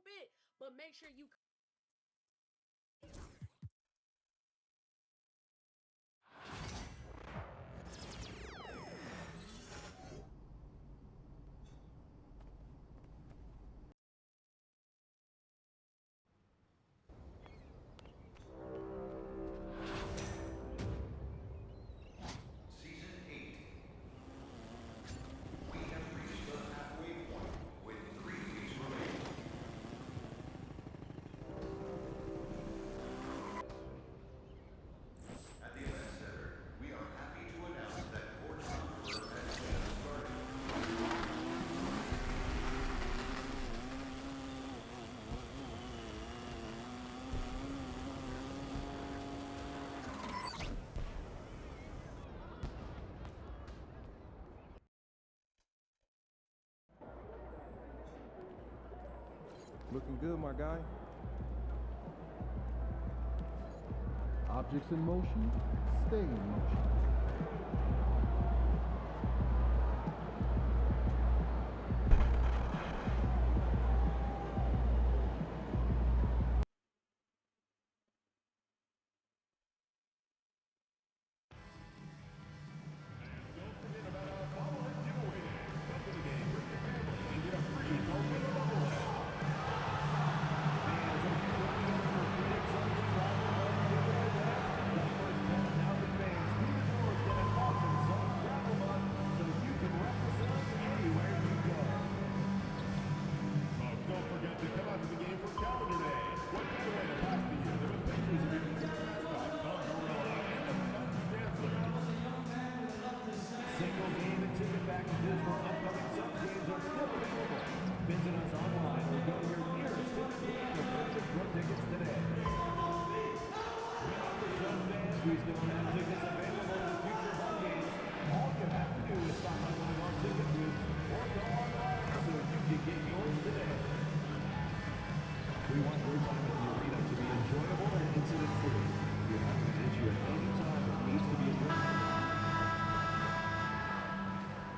bit, but make sure you. Looking good, my guy. Objects in motion, stay in motion. We want your time at the arena to be enjoyable and incident-free. If you're having an issue at any time, it needs to be addressed.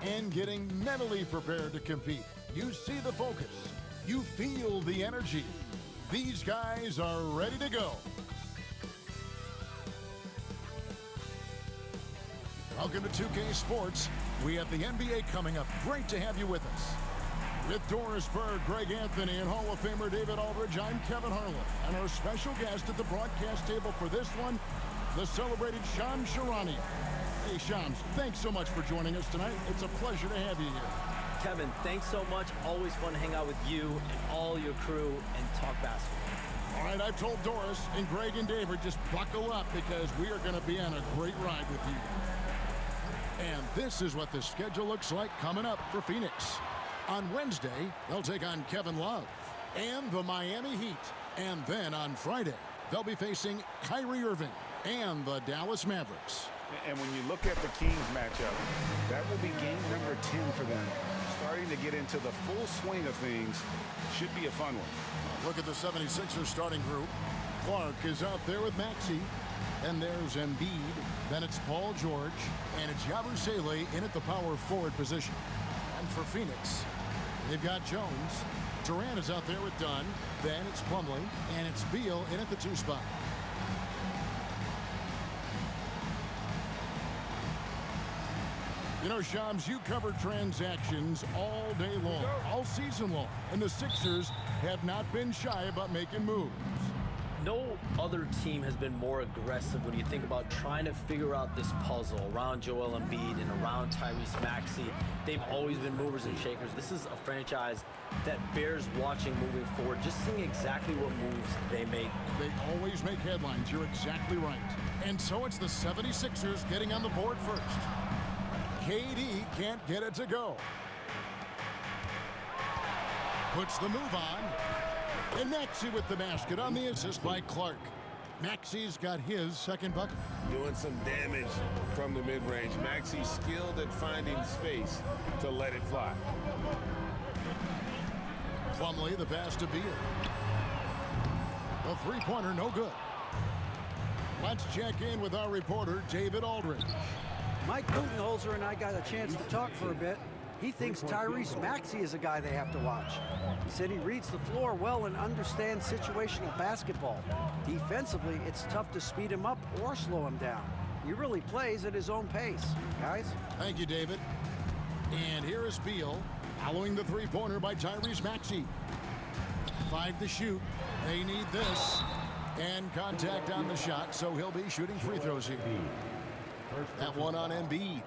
And getting mentally prepared to compete. You see the focus. You feel the energy. These guys are ready to go. Welcome to 2K Sports. We have the NBA coming up. Great to have you with us. With Doris Berg, Greg Anthony, and Hall of Famer David Aldridge, I'm Kevin Harlan. And our special guest at the broadcast table for this one, the celebrated Shams Charania. Hey, Shams, thanks so much for joining us tonight. It's a pleasure to have you here. Kevin, thanks so much. Always fun to hang out with you and all your crew and talk basketball. All right, I've told Doris and Greg and David, just buckle up because we are going to be on a great ride with you. And this is what the schedule looks like coming up for Phoenix. On Wednesday, they'll take on Kevin Love and the Miami Heat. And then on Friday, they'll be facing Kyrie Irving and the Dallas Mavericks. And when you look at the Kings matchup, that will be game number 10 for them. Starting to get into the full swing of things. Should be a fun one. Look at the 76ers starting group. Clark is out there with Maxey. And there's Embiid. Then it's Paul George. And it's Yabusele in at the power forward position. And for Phoenix, they've got Jones. Durant is out there with Dunn. Then it's Plumlee. And it's Beal in at the 2 spot. You know, Shams, you cover transactions all day long, all season long. And the Sixers have not been shy about making moves. No other team has been more aggressive when you think about trying to figure out this puzzle around Joel Embiid and around Tyrese Maxey. They've always been movers and shakers. This is a franchise that bears watching moving forward, just seeing exactly what moves they make. They always make headlines. You're exactly right. And so it's the 76ers getting on the board first. KD can't get it to go. Puts the move on. And Maxey with the basket on the assist by Clark. Maxey's got his second bucket. Doing some damage from the mid-range. Maxey skilled at finding space to let it fly. Plumlee, the pass to Beal. The three-pointer, no good. Let's check in with our reporter, David Aldridge. Mike Budenholzer and I got a chance to talk for a bit. He thinks Tyrese Maxey is a guy they have to watch. He said he reads the floor well and understands situational basketball. Defensively, it's tough to speed him up or slow him down. He really plays at his own pace. Guys? Thank you, David. And here is Beal following the three-pointer by Tyrese Maxey. 5 to shoot. They need this. And contact on the shot, so he'll be shooting free throws here. That one on Embiid.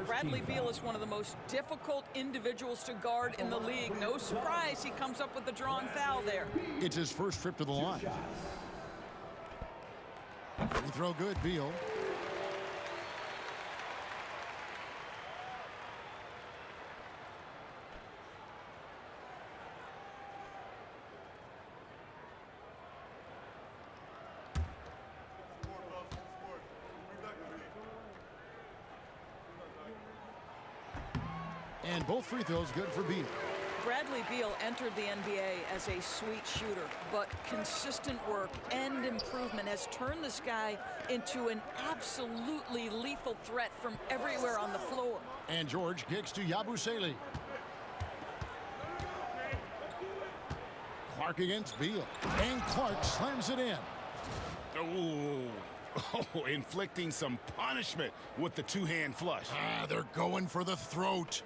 Bradley Beal is one of the most difficult individuals to guard in the league. No surprise he comes up with the drawn foul there. It's his first trip to the line. Free throw good, Beal. And both free throws good for Beal. Bradley Beal entered the NBA as a sweet shooter, but consistent work and improvement has turned this guy into an absolutely lethal threat from everywhere on the floor. And George kicks to Yabusele. Clark against Beal. And Clark slams it in. Oh, inflicting some punishment with the two-hand flush. They're going for the throat.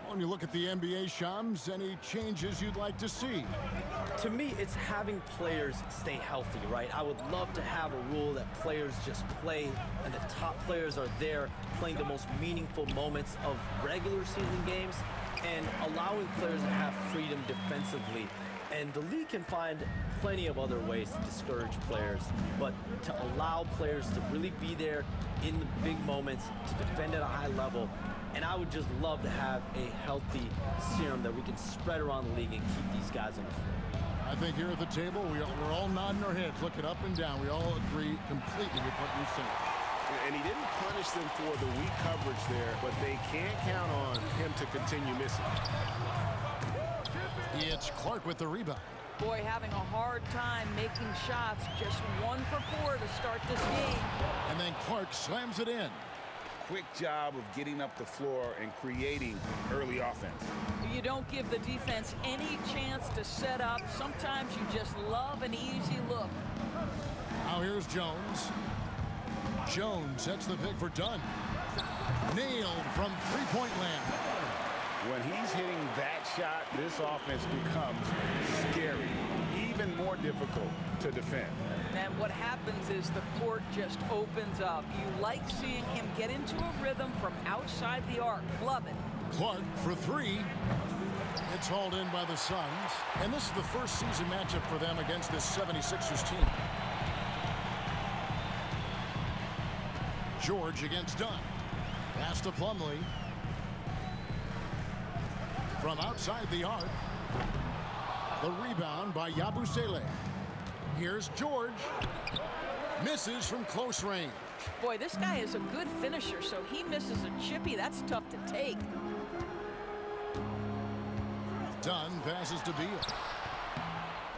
When you look at the NBA, Shams, any changes you'd like to see? To me, it's having players stay healthy, right? I would love to have a rule that players just play and the top players are there playing the most meaningful moments of regular season games and allowing players to have freedom defensively. And the league can find plenty of other ways to discourage players, but to allow players to really be there in the big moments, to defend at a high level. And I would just love to have a healthy serum that we can spread around the league and keep these guys on the floor. I think here at the table, we're all nodding our heads, looking up and down. We all agree completely with what you're saying. And he didn't punish them for the weak coverage there, but they can't count on him to continue missing. It's Clark with the rebound. Boy, having a hard time making shots. Just 1 for 4 to start this game. And then Clark slams it in. Quick job of getting up the floor and creating early offense. You don't give the defense any chance to set up. Sometimes you just love an easy look. Now here's Jones. Jones sets the pick for Dunn. Nailed from three-point land. When he's hitting that shot, this offense becomes scary, even more difficult to defend. And what happens is the court just opens up. You like seeing him get into a rhythm from outside the arc. Love it. Clark for 3. It's hauled in by the Suns. And this is the first season matchup for them against this 76ers team. George against Dunn. Pass to Plumlee. From outside the arc. The rebound by Yabusele. Here's George. Misses from close range. Boy, this guy is a good finisher, so he misses a chippy. That's tough to take. Dunn passes to Beal.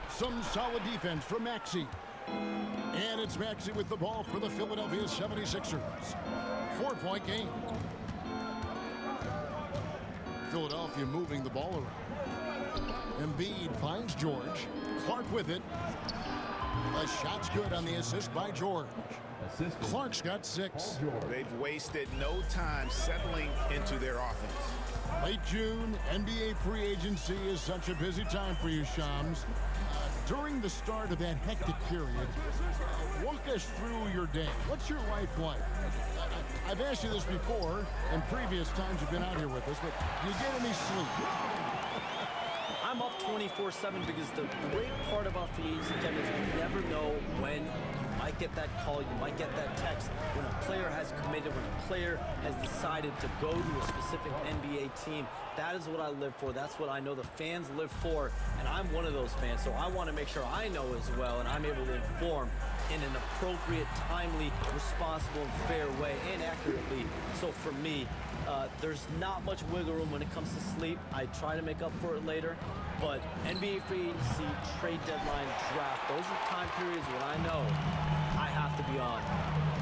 Some solid defense from Maxey. And it's Maxey with the ball for the Philadelphia 76ers. 4-point game. Philadelphia moving the ball around. Embiid finds George. Clark with it. The shot's good on the assist by George. Clark's got 6. They've wasted no time settling into their offense. Late June, NBA free agency is such a busy time for you, Shams. During the start of that hectic period, walk us through your day. What's your life like? I've asked you this before in previous times you've been out here with us, but do you get any sleep? I'm up 24/7 because the great part about free agency is you never know when you might get that call, you might get that text. When a player has committed, when a player has decided to go to a specific NBA team, that is what I live for. That's what I know the fans live for, and I'm one of those fans. So I want to make sure I know as well, and I'm able to inform in an appropriate, timely, responsible, and fair way, and accurately. So for me, there's not much wiggle room when it comes to sleep. I try to make up for it later, but NBA free agency, trade deadline, draft, those are time periods when I know I have to be on.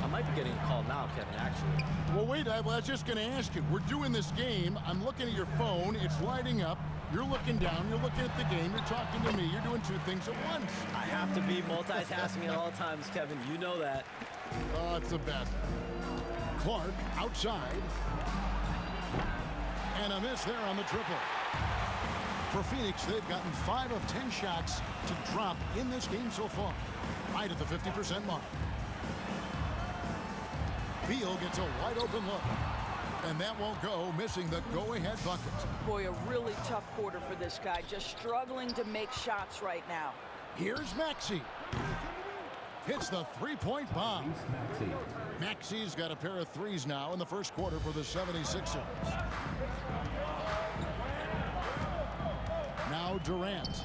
I might be getting a call now, Kevin, actually. Well, wait, I was just going to ask you. We're doing this game. I'm looking at your phone. It's lighting up. You're looking down. You're looking at the game. You're talking to me. You're doing two things at once. I have to be multitasking at all times, Kevin. You know that. Oh, it's the best. Clark outside. And a miss there on the triple. For Phoenix, they've gotten 5 of 10 shots to drop in this game so far. Right at the 50% mark. Beal gets a wide open look. And that won't go, missing the go-ahead bucket. Boy, a really tough quarter for this guy. Just struggling to make shots right now. Here's Maxey. Hits the three-point bomb. Maxey's got a pair of threes now in the first quarter for the 76ers. Now Durant.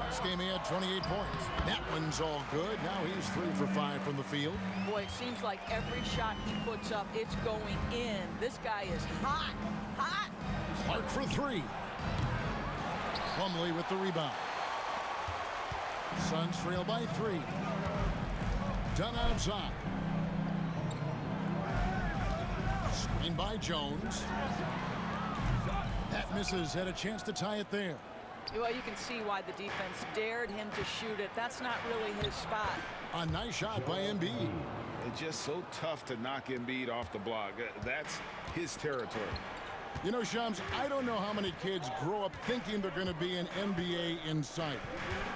This game he had 28 points. That one's all good. Now he's 3 for 5 from the field. Boy, it seems like every shot he puts up, it's going in. This guy is hot, hot. Clark for 3. Plumlee with the rebound. Suns trail by 3. Done outside. Screen by Jones. That misses. Had a chance to tie it there. Well, you can see why the defense dared him to shoot it. That's not really his spot. A nice shot by Embiid. It's just so tough to knock Embiid off the block. That's his territory. You know, Shams, I don't know how many kids grow up thinking they're going to be an NBA insider.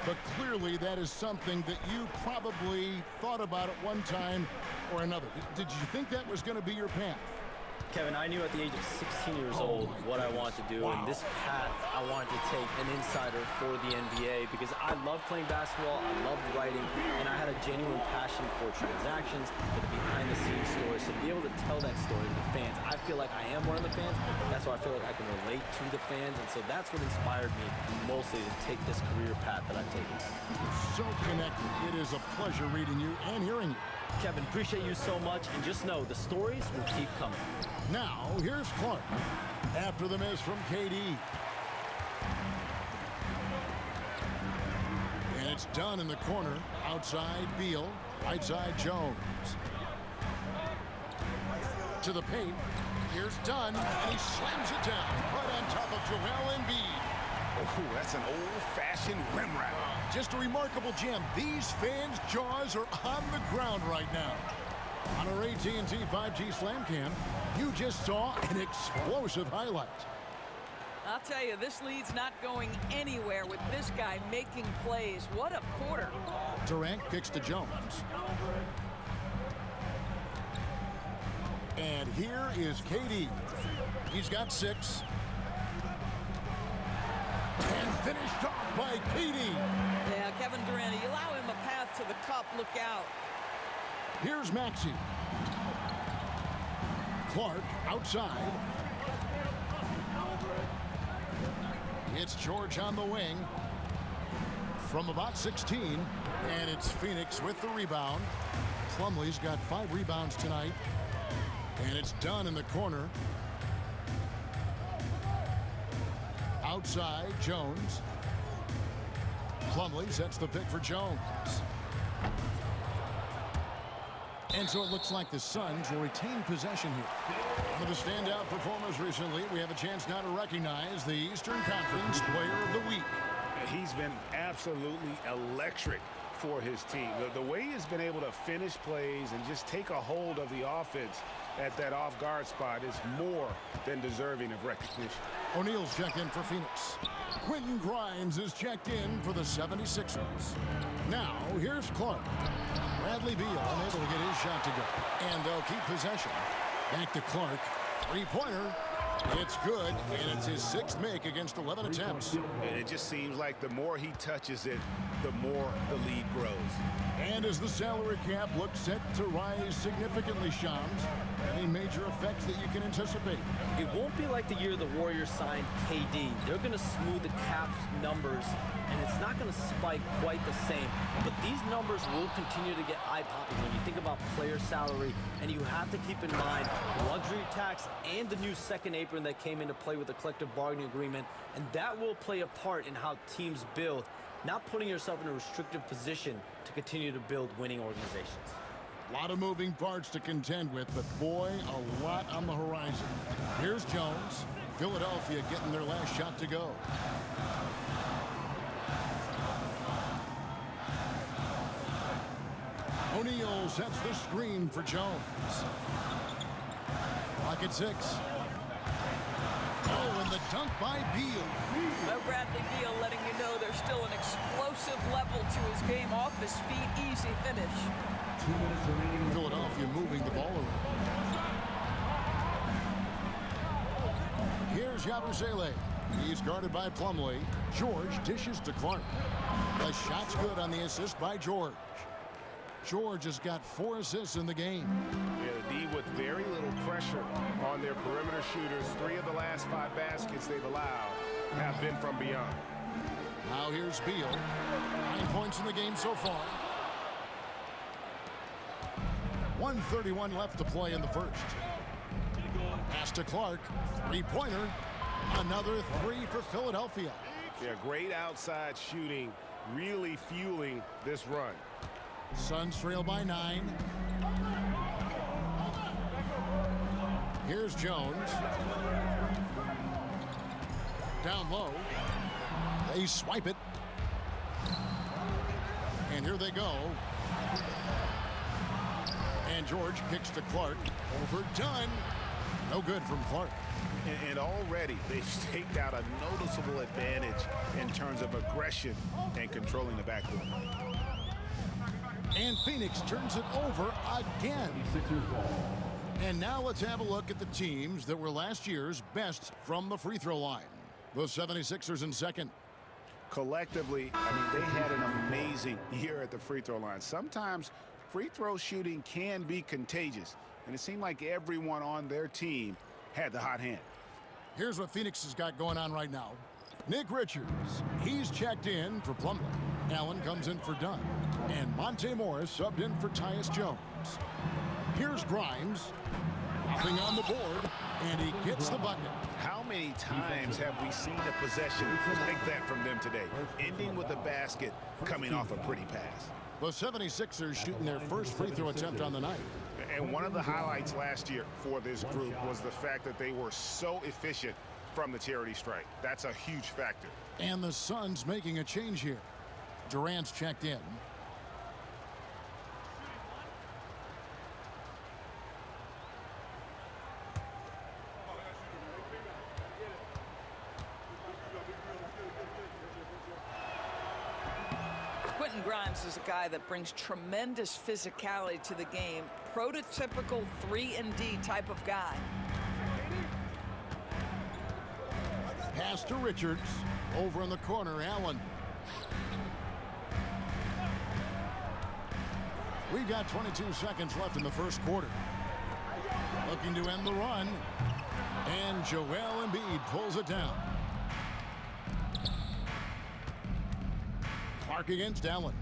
But clearly that is something that you probably thought about at one time or another. Did you think that was going to be your path? Kevin, I knew at the age of 16 years old what I wanted to do, and this path I wanted to take an insider for the NBA because I love playing basketball, I loved writing, and I had a genuine passion for transactions, for the behind-the-scenes stories. So to be able to tell that story to the fans, I feel like I am one of the fans. That's why I feel like I can relate to the fans, and so that's what inspired me mostly to take this career path that I've taken. You're so connected. It is a pleasure reading you and hearing you. Kevin, appreciate you so much, and just know the stories will keep coming. Now, here's Clark after the miss from KD. And it's done in the corner. Outside Beal, right side Jones. To the paint. Here's Dunn, and he slams it down right on top of Joel Embiid. Oh, that's an old-fashioned rim wrap. Just a remarkable gem. These fans' jaws are on the ground right now. On our AT&T 5G Slam Cam, you just saw an explosive highlight. I'll tell you, this lead's not going anywhere with this guy making plays. What a quarter. Durant kicks to Jones. And here is KD. He's got 6. And finished off by KD. Yeah, Kevin Durant, you allow him a path to the cup, look out. Here's Maxey. Clark outside. It's George on the wing from about 16. And it's Phoenix with the rebound. Plumlee's got 5 rebounds tonight. And it's done in the corner. Outside, Jones. Plumlee sets the pick for Jones. And so it looks like the Suns will retain possession here. One of the standout performers recently, we have a chance now to recognize the Eastern Conference Player of the Week. He's been absolutely electric for his team. The way he's been able to finish plays and just take a hold of the offense at that off-guard spot is more than deserving of recognition. O'Neal's checked in for Phoenix. Quentin Grimes is checked in for the 76ers. Now, here's Clark. Bradley Beal unable to get his shot to go. And they'll keep possession. Back to Clark. Three-pointer. It's good, and it's his 6th make against 11 attempts. And it just seems like the more he touches it, the more the lead grows. And as the salary cap looks set to rise significantly, Shams, any major effects that you can anticipate? It won't be like the year the Warriors signed KD. They're going to smooth the cap numbers, and it's not going to spike quite the same. But these numbers will continue to get eye-popping when you think about player salary, and you have to keep in mind luxury tax and the new second apron that came into play with the collective bargaining agreement, and that will play a part in how teams build, not putting yourself in a restrictive position to continue to build winning organizations. A lot of moving parts to contend with, but boy, a lot on the horizon. Here's Jones. Philadelphia getting their last shot to go. O'Neal sets the screen for Jones. Clock at 6. Oh, and the dunk by Beal. Bradley Beal letting you know there's still an explosive level to his game. Off his feet, easy finish. 2 minutes remaining. Philadelphia moving the ball around. Here's Yabusele. He's guarded by Plumlee. George dishes to Clark. The shot's good on the assist by George. George has got 4 assists in the game. Yeah, the D with very little pressure on their perimeter shooters. 3 of the last 5 baskets they've allowed have been from beyond. Now here's Beal. 9 points in the game so far. 1:31 left to play in the first. Pass to Clark. 3-pointer. Another 3 for Philadelphia. Yeah, great outside shooting, really fueling this run. Suns trail by 9. Here's Jones. Down low. They swipe it. And here they go. And George kicks to Clark. Overdone. No good from Clark. And already they've staked out a noticeable advantage in terms of aggression and controlling the backcourt. And Phoenix turns it over again. And now let's have a look at the teams that were last year's best from the free throw line. The 76ers in second. Collectively, I mean, they had an amazing year at the free throw line. Sometimes free throw shooting can be contagious, and it seemed like everyone on their team had the hot hand. Here's what Phoenix has got going on right now. Nick Richards, he's checked in for Plumlee. Allen comes in for Dunn. And Monte Morris subbed in for Tyus Jones. Here's Grimes, hopping on the board, and he gets the bucket. How many times have we seen a possession like that from them today, ending with a basket coming off a pretty pass? The 76ers shooting their first free throw attempt on the night. And one of the highlights last year for this group was the fact that they were so efficient from the charity stripe. That's a huge factor. And the Suns making a change here. Durant's checked in. Grimes is a guy that brings tremendous physicality to the game. Prototypical 3-and-D type of guy. Pass to Richards. Over in the corner, Allen. We've got 22 seconds left in the first quarter. Looking to end the run. And Joel Embiid pulls it down. Clark against Allen.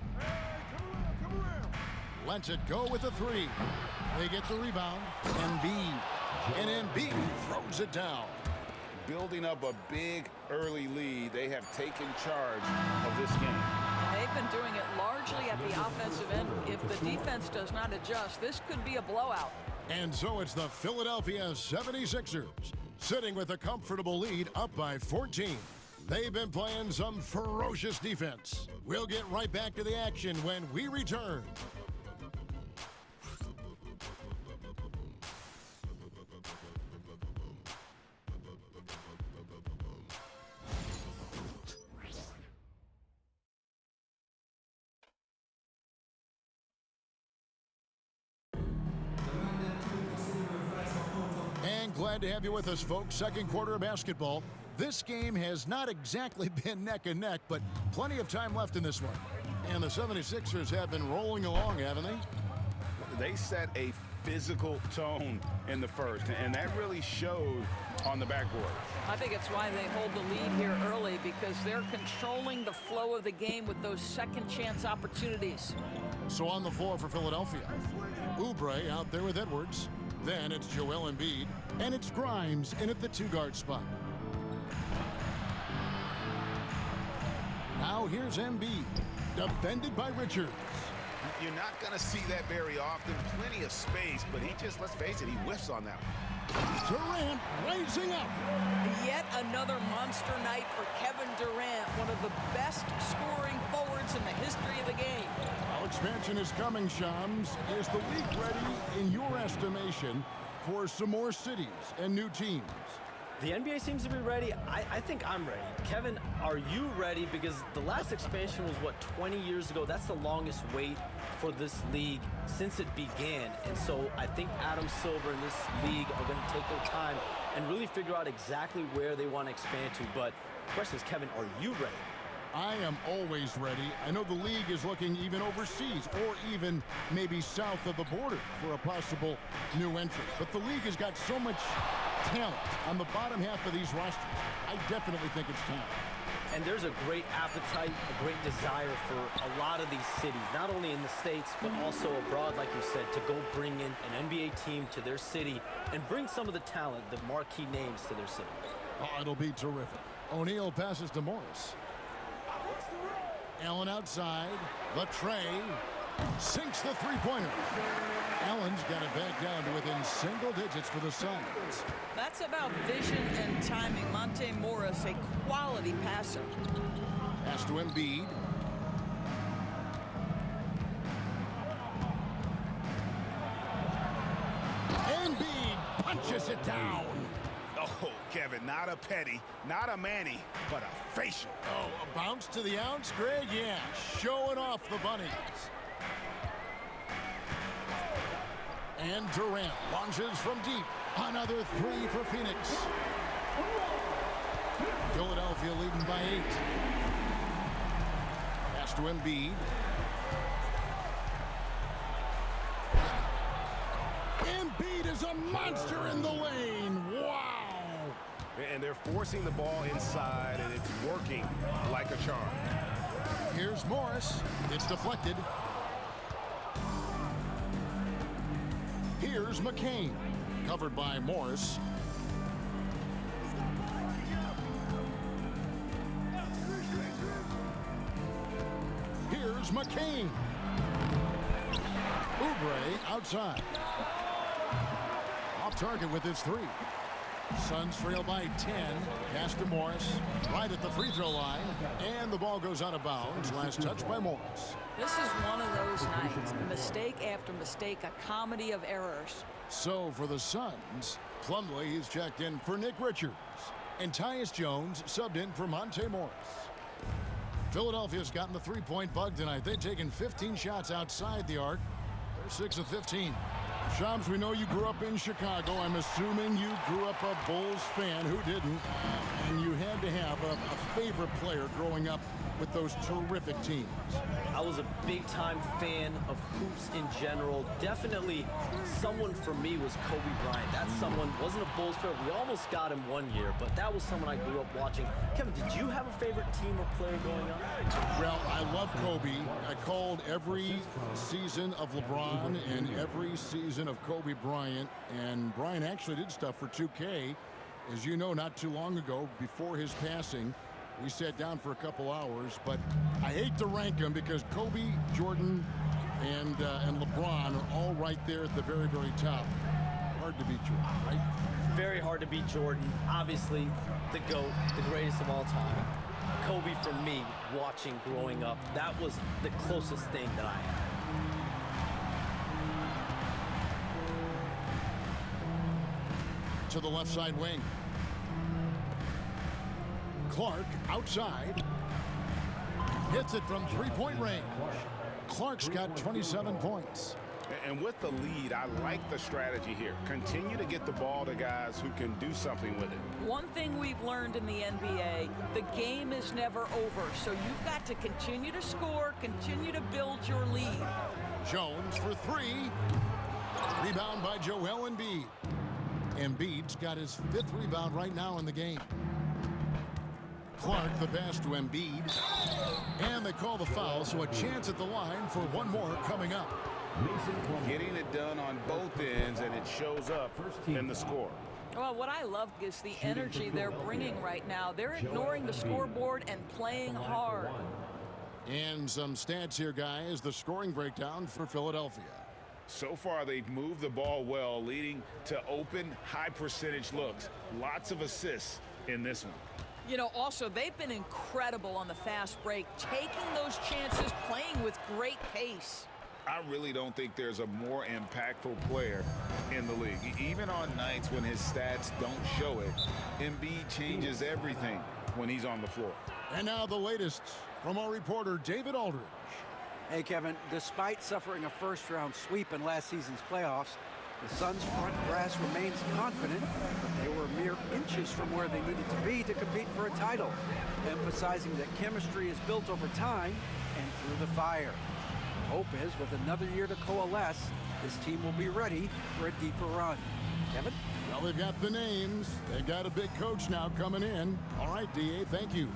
Lets it go with the 3. They get the rebound. Embiid. And Embiid throws it down. Building up a big early lead, they have taken charge of this game. And they've been doing it largely at the offensive end. If the defense does not adjust, this could be a blowout. And so it's the Philadelphia 76ers sitting with a comfortable lead up by 14. They've been playing some ferocious defense. We'll get right back to the action when we return. And glad to have you with us, folks. Second quarter of basketball. This game has not exactly been neck and neck, but plenty of time left in this one. And the 76ers have been rolling along, haven't they? They set a physical tone in the first, and that really showed on the backboard. I think it's why they hold the lead here early, because they're controlling the flow of the game with those second chance opportunities. So on the floor for Philadelphia, Oubre out there with Edwards. Then it's Joel Embiid, and it's Grimes in at the 2-guard spot. Now here's Embiid, defended by Richards. You're not going to see that very often. Plenty of space, but he just, let's face it, he whiffs on that one. Durant raising up. Yet another monster night for Kevin Durant, one of the best scoring forwards in the history of the game. Well, expansion is coming, Shams. Is the league ready, in your estimation, for some more cities and new teams? The NBA seems to be ready. I think I'm ready. Kevin, are you ready? Because the last expansion was, what, 20 years ago? That's the longest wait for this league since it began. And so I think Adam Silver and this league are going to take their time and really figure out exactly where they want to expand to. But the question is, Kevin, are you ready? I am always ready. I know the league is looking even overseas or even maybe south of the border for a possible new entrant. But the league has got so much talent on the bottom half of these rosters. I definitely think it's time. And there's a great appetite, a great desire for a lot of these cities, not only in the States, but also abroad, like you said, to go bring in an NBA team to their city and bring some of the talent, the marquee names to their city. Oh, it'll be terrific. O'Neal passes to Morris. Allen outside. Latrey sinks the three-pointer. Allen's got it back down to within single digits for the Suns. That's about vision and timing. Monte Morris, a quality passer. Pass to Embiid. Embiid punches it down. Oh, Kevin, not a petty, not a Manny, but a facial. Oh, a bounce to the ounce, Greg? Yeah, showing off the bunnies. And Durant launches from deep. Another three for Phoenix. Philadelphia leading by 8. Pass to Embiid. Embiid is a monster in the lane. Wow. And they're forcing the ball inside, and it's working like a charm. Here's Morris. It's deflected. Here's McCain. Covered by Morris. Here's McCain. Oubre outside. Off target with his 3. Suns trail by 10. Pass to Morris. Right at the free throw line. And the ball goes out of bounds. Last touch by Morris. This is one of those nights. Mistake after mistake, a comedy of errors. So for the Suns, Plumlee is checked in for Nick Richards. And Tyus Jones subbed in for Monte Morris. Philadelphia's gotten the three-point bug tonight. They've taken 15 shots outside the arc. They're 6 of 15. Shams, we know you grew up in Chicago. I'm assuming you grew up a Bulls fan. Who didn't? And you had to have a favorite player growing up with those terrific teams. I was a big-time fan of hoops in general. Definitely someone for me was Kobe Bryant. That someone wasn't a Bulls player. We almost got him one year, but that was someone I grew up watching. Kevin, did you have a favorite team or player growing up? Well, I love Kobe. I called every season of LeBron and every season of Kobe Bryant. And Bryant actually did stuff for 2K. As you know, not too long ago, before his passing, we sat down for a couple hours, but I hate to rank them because Kobe, Jordan, and LeBron are all right there at the very, very top. Hard to beat Jordan, right? Very hard to beat Jordan. Obviously, the GOAT, the greatest of all time. Kobe, for me, watching growing up, that was the closest thing that I had. To the left side wing. Clark outside. Hits it from three-point range. Clark's got 27 points. And with the lead, I like the strategy here. Continue to get the ball to guys who can do something with it. One thing we've learned in the NBA, the game is never over. So you've got to continue to score, continue to build your lead. Jones for 3. Rebound by Joel Embiid. Embiid's got his 5th rebound right now in the game. Clark the pass to Embiid. And they call the foul, so a chance at the line for one more coming up. Getting it done on both ends, and it shows up in the score. Well, what I love is the energy they're bringing right now. They're ignoring the scoreboard and playing hard. And some stats here, guys. The scoring breakdown for Philadelphia. So far, they've moved the ball well, leading to open, high-percentage looks. Lots of assists in this one. You know, also, they've been incredible on the fast break, taking those chances, playing with great pace. I really don't think there's a more impactful player in the league. Even on nights when his stats don't show it, Embiid changes everything when he's on the floor. And now the latest from our reporter, David Aldridge. Hey, Kevin, despite suffering a first-round sweep in last season's playoffs, the Suns' front brass remains confident that they were mere inches from where they needed to be to compete for a title, emphasizing that chemistry is built over time and through the fire. Hope is, with another year to coalesce, this team will be ready for a deeper run. Kevin? Well, they've got the names. They've got a big coach now coming in. All right, D.A., thank you.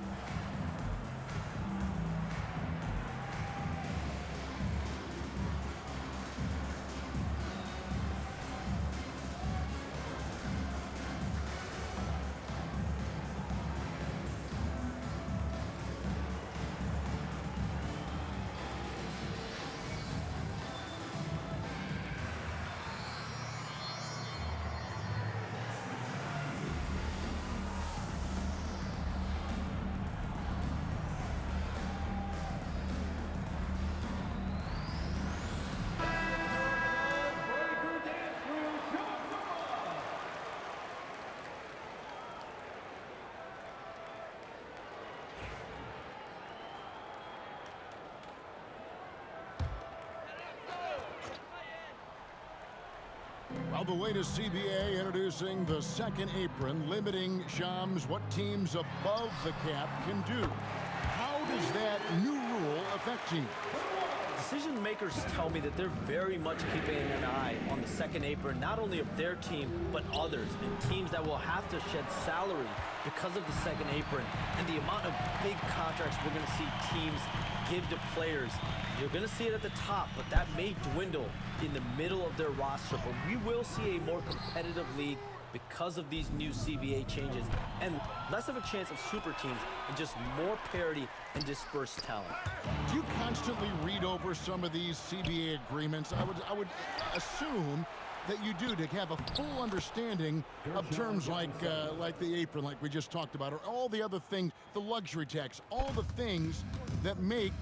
Well, the latest CBA introducing the second apron, limiting, Shams, what teams above the cap can do. How does that new rule affect teams? Decision makers tell me that they're very much keeping an eye on the second apron, not only of their team, but others, and teams that will have to shed salary because of the second apron and the amount of big contracts we're going to see teams give to players. You're going to see it at the top, but that may dwindle in the middle of their roster. But we will see a more competitive league because of these new CBA changes and less of a chance of super teams and just more parity and dispersed talent. Do you constantly read over some of these CBA agreements? I would assume that you do, to have a full understanding of terms like the apron, like we just talked about, or all the other things, the luxury tax, all the things that make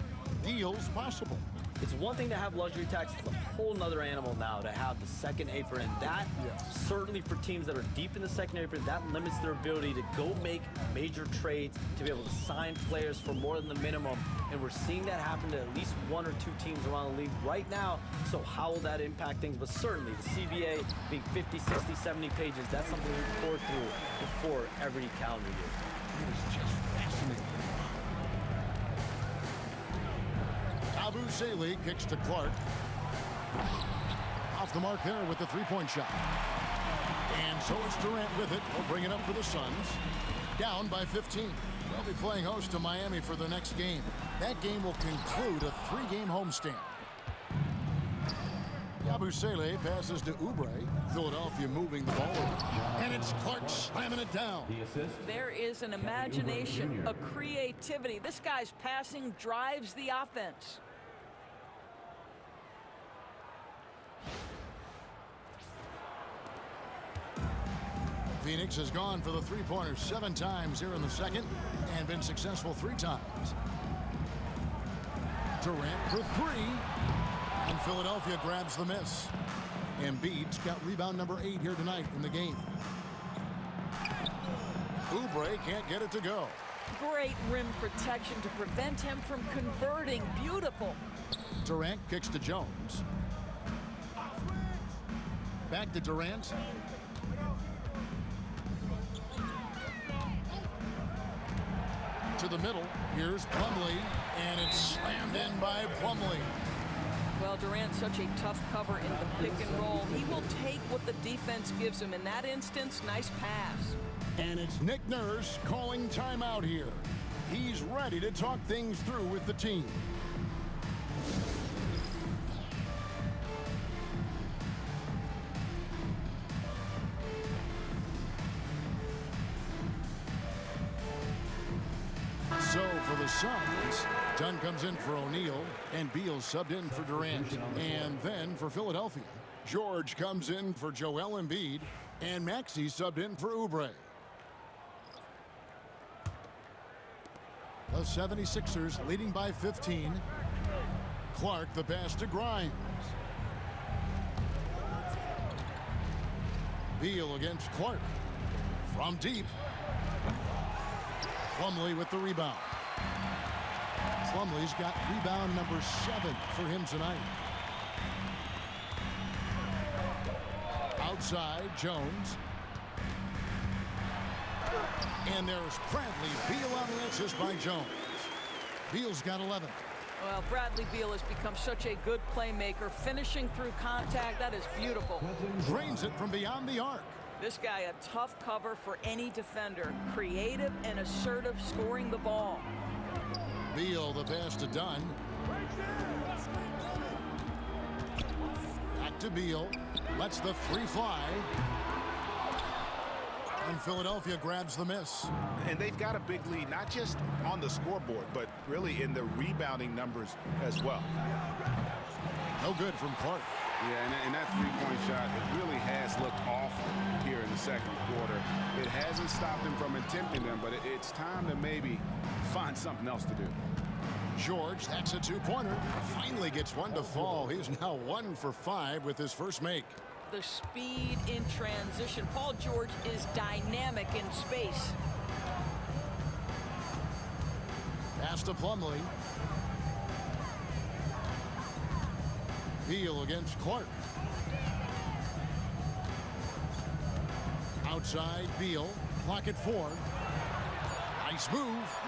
deals possible. It's one thing to have luxury tax. It's a whole nother animal now to have the second apron. And that, certainly for teams that are deep in the second apron, that limits their ability to go make major trades, to be able to sign players for more than the minimum. And we're seeing that happen to at least one or two teams around the league right now. So how will that impact things? But certainly the CBA being 50, 60, 70 pages, that's something we pour through before every calendar year. It is just fascinating. Abu Saleh kicks to Clark. Off the mark there with the three-point shot. And so it's Durant with it. He'll bring it up for the Suns. Down by 15. They'll be playing host to Miami for the next game. That game will conclude a three-game homestand. Abu Saleh passes to Oubre. Philadelphia moving the ball over. And it's Clark slamming it down. There is an imagination, a creativity. This guy's passing drives the offense. Phoenix has gone for the three-pointers 7 times here in the second and been successful 3 times. Durant for 3. And Philadelphia grabs the miss. Embiid's got rebound number 8 here tonight in the game. Oubre can't get it to go. Great rim protection to prevent him from converting. Beautiful. Durant kicks to Jones. Back to Durant. To the middle. Here's Plumlee, and it's slammed in by Plumlee. Well, Durant's such a tough cover in the pick and roll. He will take what the defense gives him. In that instance, nice pass. And it's Nick Nurse calling timeout here. He's ready to talk things through with the team. So for the Suns, Dunn comes in for O'Neal, and Beal subbed in for Durant. And then for Philadelphia, George comes in for Joel Embiid, and Maxey subbed in for Oubre. The 76ers leading by 15. Clark the pass to Grimes. Beal against Clark. From deep. Plumlee with the rebound. Plumlee's got rebound number 7 for him tonight. Outside, Jones. And there's Bradley Beal on the assist by Jones. Beal's got 11. Well, Bradley Beal has become such a good playmaker, finishing through contact. That is beautiful. Drains it from beyond the arc. This guy, a tough cover for any defender. Creative and assertive scoring the ball. Beal the pass to Dunn. Back to Beal. Lets the 3 fly. And Philadelphia grabs the miss. And they've got a big lead, not just on the scoreboard, but really in the rebounding numbers as well. No good from Clark. Yeah, and that three-point shot, it really has looked awful here in the second quarter. It hasn't stopped him from attempting them, but it's time to maybe find something else to do. George, that's a 2-pointer. Finally gets one to fall. He's now 1 for 5 with his first make. The speed in transition. Paul George is dynamic in space. Pass to Plumlee. Beal against Clark. Outside, Beal. Clock at 4. Nice move.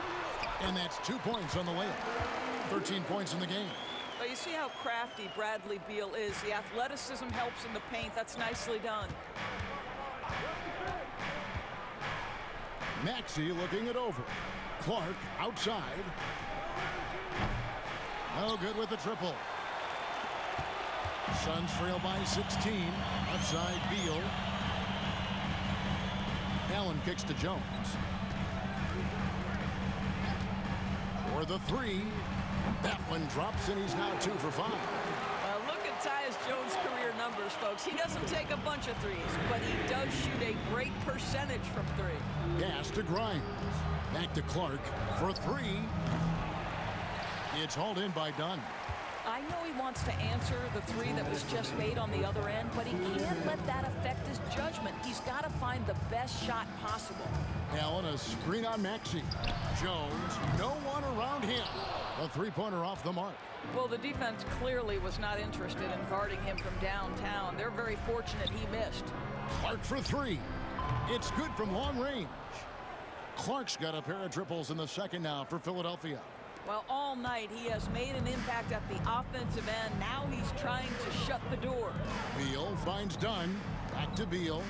And that's 2 points on the layup. 13 points in the game. But you see how crafty Bradley Beal is. The athleticism helps in the paint. That's nicely done. Maxey looking it over. Clark outside. No good with the triple. Suns trail by 16. Outside Beal. Allen kicks to Jones. For the 3. That one drops, and he's now 2 for 5. Look at Tyus Jones' career numbers, folks. He doesn't take a bunch of threes, but he does shoot a great percentage from 3. Pass to Grimes. Back to Clark for 3. It's hauled in by Dunn. I know he wants to answer the 3 that was just made on the other end, but he can't let that affect his judgment. He's got to find the best shot possible. Allen, a screen on Maxey. Jones, no one around him. A 3-pointer off the mark. Well, the defense clearly was not interested in guarding him from downtown. They're very fortunate he missed. Clark for 3. It's good from long range. Clark's got a pair of triples in the second now for Philadelphia. Well, all night he has made an impact at the offensive end. Now he's trying to shut the door. Beal finds Dunn. Back to Beal.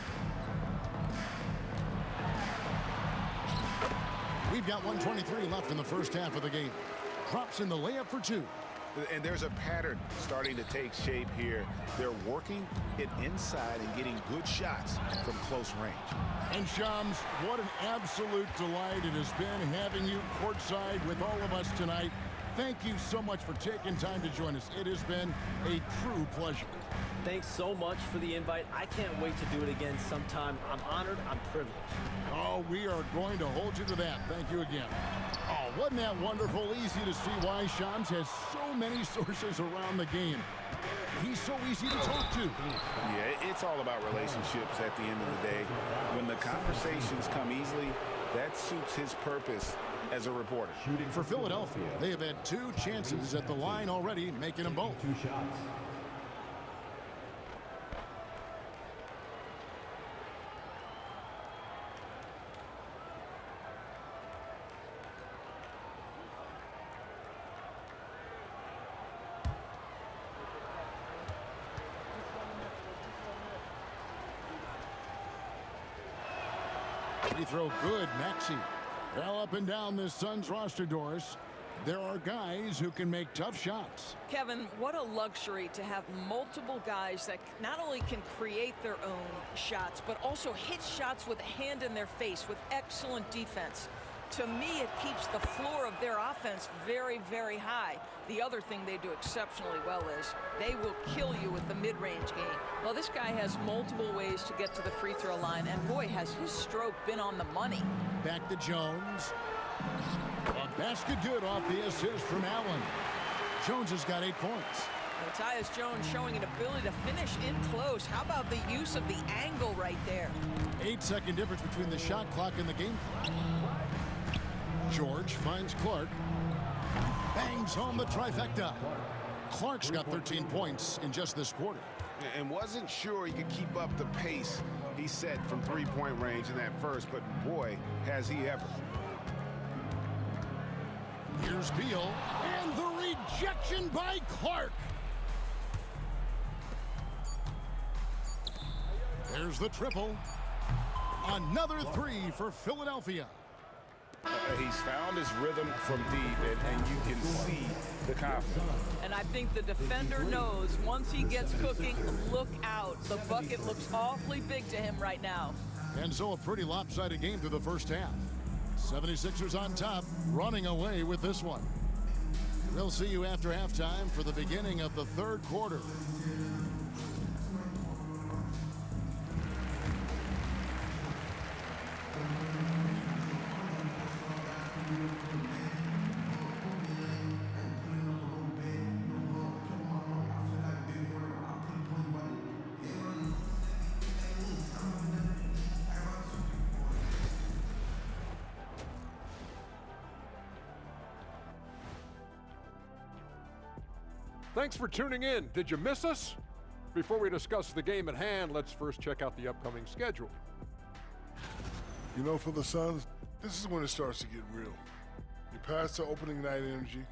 We've got 1:23 left in the first half of the game. Drops in the layup for 2. And there's a pattern starting to take shape here. They're working it inside and getting good shots from close range. And Shams, what an absolute delight it has been having you courtside with all of us tonight. Thank you so much for taking time to join us. It has been a true pleasure. Thanks so much for the invite. I can't wait to do it again sometime. I'm honored. I'm privileged. Oh, we are going to hold you to that. Thank you again. Oh, wasn't that wonderful? Easy to see why Shams has so many sources around the game. He's so easy to talk to. Yeah, it's all about relationships at the end of the day. When the conversations come easily, that suits his purpose as a reporter. For Philadelphia, they have had 2 chances at the line already, making them both. 2 shots. Free throw good, Maxey. Well, up and down this Suns roster, Doris. There are guys who can make tough shots. Kevin, what a luxury to have multiple guys that not only can create their own shots, but also hit shots with a hand in their face with excellent defense. To me, it keeps the floor of their offense very, very high. The other thing they do exceptionally well is they will kill you with the mid-range game. Well, this guy has multiple ways to get to the free throw line, and boy, has his stroke been on the money. Back to Jones. A basket good off the assist from Allen. Jones has got 8 points. Tyus Jones showing an ability to finish in close. How about the use of the angle right there? 8-second difference between the shot clock and the game clock. George finds Clark. Bangs home the trifecta. Clark's got 13 points in just this quarter. And wasn't sure he could keep up the pace he set from three-point range in that first, but boy, has he ever. Here's Beal, and the rejection by Clark. There's the triple. Another three for Philadelphia. He's found his rhythm from deep, and you can see the confidence. And I think the defender knows once he gets cooking, look out. The bucket looks awfully big to him right now. And so a pretty lopsided game through the first half. 76ers on top, running away with this one. We'll see you after halftime for the beginning of the third quarter. Thanks for tuning in. Did you miss us? Before we discuss the game at hand, let's first check out the upcoming schedule. You know, for the Suns, this is when it starts to get real. You pass the opening night energy,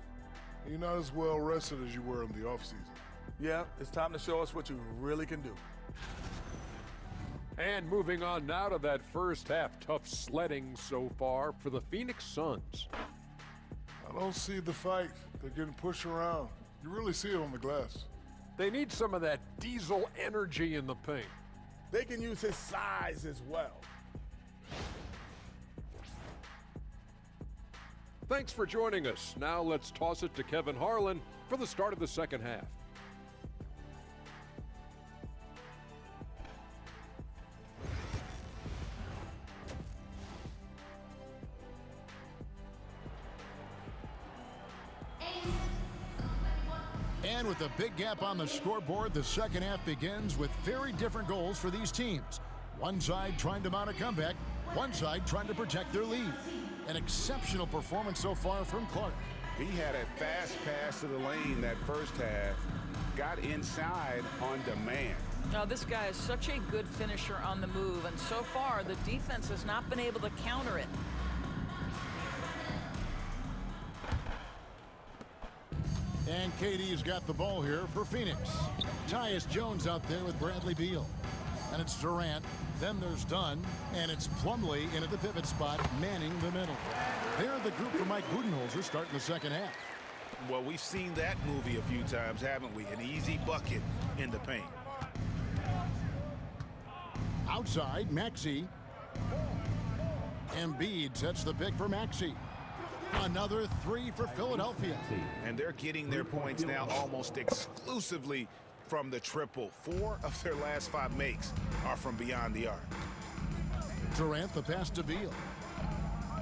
and you're not as well rested as you were in the offseason. Yeah, it's time to show us what you really can do. And moving on now to that first half, tough sledding so far for the Phoenix Suns. I don't see the fight. They're getting pushed around. You really see it on the glass. They need some of that diesel energy in the paint. They can use his size as well. Thanks for joining us. Now let's toss it to Kevin Harlan for the start of the second half. And with a big gap on the scoreboard, the second half begins with very different goals for these teams. One side trying to mount a comeback, one side trying to protect their lead. An exceptional performance so far from Clark. He had a fast pass to the lane that first half, got inside on demand. Now, this guy is such a good finisher on the move, and so far the defense has not been able to counter it. And KD's got the ball here for Phoenix. Tyus Jones out there with Bradley Beal. And it's Durant. Then there's Dunn. And it's Plumlee in at the pivot spot, manning the middle. They're the group for Mike Budenholzer starting the second half. Well, we've seen that movie a few times, haven't we? An easy bucket in the paint. Outside, Maxey. Embiid sets the pick for Maxey. Another three for Philadelphia. And they're getting their points now almost exclusively from the triple. 4 of their last 5 makes are from beyond the arc. Durant, the pass to Beal.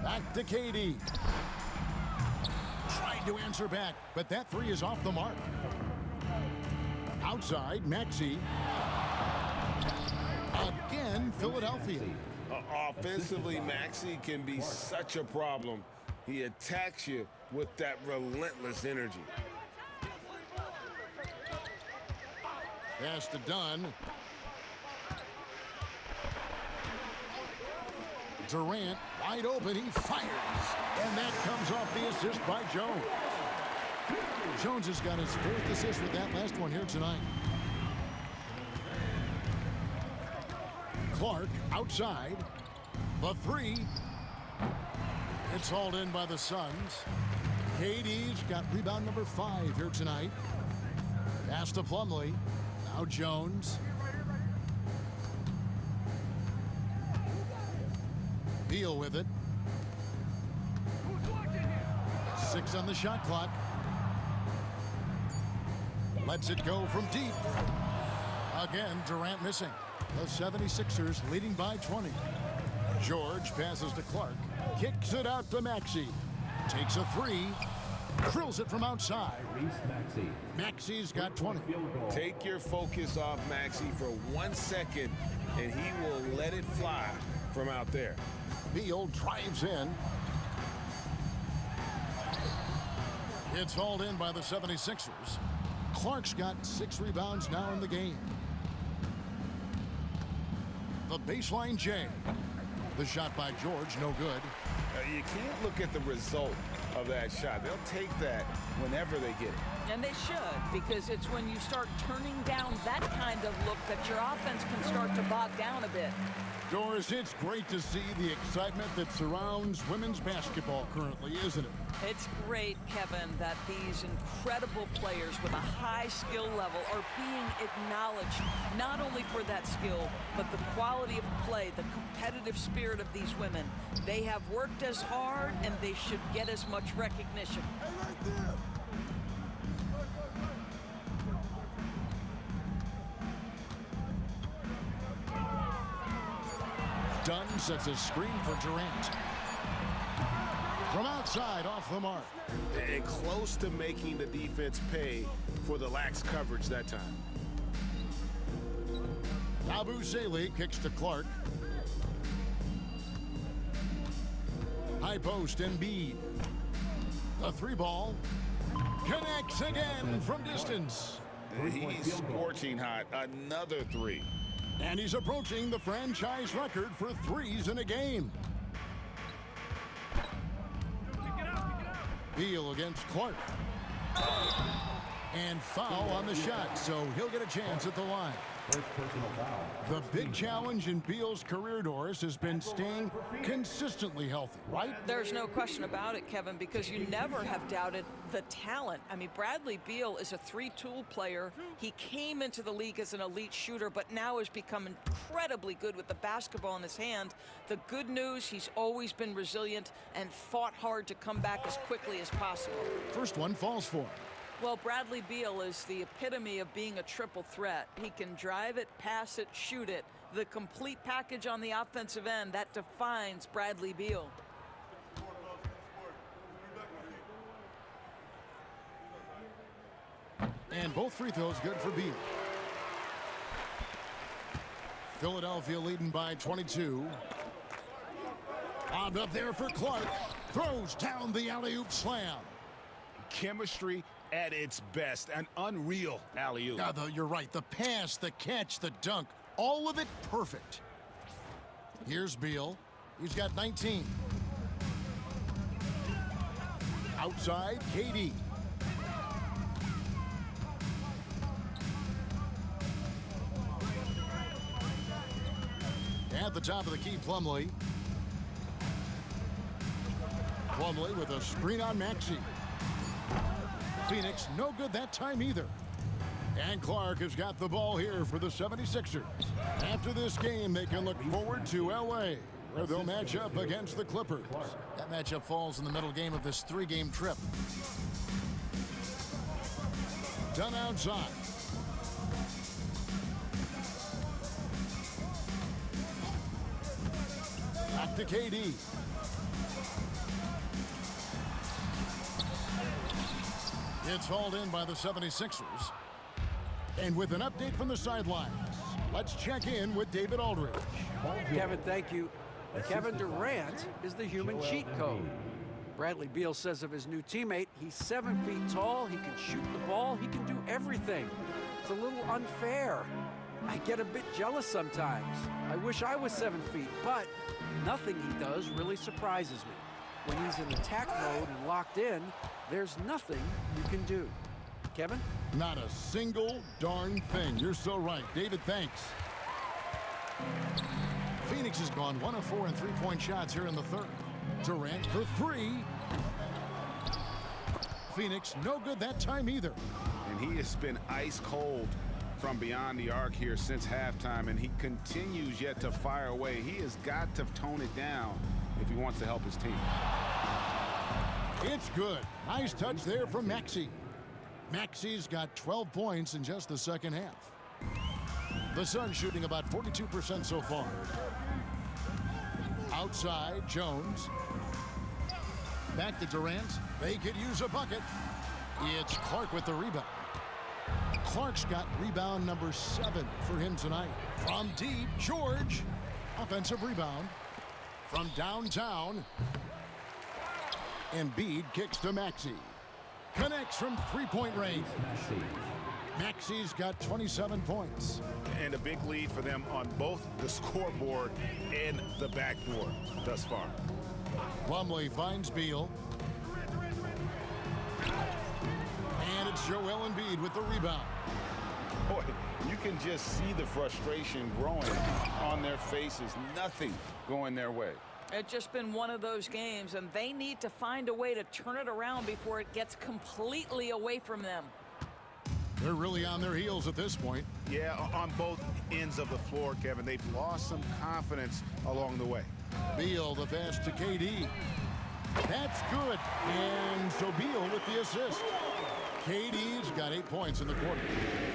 Back to KD. Tried to answer back, but that three is off the mark. Outside, Maxey. Again, Philadelphia. Offensively, Maxey can be such a problem. He attacks you with that relentless energy. Pass to Dunn. Durant, wide open, he fires. And that comes off the assist by Jones. Jones has got his 4th assist with that last one here tonight. Clark outside. The three. It's hauled in by the Suns. KD's got rebound number 5 here tonight. Pass to Plumlee. Now Jones. Beal with it. 6 on the shot clock. Lets it go from deep. Again, Durant missing. The 76ers leading by 20. George passes to Clark. Kicks it out to Maxey. Takes a 3. Drills it from outside. Maxey's got 20. Take your focus off Maxey for 1 second, and he will let it fly from out there. Beal drives in. It's hauled in by the 76ers. Clark's got 6 rebounds now in the game. The baseline J. The shot by George, no good. You can't look at the result of that shot. They'll take that whenever they get it. And they should, because it's when you start turning down that kind of look that your offense can start to bog down a bit. Doris, it's great to see the excitement that surrounds women's basketball currently, isn't it? It's great, Kevin, that these incredible players with a high skill level are being acknowledged, not only for that skill, but the quality of play, the competitive spirit of these women. They have worked as hard, and they should get as much recognition. Hey, right there. Dunn sets a screen for Durant. From outside, off the mark. And close to making the defense pay for the lax coverage that time. Abu Zayle kicks to Clark. High post, Embiid. The 3-ball. Connects again from distance. He's scorching hot. Another 3. And he's approaching the franchise record for 3s in a game. Beal against Clark. And foul on the shot, so he'll get a chance at the line. The big challenge in Beal's career, Doris, has been staying consistently healthy, right? There's no question about it, Kevin, because you never have doubted the talent. I mean, Bradley Beal is a 3-tool player. He came into the league as an elite shooter, but now has become incredibly good with the basketball in his hand. The good news, he's always been resilient and fought hard to come back as quickly as possible. First one falls for him. Well, Bradley Beal is the epitome of being a triple threat. He can drive it, pass it, shoot it. The complete package on the offensive end, that defines Bradley Beal. And both free throws good for Beal. Philadelphia leading by 22. Bobbed up there for Clark. Throws down the alley-oop slam. Chemistry at its best. An unreal alley-oop. Yeah, you're right. The pass, the catch, the dunk, all of it perfect. Here's Beal. He's got 19. Outside, KD. At the top of the key, Plumlee. Plumlee with a screen on Maxey. Phoenix, no good that time either. And Clark has got the ball here for the 76ers. After this game, they can look forward to L.A., where they'll match up against the Clippers. That matchup falls in the middle game of this 3-game trip. Done outside. Back to KD. It's hauled in by the 76ers. And with an update from the sidelines, let's check in with David Aldridge. Kevin, thank you. Kevin Durant is the human cheat code. Bradley Beal says of his new teammate, he's 7 feet tall, he can shoot the ball, he can do everything. It's a little unfair. I get a bit jealous sometimes. I wish I was 7 feet, but nothing he does really surprises me. When he's in attack mode and locked in, there's nothing you can do. Kevin? Not a single darn thing. You're so right. David, thanks. Phoenix has gone 1 of 4 in three-point shots here in the third. Durant for 3. Phoenix, no good that time either. And he has been ice cold from beyond the arc here since halftime, and he continues yet to fire away. He has got to tone it down if he wants to help his team. It's good. Nice touch there from Maxey. Maxey's got 12 points in just the second half. The Suns shooting about 42% so far. Outside, Jones. Back to Durant. They could use a bucket. It's Clark with the rebound. Clark's got rebound number 7 for him tonight. From deep, George. Offensive rebound. From downtown. Embiid kicks to Maxey. Connects from three-point range. Maxey's got 27 points. And a big lead for them on both the scoreboard and the backboard thus far. Plumlee finds Beal. And it's Joel Embiid with the rebound. Boy, you can just see the frustration growing on their faces. Nothing going their way. It's just been one of those games, and they need to find a way to turn it around before it gets completely away from them. They're really on their heels at this point. Yeah, on both ends of the floor, Kevin. They've lost some confidence along the way. Beal, the pass to KD. That's good. And so Beal with the assist. KD's got 8 points in the quarter.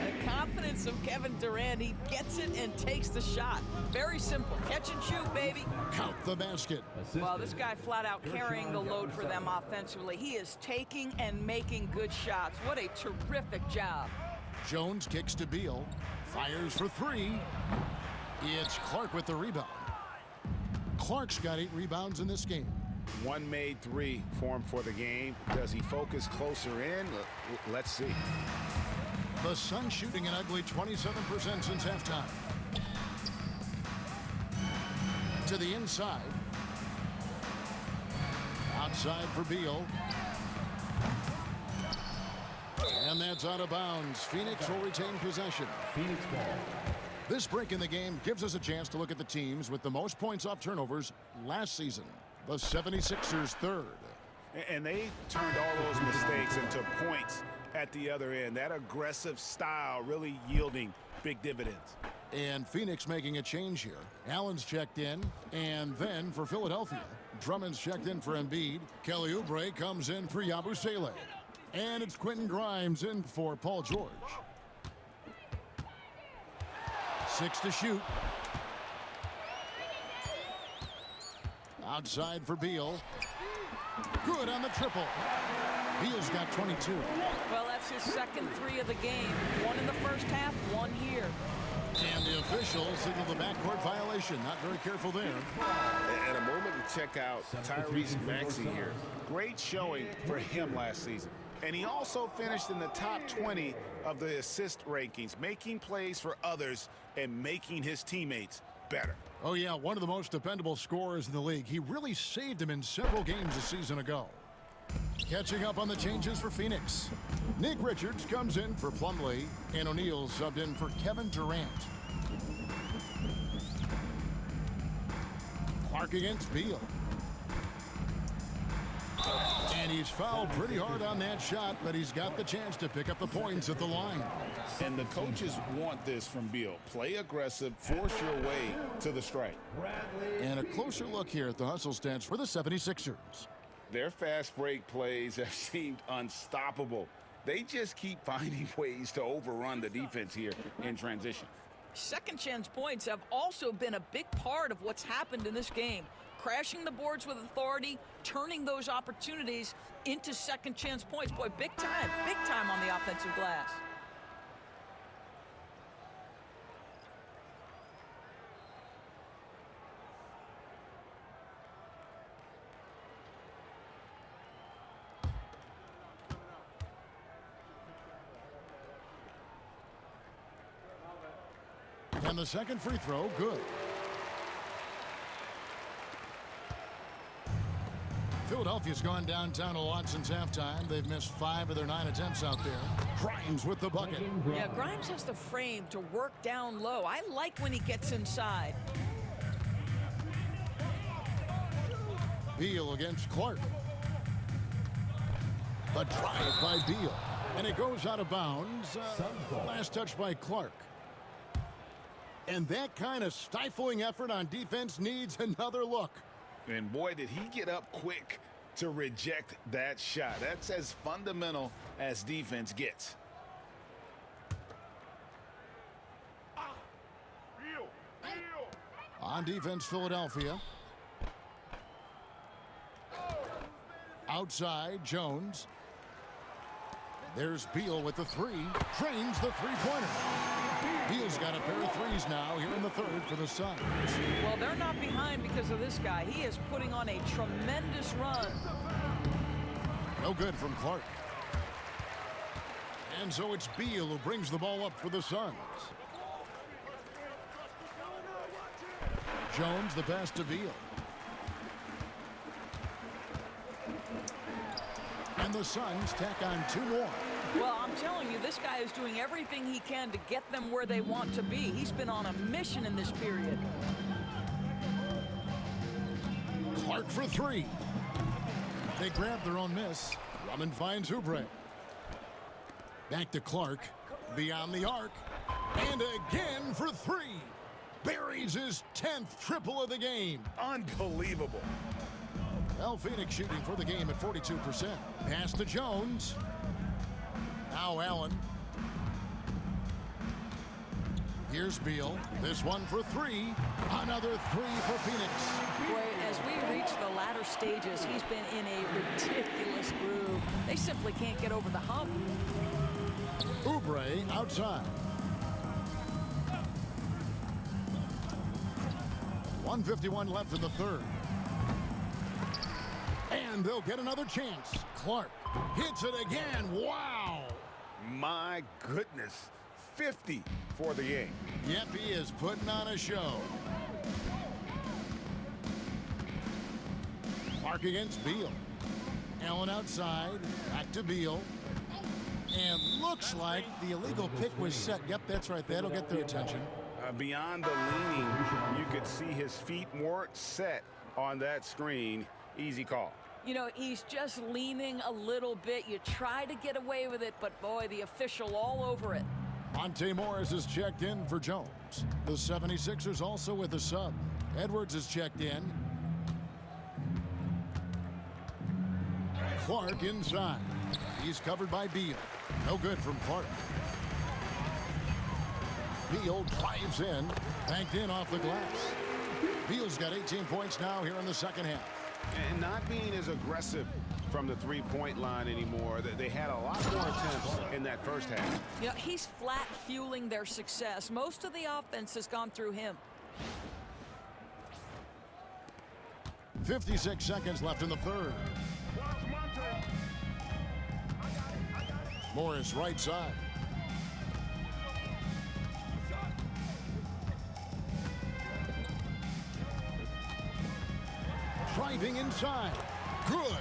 The confidence of Kevin Durant. He gets it and takes the shot. Very simple. Catch and shoot, baby. Count the basket. Well, this guy flat out carrying the load for them offensively. He is taking and making good shots. What a terrific job. Jones kicks to Beal. Fires for 3. It's Clark with the rebound. Clark's got 8 rebounds in this game. One made 3 for him for the game. Does he focus closer in? Let's see. The Suns shooting an ugly 27% since halftime. To the inside. Outside for Beal. And that's out of bounds. Phoenix will retain possession. Phoenix ball. This break in the game gives us a chance to look at the teams with the most points off turnovers last season. The 76ers third. And they turned all those mistakes into points at the other end. That aggressive style really yielding big dividends. And Phoenix making a change here. Allen's checked in. And then for Philadelphia, Drummond's checked in for Embiid. Kelly Oubre comes in for Yabusele. And it's Quentin Grimes in for Paul George. 6 to shoot. Outside for Beal. Good on the triple. Beal's got 22. Well, that's his second 3 of the game. 1 in the first half, 1 here. And the officials signal the backcourt violation. Not very careful there. And a moment to check out Tyrese Maxey here. Great showing for him last season. And he also finished in the top 20 of the assist rankings, making plays for others and making his teammates better. Oh, yeah, one of the most dependable scorers in the league. He really saved him in several games a season ago. Catching up on the changes for Phoenix. Nick Richards comes in for Plumlee, and O'Neal subbed in for Kevin Durant. Clark against Beal. And he's fouled pretty hard on that shot, but he's got the chance to pick up the points at the line. And the coaches want this from Beal. Play aggressive, force your way to the strike. And a closer look here at the hustle stats for the 76ers. Their fast break plays have seemed unstoppable. They just keep finding ways to overrun the defense here in transition. Second chance points have also been a big part of what's happened in this game. Crashing the boards with authority, turning those opportunities into second chance points. Boy, big time on the offensive glass. And the second free throw, good. Philadelphia's gone downtown a lot since halftime. They've missed 5 of their 9 attempts out there. Grimes with the bucket. Yeah, Grimes has the frame to work down low. I like when he gets inside. Beal against Clark. The drive by Beal. And it goes out of bounds. Last touch by Clark. And that kind of stifling effort on defense needs another look. And boy, did he get up quick to reject that shot. That's as fundamental as defense gets. On defense, Philadelphia. Outside, Jones. There's Beal with the three. Drains the three-pointer. Beal's got a pair of threes now here in the third for the Suns. Well, they're not behind because of this guy. He is putting on a tremendous run. No good from Clark. And so it's Beal who brings the ball up for the Suns. Jones, the pass to Beal. And the Suns tack on 2 more. Well, I'm telling you, this guy is doing everything he can to get them where they want to be. He's been on a mission in this period. Clark for 3. They grab their own miss. Drummond finds Oubre. Back to Clark. Beyond the arc. And again for 3. Buries his 10th triple of the game. Unbelievable. Well, Phoenix shooting for the game at 42%. Pass to Jones. Now Allen. Here's Beal. This one for 3. Another 3 for Phoenix. Boy, as we reach the latter stages, he's been in a ridiculous groove. They simply can't get over the hump. Oubre outside. 1:51 left in the third. And they'll get another chance. Clark hits it again. Wow. My goodness. 50 for the game. Yep, he is putting on a show. Clark against Beal. Allen outside. Back to Beal. And looks like the illegal pick was set. Yep, that's right. That'll get their attention. Beyond the leaning, you could see his feet weren't set on that screen. Easy call. You know, he's just leaning a little bit. You try to get away with it, but boy, the official all over it. Monte Morris is checked in for Jones. The 76ers also with a sub. Edwards is checked in. Clark inside. He's covered by Beal. No good from Clark. Beal drives in. Banked in off the glass. Beal's got 18 points now here in the second half. And not being as aggressive from the three-point line anymore. They had a lot more attempts in that first half. You know, he's flat fueling their success. Most of the offense has gone through him. 56 seconds left in the third. Morris right side. Driving inside. Good.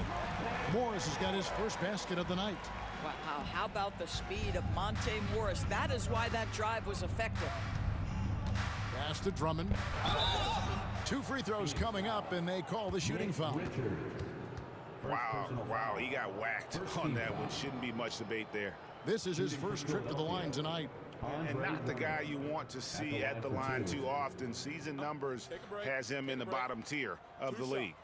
Morris has got his first basket of the night. Wow, how about the speed of Monte Morris? That is why that drive was effective. Pass to Drummond. 2 free throws coming up, and they call the shooting foul. Wow, he got whacked on that one. Shouldn't be much debate there. This is his first trip to the line tonight. And not the guy you want to see at the line too often. Season numbers has him in the bottom tier of the league.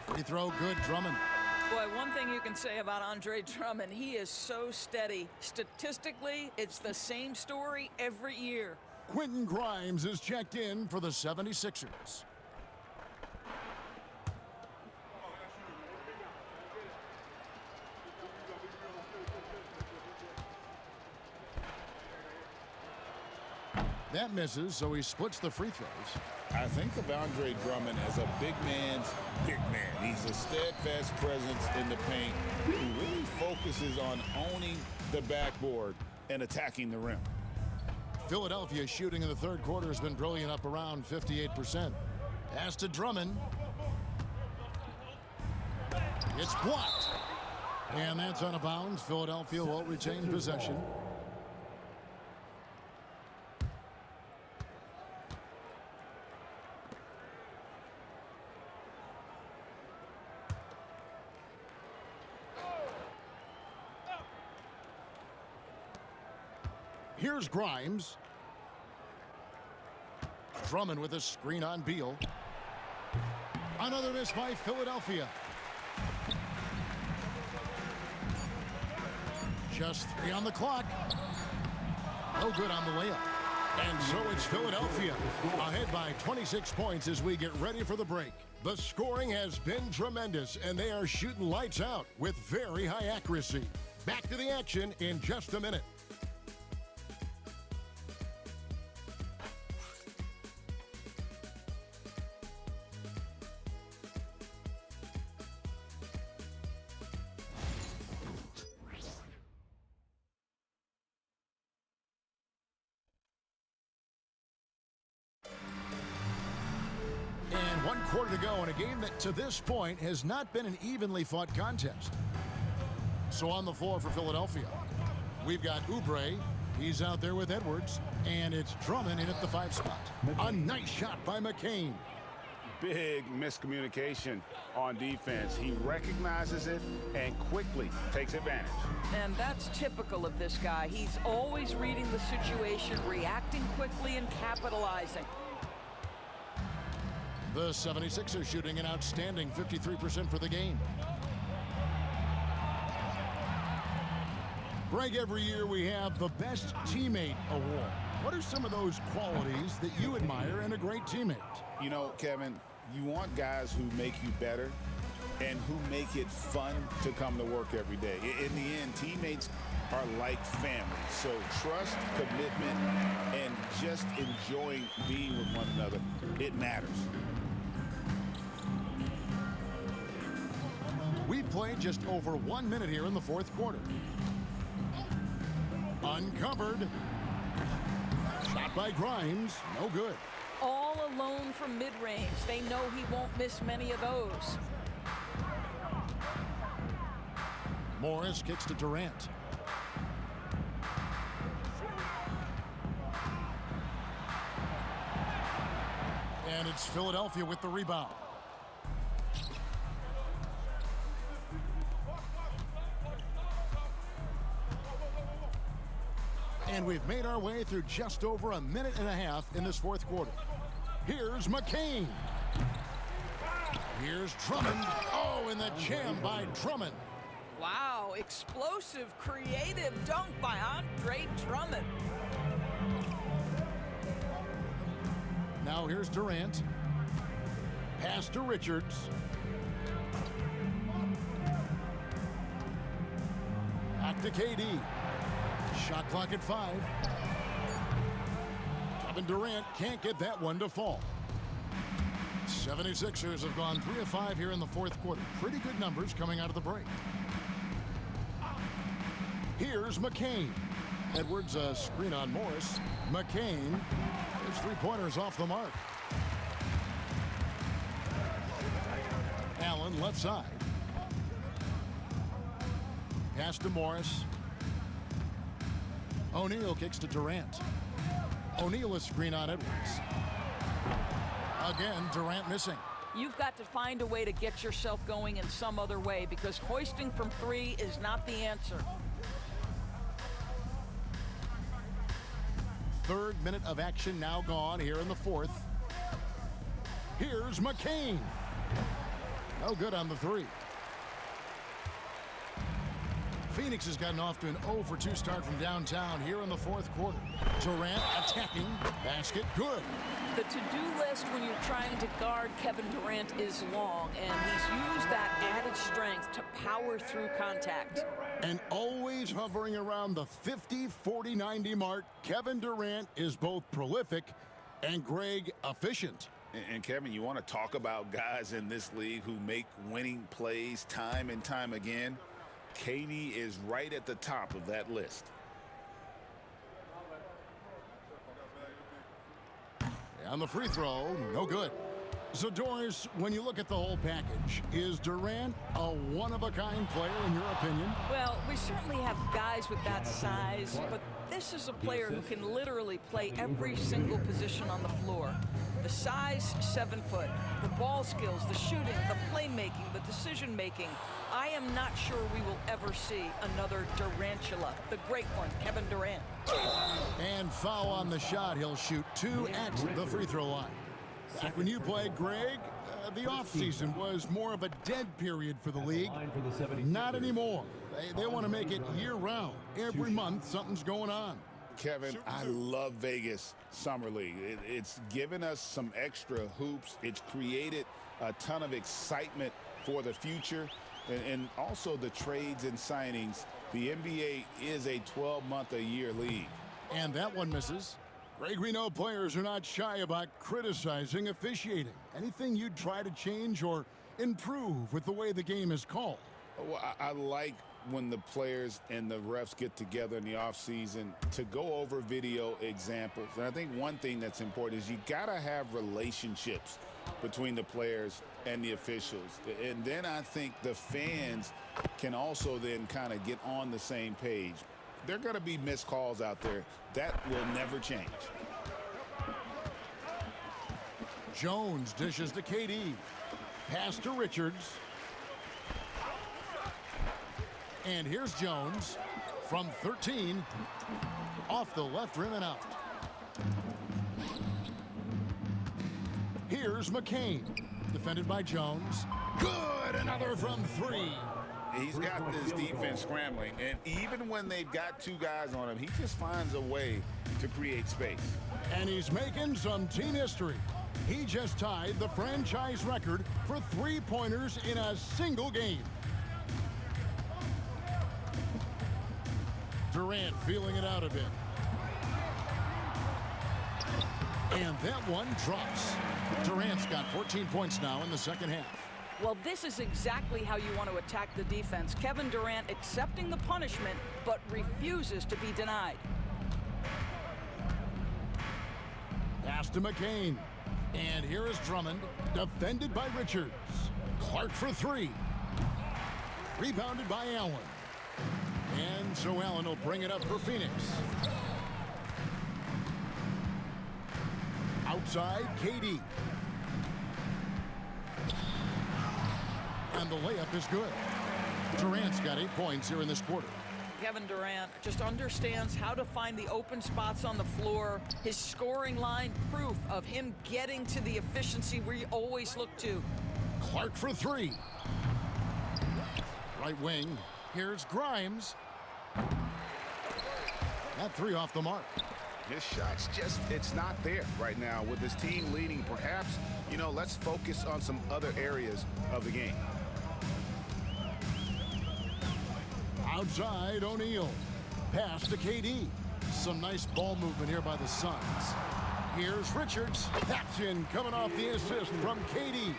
Free throw good, Drummond. Boy, one thing you can say about Andre Drummond, he is so steady. Statistically, it's the same story every year. Quentin Grimes is checked in for the 76ers. That misses, so he splits the free throws. I think of Andre Drummond as a big man's big man. He's a steadfast presence in the paint who really focuses on owning the backboard and attacking the rim. Philadelphia shooting in the third quarter has been brilliant, up around 58%. Pass to Drummond. It's blocked. And that's out of bounds. Philadelphia will retain possession. Here's Grimes. Drummond with a screen on Beal. Another miss by Philadelphia. Just 3 on the clock. No good on the layup. And so it's Philadelphia ahead by 26 points as we get ready for the break. The scoring has been tremendous, and they are shooting lights out with very high accuracy. Back to the action in just a minute. And 1 quarter to go in a game that to this point has not been an evenly fought contest. So on the floor for Philadelphia, we've got Oubre. He's out there with Edwards. And it's Drummond in at the 5 spot. A nice shot by McCain. Big miscommunication on defense. He recognizes it and quickly takes advantage. And that's typical of this guy. He's always reading the situation, reacting quickly, and capitalizing. The 76ers shooting an outstanding 53% for the game. Greg, every year we have the Best Teammate Award. What are some of those qualities that you admire in a great teammate? You know, Kevin, you want guys who make you better and who make it fun to come to work every day. In the end, teammates are like family. So trust, commitment, and just enjoying being with one another, it matters. We've played just over 1 minute here in the 4th quarter. Uncovered. Shot by Grimes. No good. All alone from mid-range. They know he won't miss many of those. Morris kicks to Durant. And it's Philadelphia with the rebound. And we've made our way through just over 1.5 minutes in this 4th quarter. Here's McCain. Here's Drummond. Oh, and the jam by Drummond. Wow, explosive, creative dunk by Andre Drummond. Now here's Durant. Pass to Richards. Back to KD. Shot clock at 5. Kevin Durant can't get that one to fall. 76ers have gone 3 of 5 here in the 4th quarter. Pretty good numbers coming out of the break. Here's McCain. Edwards a screen on Morris. McCain. His 3-pointers off the mark. Allen left side. Pass to Morris. O'Neal kicks to Durant. O'Neal a screen on Edwards. Again, Durant missing. You've got to find a way to get yourself going in some other way because hoisting from 3 is not the answer. 3rd minute of action now gone here in the 4th. Here's McCain. No good on the 3. Phoenix has gotten off to an 0 for 2 start from downtown here in the 4th quarter. Durant attacking. Basket good. The to-do list when you're trying to guard Kevin Durant is long, and he's used that added strength to power through contact. And always hovering around the 50, 40, 90 mark, Kevin Durant is both prolific and, Greg, efficient. And Kevin, you want to talk about guys in this league who make winning plays time and time again? KD is right at the top of that list. On the free throw, no good. So, Doris, when you look at the whole package, is Durant a one-of-a-kind player in your opinion? Well, we certainly have guys with that size, but this is a player who can literally play every single position on the floor. The size, 7 foot. The ball skills, the shooting, the playmaking, the decision-making. I am not sure we will ever see another Durantula, the great one, Kevin Durant. And foul on the shot. He'll shoot 2 at the free throw line. Back when you played, Greg, the offseason was more of a dead period for the league. Not anymore. They want to make it year-round. Every month, something's going on. Kevin, I love Vegas Summer League. It's given us some extra hoops. It's created a ton of excitement for the future. And also the trades and signings. The NBA is a 12-month-a-year league. And that one misses. Greg, we know players are not shy about criticizing officiating. Anything you'd try to change or improve with the way the game is called? Well, I like when the players and the refs get together in the offseason to go over video examples. And I think one thing that's important is you got to have relationships between the players and the officials. And then I think the fans can also then kind of get on the same page. There are going to be missed calls out there. That will never change. Jones dishes to KD. Pass to Richards. And here's Jones from 13. Off the left rim and out. Here's McCain. Defended by Jones. Good! Another from 3. He's got this defense scrambling, and even when they've got 2 guys on him, he just finds a way to create space. And he's making some team history. He just tied the franchise record for 3-pointers in a single game. Durant feeling it out a bit. And that one drops. Durant's got 14 points now in the second half. Well, this is exactly how you want to attack the defense. Kevin Durant accepting the punishment, but refuses to be denied. Pass to McCain. And here is Drummond, defended by Richards. Clark for 3. Rebounded by Allen. And so Allen will bring it up for Phoenix. Outside, KD. And the layup is good. Durant's got 8 points here in this quarter. Kevin Durant just understands how to find the open spots on the floor. His scoring line, proof of him getting to the efficiency we always look to. Clark for 3. Right wing. Here's Grimes. That 3 off the mark. His shot's just, it's not there right now. With his team leading, perhaps, let's focus on some other areas of the game. Outside, O'Neal. Pass to KD. Some nice ball movement here by the Suns. Here's Richards. That's in, coming off the assist from KD.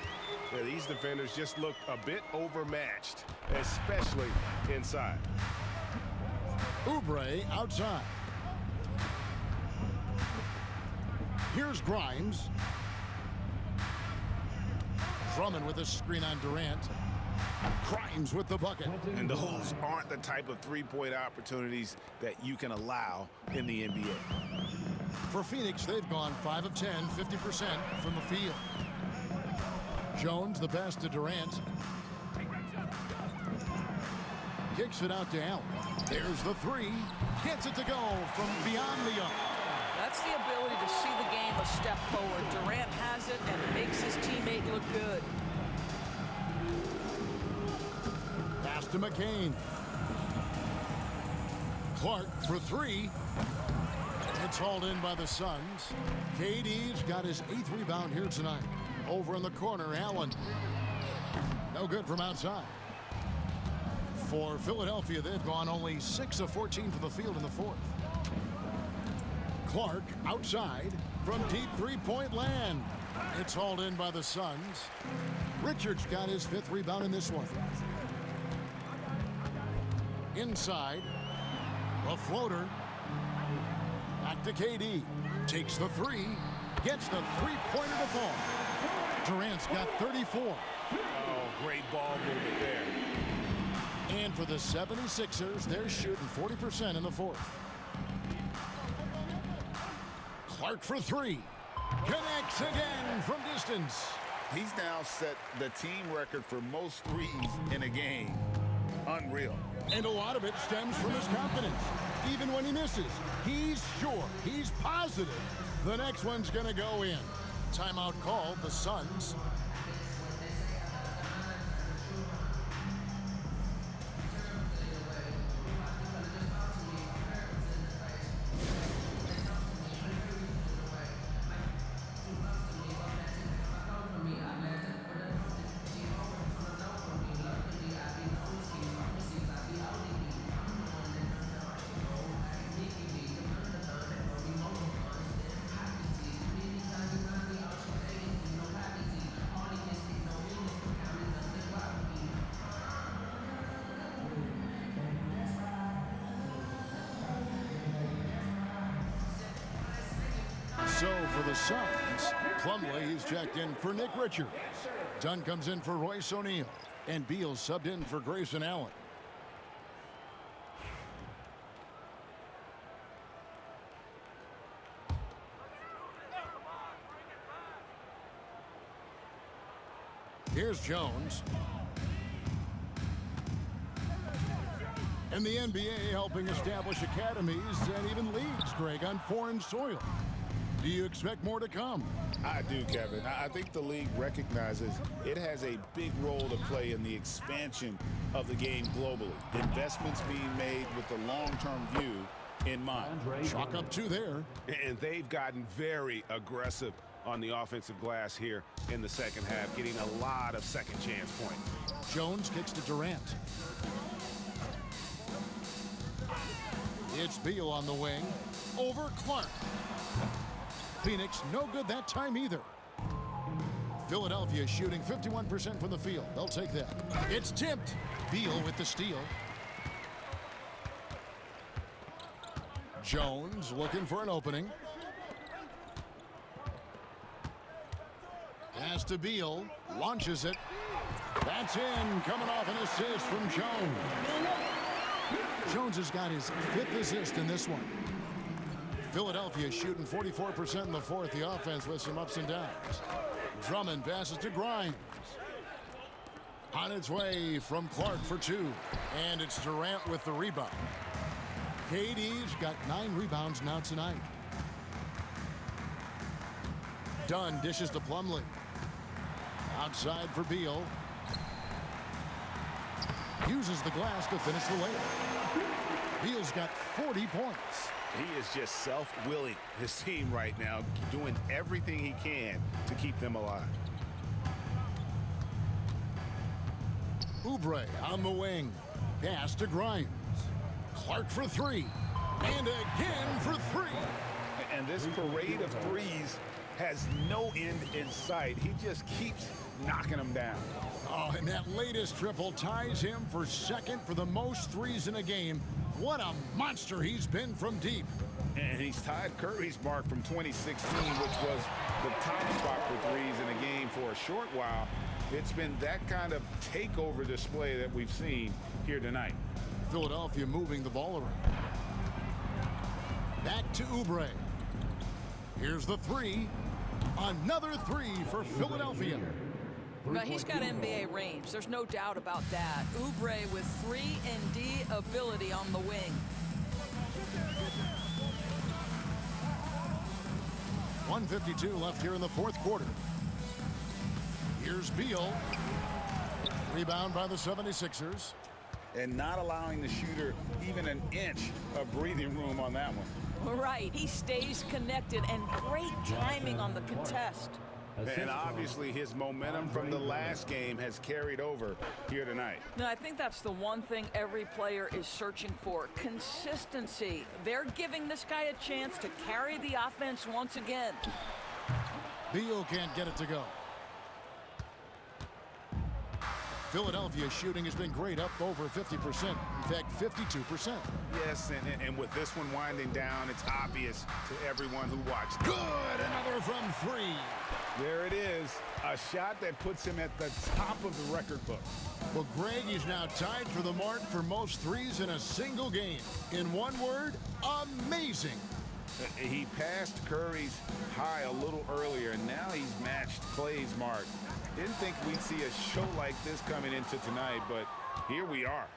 Yeah, these defenders just look a bit overmatched, especially inside. Oubre outside. Here's Grimes. Drummond with a screen on Durant. Grimes with the bucket. And those aren't the type of three-point opportunities that you can allow in the NBA. For Phoenix, they've gone 5 of 10, 50% from the field. Jones, the pass to Durant. Kicks it out to Allen. There's the 3. Gets it to go from beyond the arc. That's the ability to see the game a step forward. Durant has it and makes his teammate look good. Pass to McCain. Clark for 3. It's hauled in by the Suns. KD's got his 8th rebound here tonight. Over in the corner, Allen. No good from outside. For Philadelphia, they've gone only 6 of 14 from the field in the 4th. Clark outside from deep three-point land. It's hauled in by the Suns. Richards got his 5th rebound in this one. Inside, a floater. Back to KD. Takes the 3. Gets the three-pointer to fall. Durant's got 34. Oh, great ball movement there. And for the 76ers, they're shooting 40% in the fourth. Clark for three. Connects again from distance. He's now set the team record for most threes in a game. Unreal. And a lot of it stems from his confidence. Even when he misses, he's sure, he's positive the next one's going to go in. Timeout called, the Suns. So for the Suns, Plumlee is checked in for Nick Richards. Dunn comes in for Royce O'Neal. And Beal subbed in for Grayson Allen. Here's Jones. And the NBA helping establish academies and even leagues, Greg, on foreign soil. Do you expect more to come? I do, Kevin. I think the league recognizes it has a big role to play in the expansion of the game globally. Investments being made with the long-term view in mind. Chalk up two there. And they've gotten very aggressive on the offensive glass here in the second half, getting a lot of second chance points. Jones kicks to Durant. It's Beal on the wing. Over Clark. Phoenix no good that time either. Philadelphia shooting 51% from the field. They'll take that. It's tipped. Beal with the steal. Jones looking for an opening. Pass to Beal. Launches it. That's in. Coming off an assist from Jones. Jones has got his 5th assist in this one. Philadelphia shooting 44% in the fourth. The offense with some ups and downs. Drummond passes to Grimes. On its way from Clark for two. And it's Durant with the rebound. KD's got 9 rebounds now tonight. Dunn dishes to Plumlee. Outside for Beal. Uses the glass to finish the layup. Beal's got 40 points. He is just self-willing, his team right now, doing everything he can to keep them alive. Oubre on the wing. Pass to Grimes. Clark for three. And again for three. And this parade of threes has no end in sight. He just keeps knocking them down. Oh, and that latest triple ties him for second for the most threes in a game. What a monster he's been from deep. And he's tied Curry's mark from 2016, which was the top spot for threes in a game for a short while. It's been that kind of takeover display that we've seen here tonight. Philadelphia moving the ball around. Back to Oubre. Here's the three. Another three for Philadelphia. But he's got NBA range. There's no doubt about that. Oubre with 3-and-D ability on the wing. .152 left here in the fourth quarter. Here's Beal. Rebound by the 76ers. And not allowing the shooter even an inch of breathing room on that one. Right. He stays connected and great timing on the contest. And obviously his momentum from the last game has carried over here tonight. Now, I think that's the one thing every player is searching for, consistency. They're giving this guy a chance to carry the offense once again. Beal can't get it to go. Philadelphia shooting has been great, up over 50%. In fact, 52%. Yes, and with this one winding down, it's obvious to everyone who watched. Good! Another from three. There it is. A shot that puts him at the top of the record book. Well, Greg is now tied for the mark for most threes in a single game. In one word, amazing. He passed Curry's high a little earlier, and now he's matched Clay's mark. Didn't think we'd see a show like this coming into tonight, but here we are.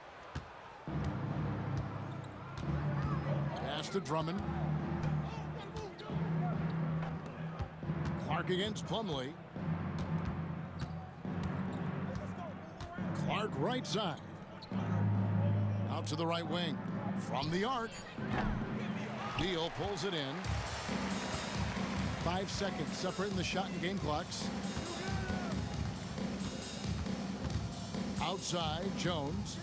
Pass to Drummond. Clark against Plumlee. Clark right side. Out to the right wing. From the arc. Beal pulls it in. 5 seconds separating the shot and game clocks. Outside, Jones.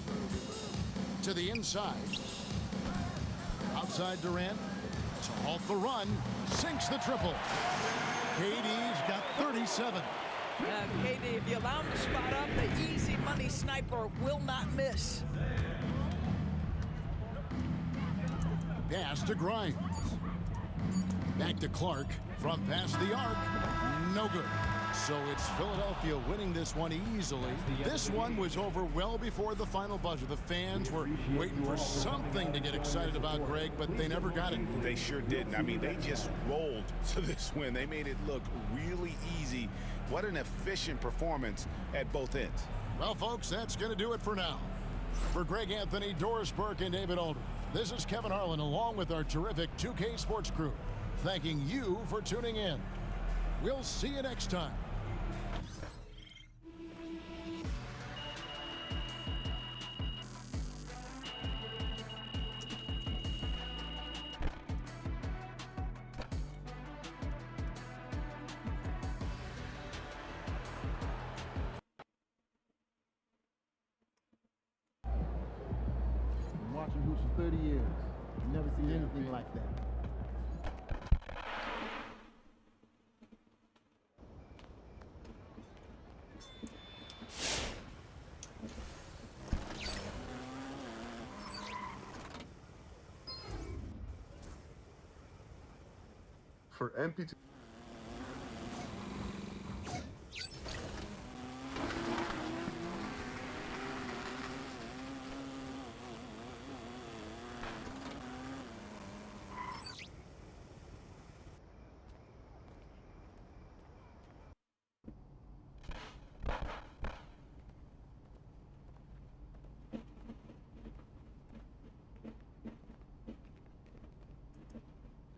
To the inside. Outside Durant. To halt the run. Sinks the triple. KD's got 37. KD, if you allow him to spot up, the easy money sniper will not miss. Pass to Grimes. Back to Clark. From past the arc. No good. So it's Philadelphia winning this one easily. This one was over well before the final buzzer. The fans were waiting for something to get excited about, Greg, but they never got it. They sure didn't. I mean, they just rolled to this win. They made it look really easy. What an efficient performance at both ends. Well, folks, that's going to do it for now. For Greg Anthony, Doris Burke, and David Aldridge, this is Kevin Harlan along with our terrific 2K Sports crew, thanking you for tuning in. We'll see you next time. Been watching hoops for 30 years. Never seen anything like that. For MP2.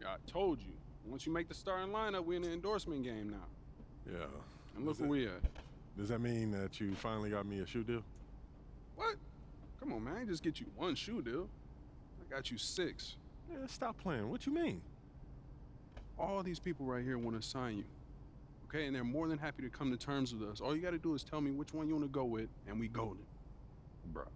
I told you. Once you make the starting lineup, we're in the endorsement game now. Yeah. And look where we at. Does that mean that you finally got me a shoe deal? What? Come on, man. I ain't just get you one shoe deal. I got you 6. Yeah, stop playing. What you mean? All these people right here want to sign you. Okay? And they're more than happy to come to terms with us. All you got to do is tell me which one you want to go with, and we golden. Bruh.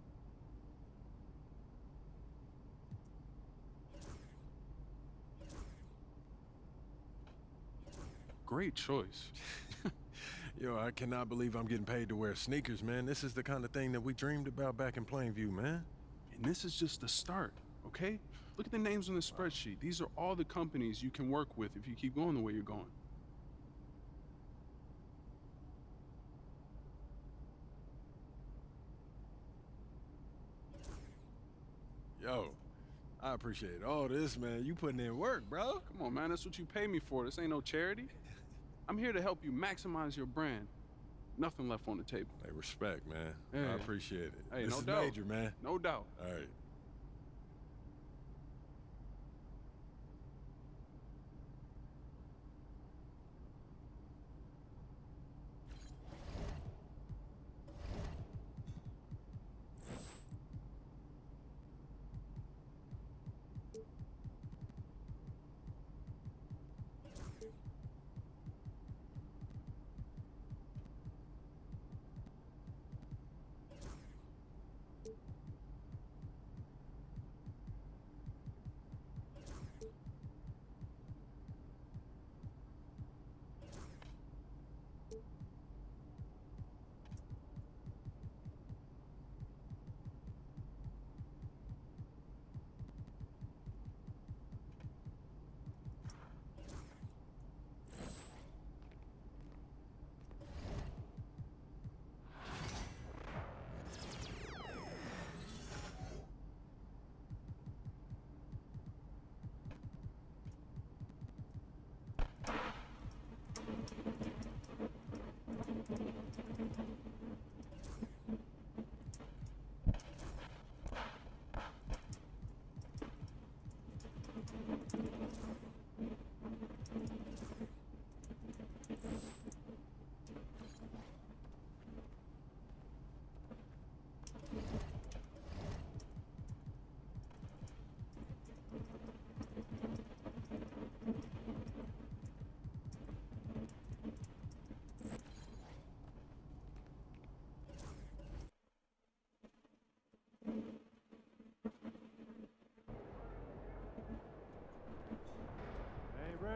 Great choice. Yo, I cannot believe I'm getting paid to wear sneakers, man. This is the kind of thing that we dreamed about back in Plainview, man. And this is just the start, okay? Look at the names on the spreadsheet. These are all the companies you can work with if you keep going the way you're going. Yo, I appreciate all this, man. You putting in work, bro. Come on, man. That's what you pay me for. This ain't no charity. I'm here to help you maximize your brand. Nothing left on the table. Hey, respect, man. Yeah. I appreciate it. Hey, this no is doubt. major, man. No doubt. All right.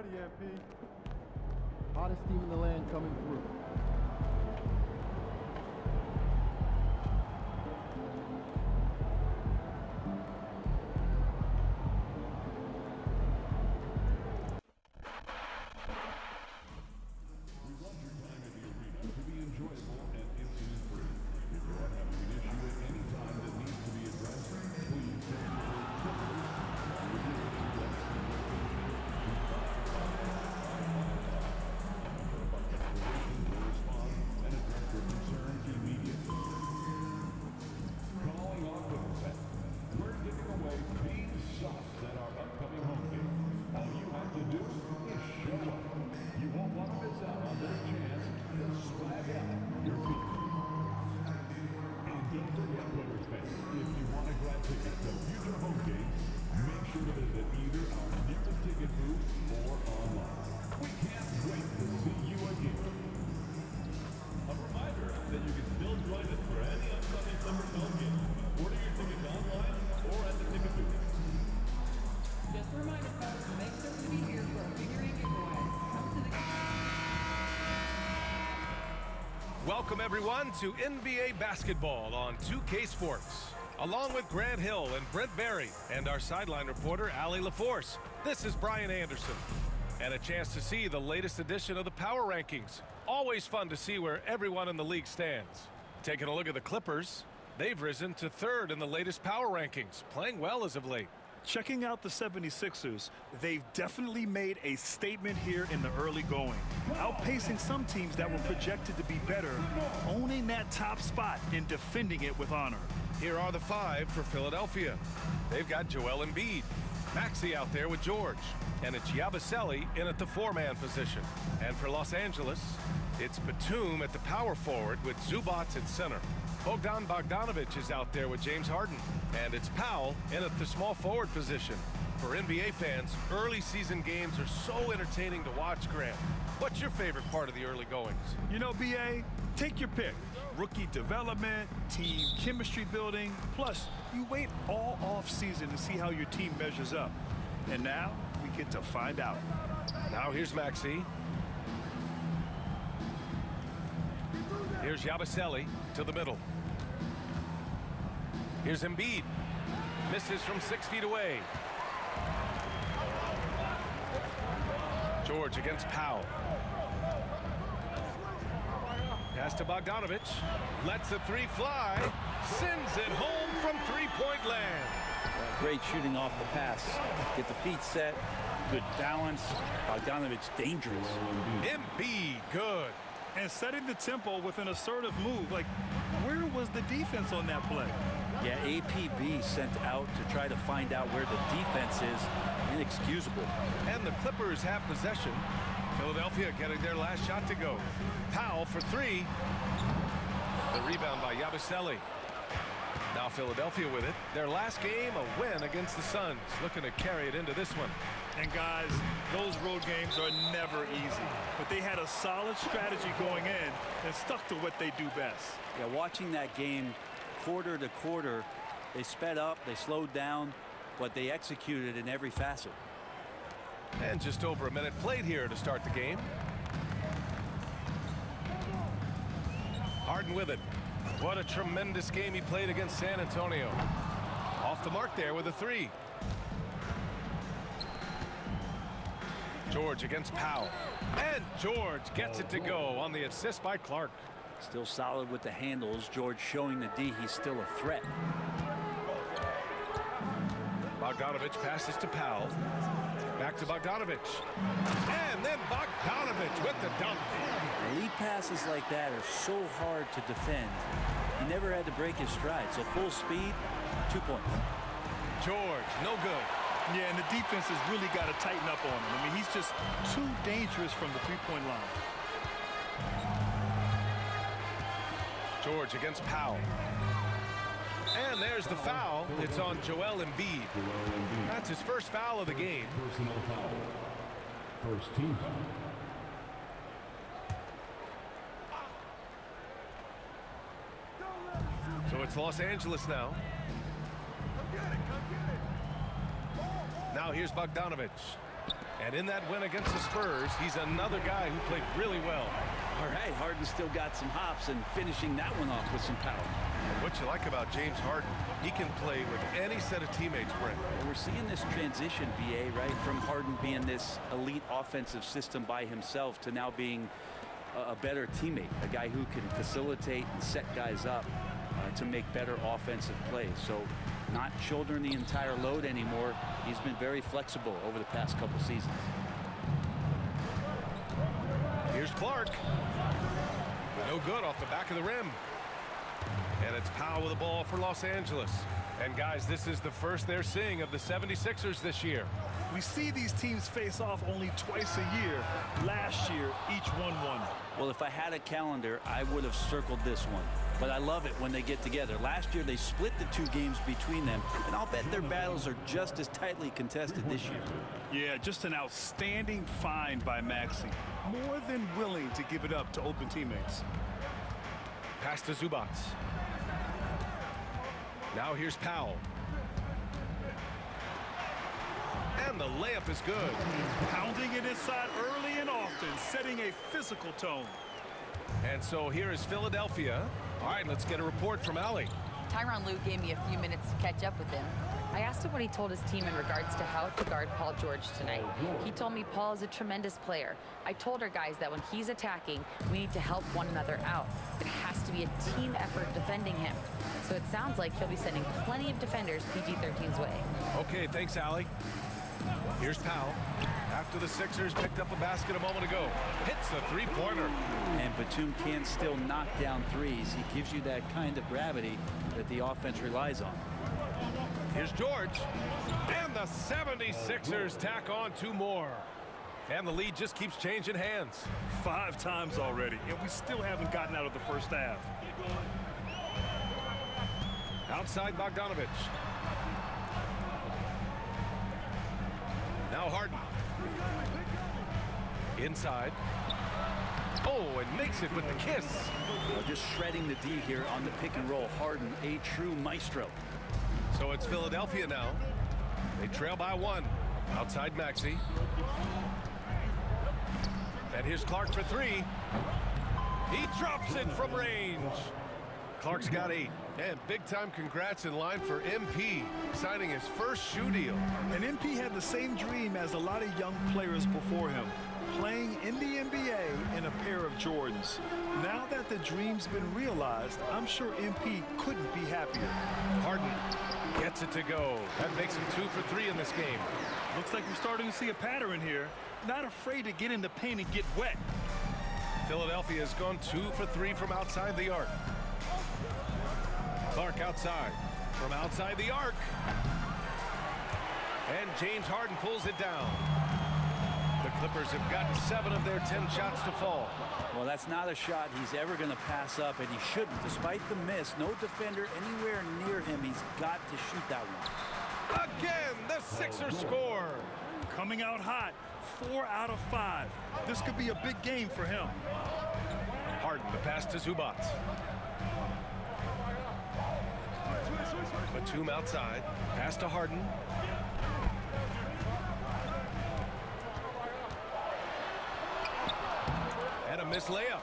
ready, MP. Hottest team in the land coming through. Welcome, everyone, to NBA basketball on 2K Sports. Along with Grant Hill and Brent Barry and our sideline reporter, Allie LaForce, this is Brian Anderson. And a chance to see the latest edition of the Power Rankings. Always fun to see where everyone in the league stands. Taking a look at the Clippers, they've risen to third in the latest Power Rankings, playing well as of late. Checking out the 76ers, they've definitely made a statement here in the early going, outpacing some teams that were projected to be better, owning that top spot and defending it with honor. Here are the five for Philadelphia. They've got Joel Embiid, Maxey out there with George, and it's Yabusele in at the four-man position. And for Los Angeles, it's Batum at the power forward with Zubac at center. Bogdan Bogdanovic is out there with James Harden, and it's Powell in at the small forward position. For NBA fans, early season games are so entertaining to watch, Grant. What's your favorite part of the early goings? You know, BA, take your pick. Rookie development, team chemistry building, plus you wait all off season to see how your team measures up. And now we get to find out. Now here's Maxey. Here's Yabusele to the middle. Here's Embiid. Misses from 6 feet away. George against Powell. Pass to Bogdanovic. Lets the three fly. Sends it home from three-point land. Great shooting off the pass. Get the feet set. Good balance. Bogdanovic dangerous. Embiid good. And setting the tempo with an assertive move. Like, where was the defense on that play? Yeah, APB sent out to try to find out where the defense is. Inexcusable. And the Clippers have possession. Philadelphia getting their last shot to go. Powell for three. The rebound by Yabusele. Now Philadelphia with it. Their last game, a win against the Suns. Looking to carry it into this one. And guys, those road games are never easy. But they had a solid strategy going in and stuck to what they do best. Yeah, watching that game quarter to quarter, they sped up, they slowed down, but they executed in every facet. And just over a minute played here to start the game. Harden with it. What a tremendous game he played against San Antonio. Off the mark there with a three. George against Powell. And George gets it to go on the assist by Clark. Still solid with the handles. George showing the D he's still a threat. Bogdanovic passes to Powell. Back to Bogdanovic. And then Bogdanovic with the dunk. Lead passes like that are so hard to defend. He never had to break his stride. So full speed, 2 points. George, no good. Yeah, and the defense has really got to tighten up on him. I mean, he's just too dangerous from the three-point line. George against Powell. And there's the foul. It's on Joel Embiid. That's his first foul of the game. Personal foul. First team foul. So it's Los Angeles now. Now here's Bogdanovic. And in that win against the Spurs, he's another guy who played really well. All right, Harden still got some hops and finishing that one off with some power. And what you like about James Harden, he can play with any set of teammates, Brent. We're seeing this transition, BA, right, from Harden being this elite offensive system by himself to now being a better teammate, a guy who can facilitate and set guys up to make better offensive plays. So not shouldering the entire load anymore. He's been very flexible over the past couple seasons. Here's Clark. No good off the back of the rim. And it's Powell with the ball for Los Angeles. And guys, this is the first they're seeing of the 76ers this year. We see these teams face off only twice a year. Last year, each won one. Well, if I had a calendar, I would have circled this one. But I love it when they get together. Last year, they split the two games between them, and I'll bet their battles are just as tightly contested this year. Yeah, just an outstanding find by Maxey. More than willing to give it up to open teammates. Pass to Zubac. Now here's Powell. And the layup is good. Pounding it inside early and often, setting a physical tone. And so here is Philadelphia. All right, let's get a report from Allie. Tyronn Lue gave me a few minutes to catch up with him. I asked him what he told his team in regards to how to guard Paul George tonight. He told me Paul is a tremendous player. I told our guys that when he's attacking, we need to help one another out. It has to be a team effort defending him. So it sounds like he'll be sending plenty of defenders PG-13's way. Okay, thanks, Allie. Here's Powell. After the Sixers picked up a basket a moment ago. Hits the three-pointer. And Batum can still knock down threes. He gives you that kind of gravity that the offense relies on. Here's George. And the 76ers tack on two more. And the lead just keeps changing hands. 5 times already, and we still haven't gotten out of the first half. Outside Bogdanovich. Now Harden. Inside. Oh, and makes it with the kiss. Well, just shredding the D here on the pick and roll. Harden, a true maestro. So it's Philadelphia now. They trail by 1. Outside Maxey. And here's Clark for 3. He drops it from range. Clark's got 8. And big-time congrats in line for MP, signing his first shoe deal. And MP had the same dream as a lot of young players before him, playing in the NBA in a pair of Jordans. Now that the dream's been realized, I'm sure MP couldn't be happier. Harden gets it to go. That makes him 2 for 3 in this game. Looks like we're starting to see a pattern here. Not afraid to get in the paint and get wet. Philadelphia has gone 2 for 3 from outside the arc. Clark outside. From outside the arc. And James Harden pulls it down. The Clippers have gotten 7 of their 10 shots to fall. Well, that's not a shot he's ever going to pass up, and he shouldn't. Despite the miss, no defender anywhere near him. He's got to shoot that one. Again, the Sixers score. Coming out hot, 4 out of 5. This could be a big game for him. Harden, the pass to Zubac. Batum outside. Pass to Harden. And a missed layup.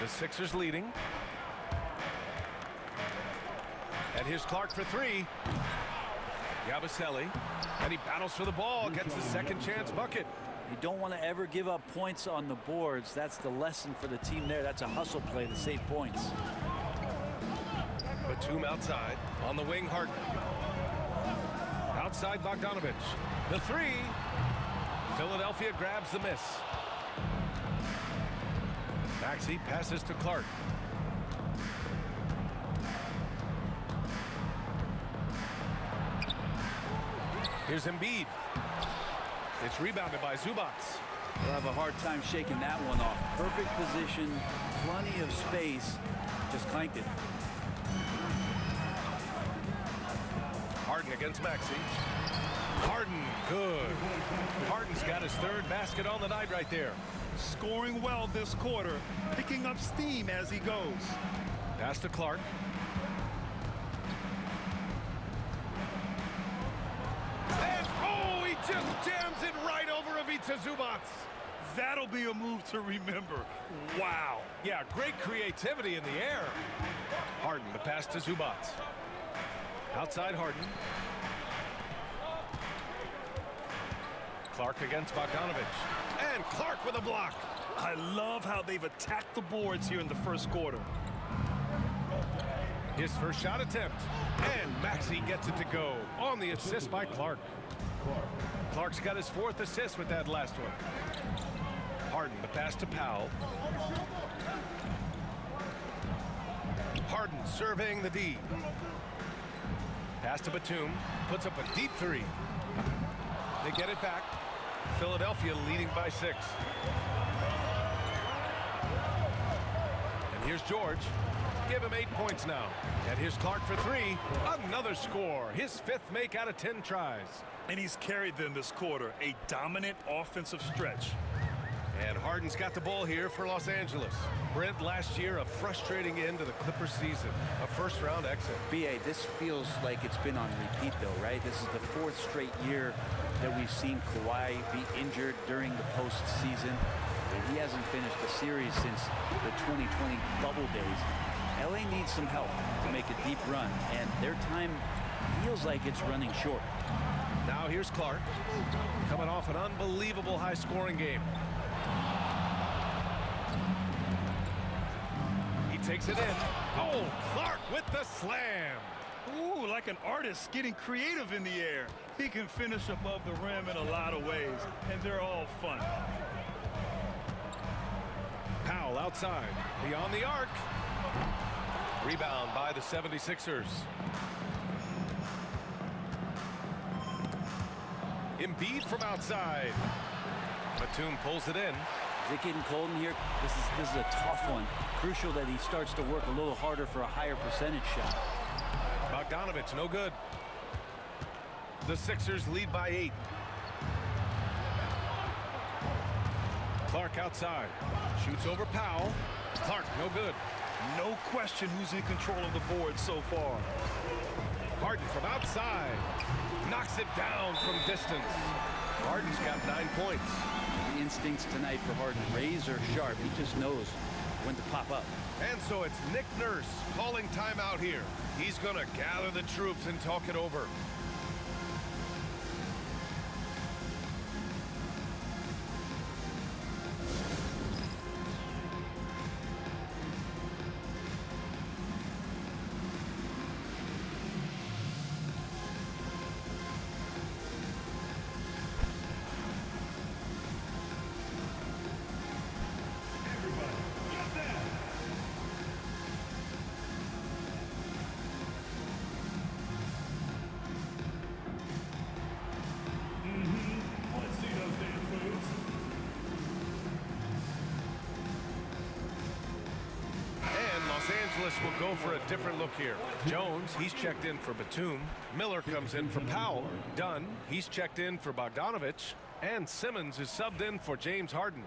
The Sixers leading. And here's Clark for 3. Yabusele. And he battles for the ball, gets the second chance bucket. You don't want to ever give up points on the boards. That's the lesson for the team there. That's a hustle play to save points. Batum outside. On the wing, Harden. Outside Bogdanovich. The 3. Philadelphia grabs the miss. Maxey passes to Clark. Here's Embiid. It's rebounded by Zubac. They'll have a hard time shaking that one off. Perfect position, plenty of space. Just clanked it. Harden against Maxey. Harden, good. Harden's got his 3rd basket on the night right there. Scoring well this quarter, picking up steam as he goes. Pass to Clark. And oh, he just jams it right to Zubac. That'll be a move to remember. Wow. Yeah, great creativity in the air. Harden, the pass to Zubac. Outside Harden. Clark against Bogdanovich. And Clark with a block. I love how they've attacked the boards here in the first quarter. His first shot attempt. And Maxey gets it to go on the assist by Clark. Clark's got his 4th assist with that last one. Harden, the pass to Powell. Harden surveying the D. Pass to Batum. Puts up a deep 3. They get it back. Philadelphia leading by 6. And here's George. Give him 8 points now. And here's Clark for 3. Another score. His 5th make out of 10 tries. And he's carried them this quarter. A dominant offensive stretch. And Harden's got the ball here for Los Angeles. Brent, last year, a frustrating end to the Clippers season. A first-round exit. B.A., this feels like it's been on repeat, though, right? This is the 4th straight year that we've seen Kawhi be injured during the postseason. He hasn't finished a series since the 2020 bubble days. LA needs some help to make a deep run, and their time feels like it's running short. Now here's Clark, coming off an unbelievable high-scoring game. He takes it in. Oh, Clark with the slam. Ooh, like an artist getting creative in the air. He can finish above the rim in a lot of ways, and they're all fun. Powell outside, beyond the arc. Rebound by the 76ers. Embiid from outside. Batum pulls it in. Is it getting cold in here? This is a tough one. Crucial that he starts to work a little harder for a higher percentage shot. Bogdanovich, no good. The Sixers lead by 8. Clark outside. Shoots over Powell. Clark, no good. No question who's in control of the board so far. Harden from outside. Knocks it down from distance. Harden's got 9 points. The instincts tonight for Harden, razor sharp. He just knows when to pop up. And so it's Nick Nurse calling timeout here. He's going to gather the troops and talk it over. Will go for a different look here. Jones, he's checked in for Batum. Miller comes in for Powell. Dunn, he's checked in for Bogdanovich. And Simmons is subbed in for James Harden.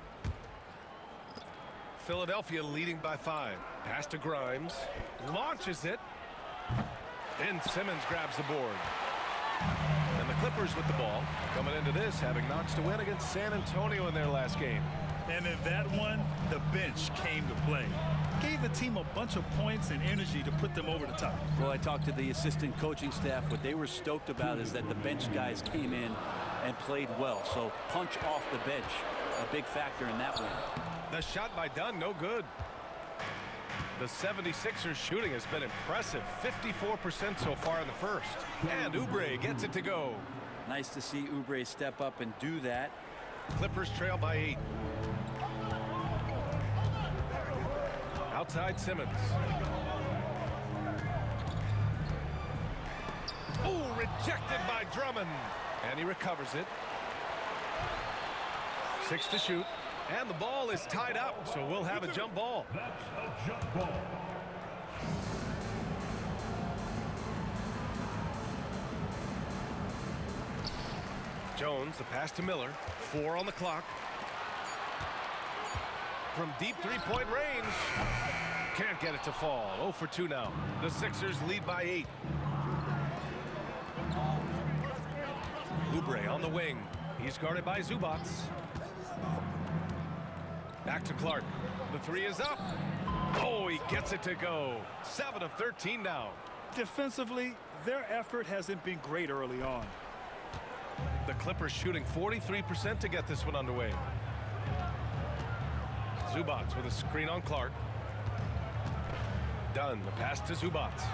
Philadelphia leading by 5. Pass to Grimes. Launches it. And Simmons grabs the board. And the Clippers with the ball. Coming into this, having notched a win against San Antonio in their last game. And in that one, the bench came to play. Gave the team a bunch of points and energy to put them over the top. Well, I talked to the assistant coaching staff. What they were stoked about is that the bench guys came in and played well. So punch off the bench, a big factor in that one. The shot by Dunn, no good. The 76ers shooting has been impressive. 54% so far in the first. And Oubre gets it to go. Nice to see Oubre step up and do that. Clippers trail by 8. Outside Simmons. Oh, rejected by Drummond. And he recovers it. 6 to shoot. And the ball is tied up, so we'll have a jump ball. That's a jump ball. Jones, the pass to Miller. 4 on the clock. From deep three-point range. Can't get it to fall. 0 for 2 now. The Sixers lead by 8. Oubre on the wing. He's guarded by Zubats. Back to Clark. The three is up. Oh, he gets it to go. 7 of 13 now. Defensively, their effort hasn't been great early on. The Clippers shooting 43% to get this one underway. Zubats with a screen on Clark. Dunn, the pass to Zubats.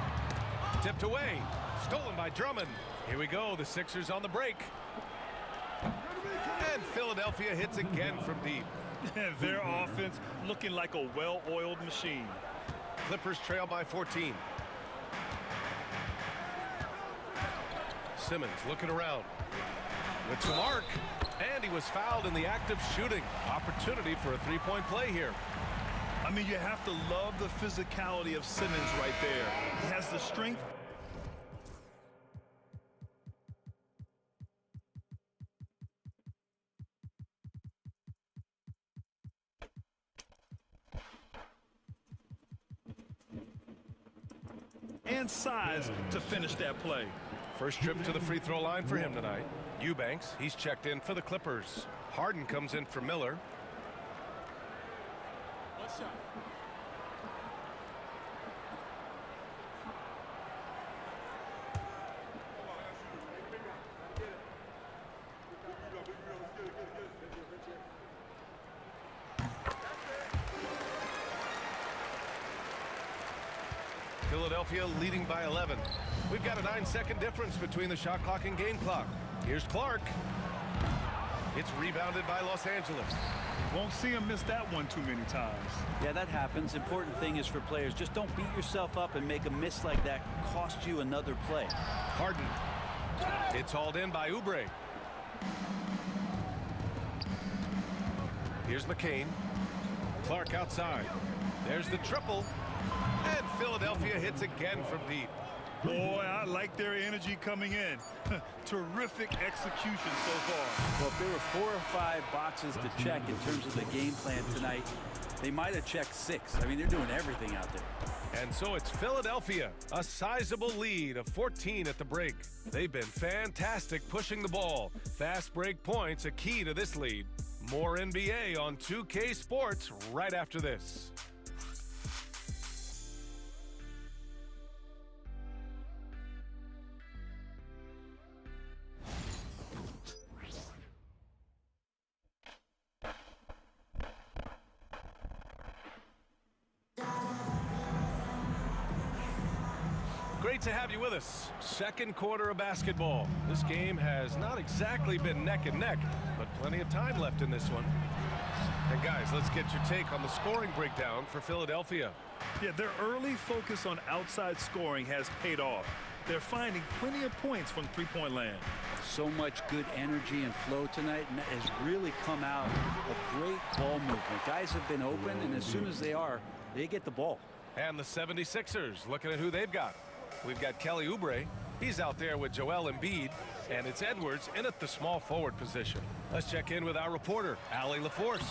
Tipped away. Stolen by Drummond. Here we go. The Sixers on the break. And Philadelphia hits again from deep. Their offense looking like a well-oiled machine. Clippers trail by 14. Simmons looking around. With the mark. And he was fouled in the act of shooting. Opportunity for a three-point play here. I mean, you have to love the physicality of Simmons right there. He has the strength. And size to finish that play. First trip to the free throw line for him tonight. Eubanks, he's checked in for the Clippers. Harden comes in for Miller. Philadelphia leading by 11. We've got a 9-second difference between the shot clock and game clock. Here's Clark. It's rebounded by Los Angeles. Won't see him miss that one too many times. Yeah, that happens. Important thing is for players, just don't beat yourself up and make a miss like that cost you another play. Harden. It's hauled in by Oubre. Here's McCain. Clark outside. There's the triple. And Philadelphia hits again from deep. Boy, I like their energy coming in. Terrific execution so far. Well, if there were 4 or 5 boxes to check in terms of the game plan tonight, they might have checked 6. I mean, they're doing everything out there. And so it's Philadelphia, a sizable lead of 14 at the break. They've been fantastic pushing the ball. Fast break points, a key to this lead. More NBA on 2K Sports right after this. Great to have you with us. Second quarter of basketball. This game has not exactly been neck and neck, but plenty of time left in this one. And guys, let's get your take on the scoring breakdown for Philadelphia. Yeah, their early focus on outside scoring has paid off. They're finding plenty of points from three-point land. So much good energy and flow tonight, and that has really come out of great ball movement. Guys have been open, and as soon as they are, they get the ball. And the 76ers, looking at who they've got. We've got Kelly Oubre. He's out there with Joel Embiid. And it's Edwards in at the small forward position. Let's check in with our reporter, Allie LaForce.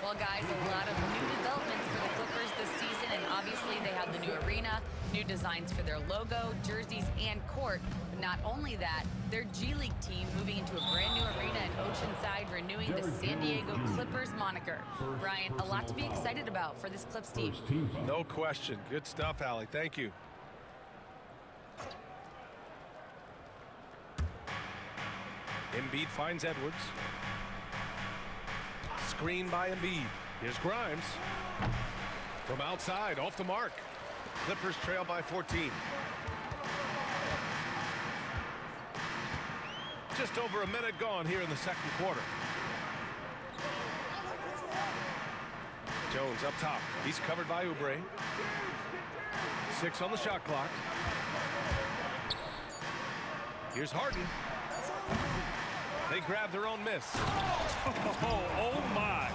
Well, guys, a lot of new developments for the Clippers this season. And obviously, they have the new arena, new designs for their logo, jerseys, and court. But not only that, their G League team moving into a brand new arena in Oceanside, renewing the San Diego Clippers moniker. Brian, a lot to be excited about for this Clips team. No question. Good stuff, Allie. Thank you. Embiid finds Edwards. Screen by Embiid. Here's Grimes. From outside, off the mark. Clippers trail by 14. Just over a minute gone here in the second quarter. Jones up top. He's covered by Oubre. 6 on the shot clock. Here's Harden. They grab their own miss. Oh my.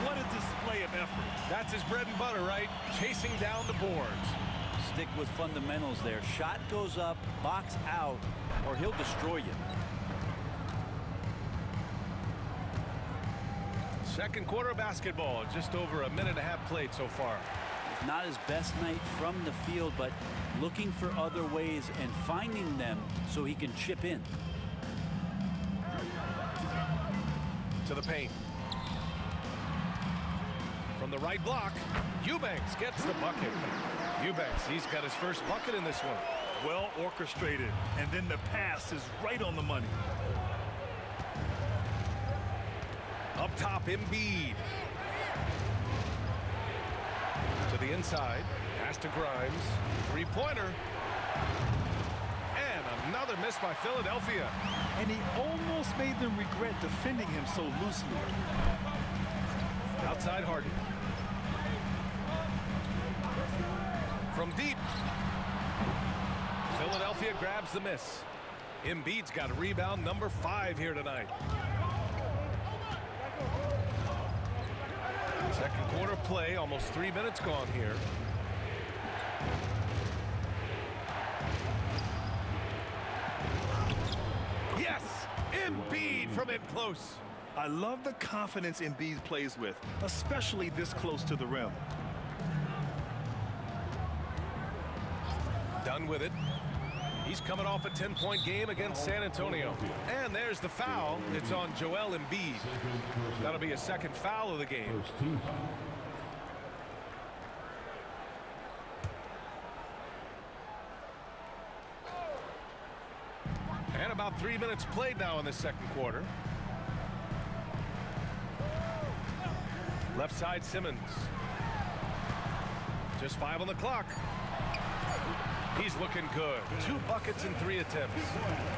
What a display of effort. That's his bread and butter, right? Chasing down the boards. Stick with fundamentals there. Shot goes up, box out, or he'll destroy you. Second quarter of basketball. Just over a minute and a half played so far. Not his best night from the field, but looking for other ways and finding them so he can chip in. To the paint. From the right block, Eubanks gets the bucket. Eubanks, he's got his first bucket in this one. Well orchestrated, and then the pass is right on the money. Up top, Embiid. To the inside, pass to Grimes. Three-pointer. And another miss by Philadelphia. And he almost made them regret defending him so loosely. Outside Harden. From deep. Philadelphia grabs the miss. Embiid's got rebound number 5 here tonight. Second quarter play, almost 3 minutes gone here. Yes! Embiid from in close. I love the confidence Embiid plays with, especially this close to the rim. Done with it. He's coming off a 10-point game against San Antonio. And there's the foul. It's on Joel Embiid. That'll be a second foul of the game. And about 3 minutes played now in the second quarter. Left side, Simmons. Just 5 on the clock. He's looking good. 2 buckets in 3 attempts.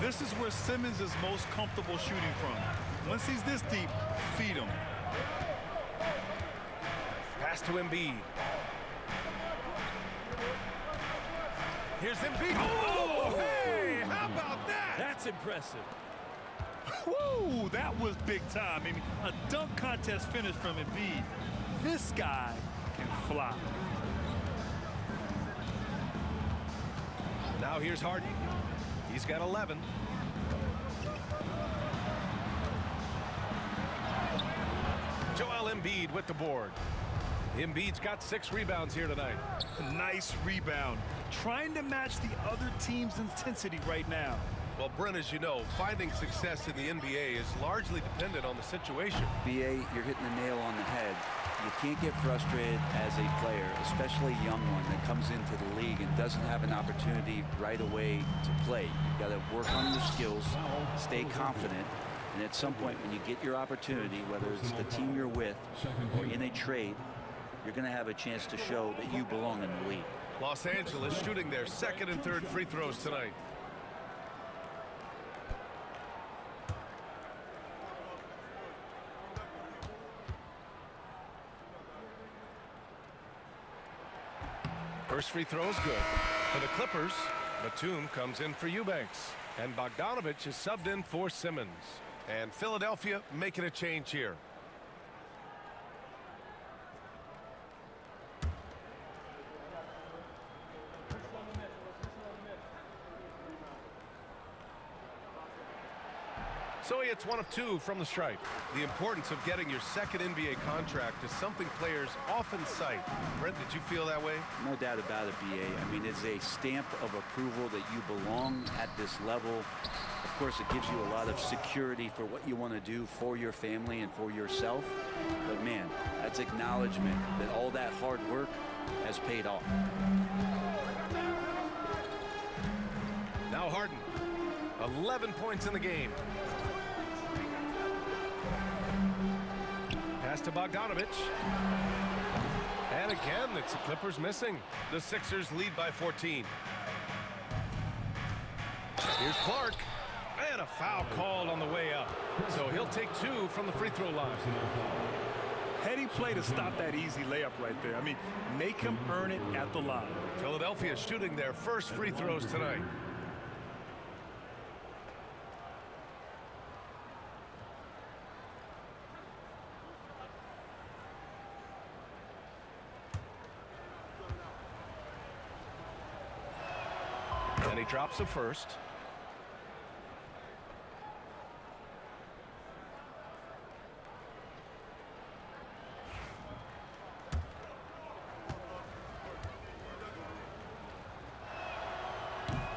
This is where Simmons is most comfortable shooting from. Once he's this deep, feed him. Pass to Embiid. Here's Embiid. Oh, hey, how about that? That's impressive. Woo, that was big time. I mean, a dunk contest finish from Embiid. This guy can fly. Now here's Harden. He's got 11. Joel Embiid with the board. Embiid's got 6 rebounds here tonight. Nice rebound. Trying to match the other team's intensity right now. Well, Brent, as you know, finding success in the NBA is largely dependent on the situation. BA, you're hitting the nail on the head. You can't get frustrated as a player, especially a young one that comes into the league and doesn't have an opportunity right away to play. You've got to work on your skills, stay confident, and at some point when you get your opportunity, whether it's the team you're with or in a trade, you're going to have a chance to show that you belong in the league. Los Angeles shooting their second and third free throws tonight. First free throw is good. For the Clippers, Batum comes in for Eubanks. And Bogdanovich is subbed in for Simmons. And Philadelphia making a change here. So he hits 1 of 2 from the stripe. The importance of getting your second NBA contract is something players often cite. Brent, did you feel that way? No doubt about it, BA. I mean, it's a stamp of approval that you belong at this level. Of course, it gives you a lot of security for what you want to do for your family and for yourself. But man, that's acknowledgement that all that hard work has paid off. Now Harden, 11 points in the game. Pass to Bogdanovich. And again, it's the Clippers missing. The Sixers lead by 14. Here's Clark. And a foul called on the way up. So he'll take 2 from the free throw line. Heady play to stop that easy layup right there. I mean, make him earn it at the line. Philadelphia shooting their first free throws tonight. And he drops the first.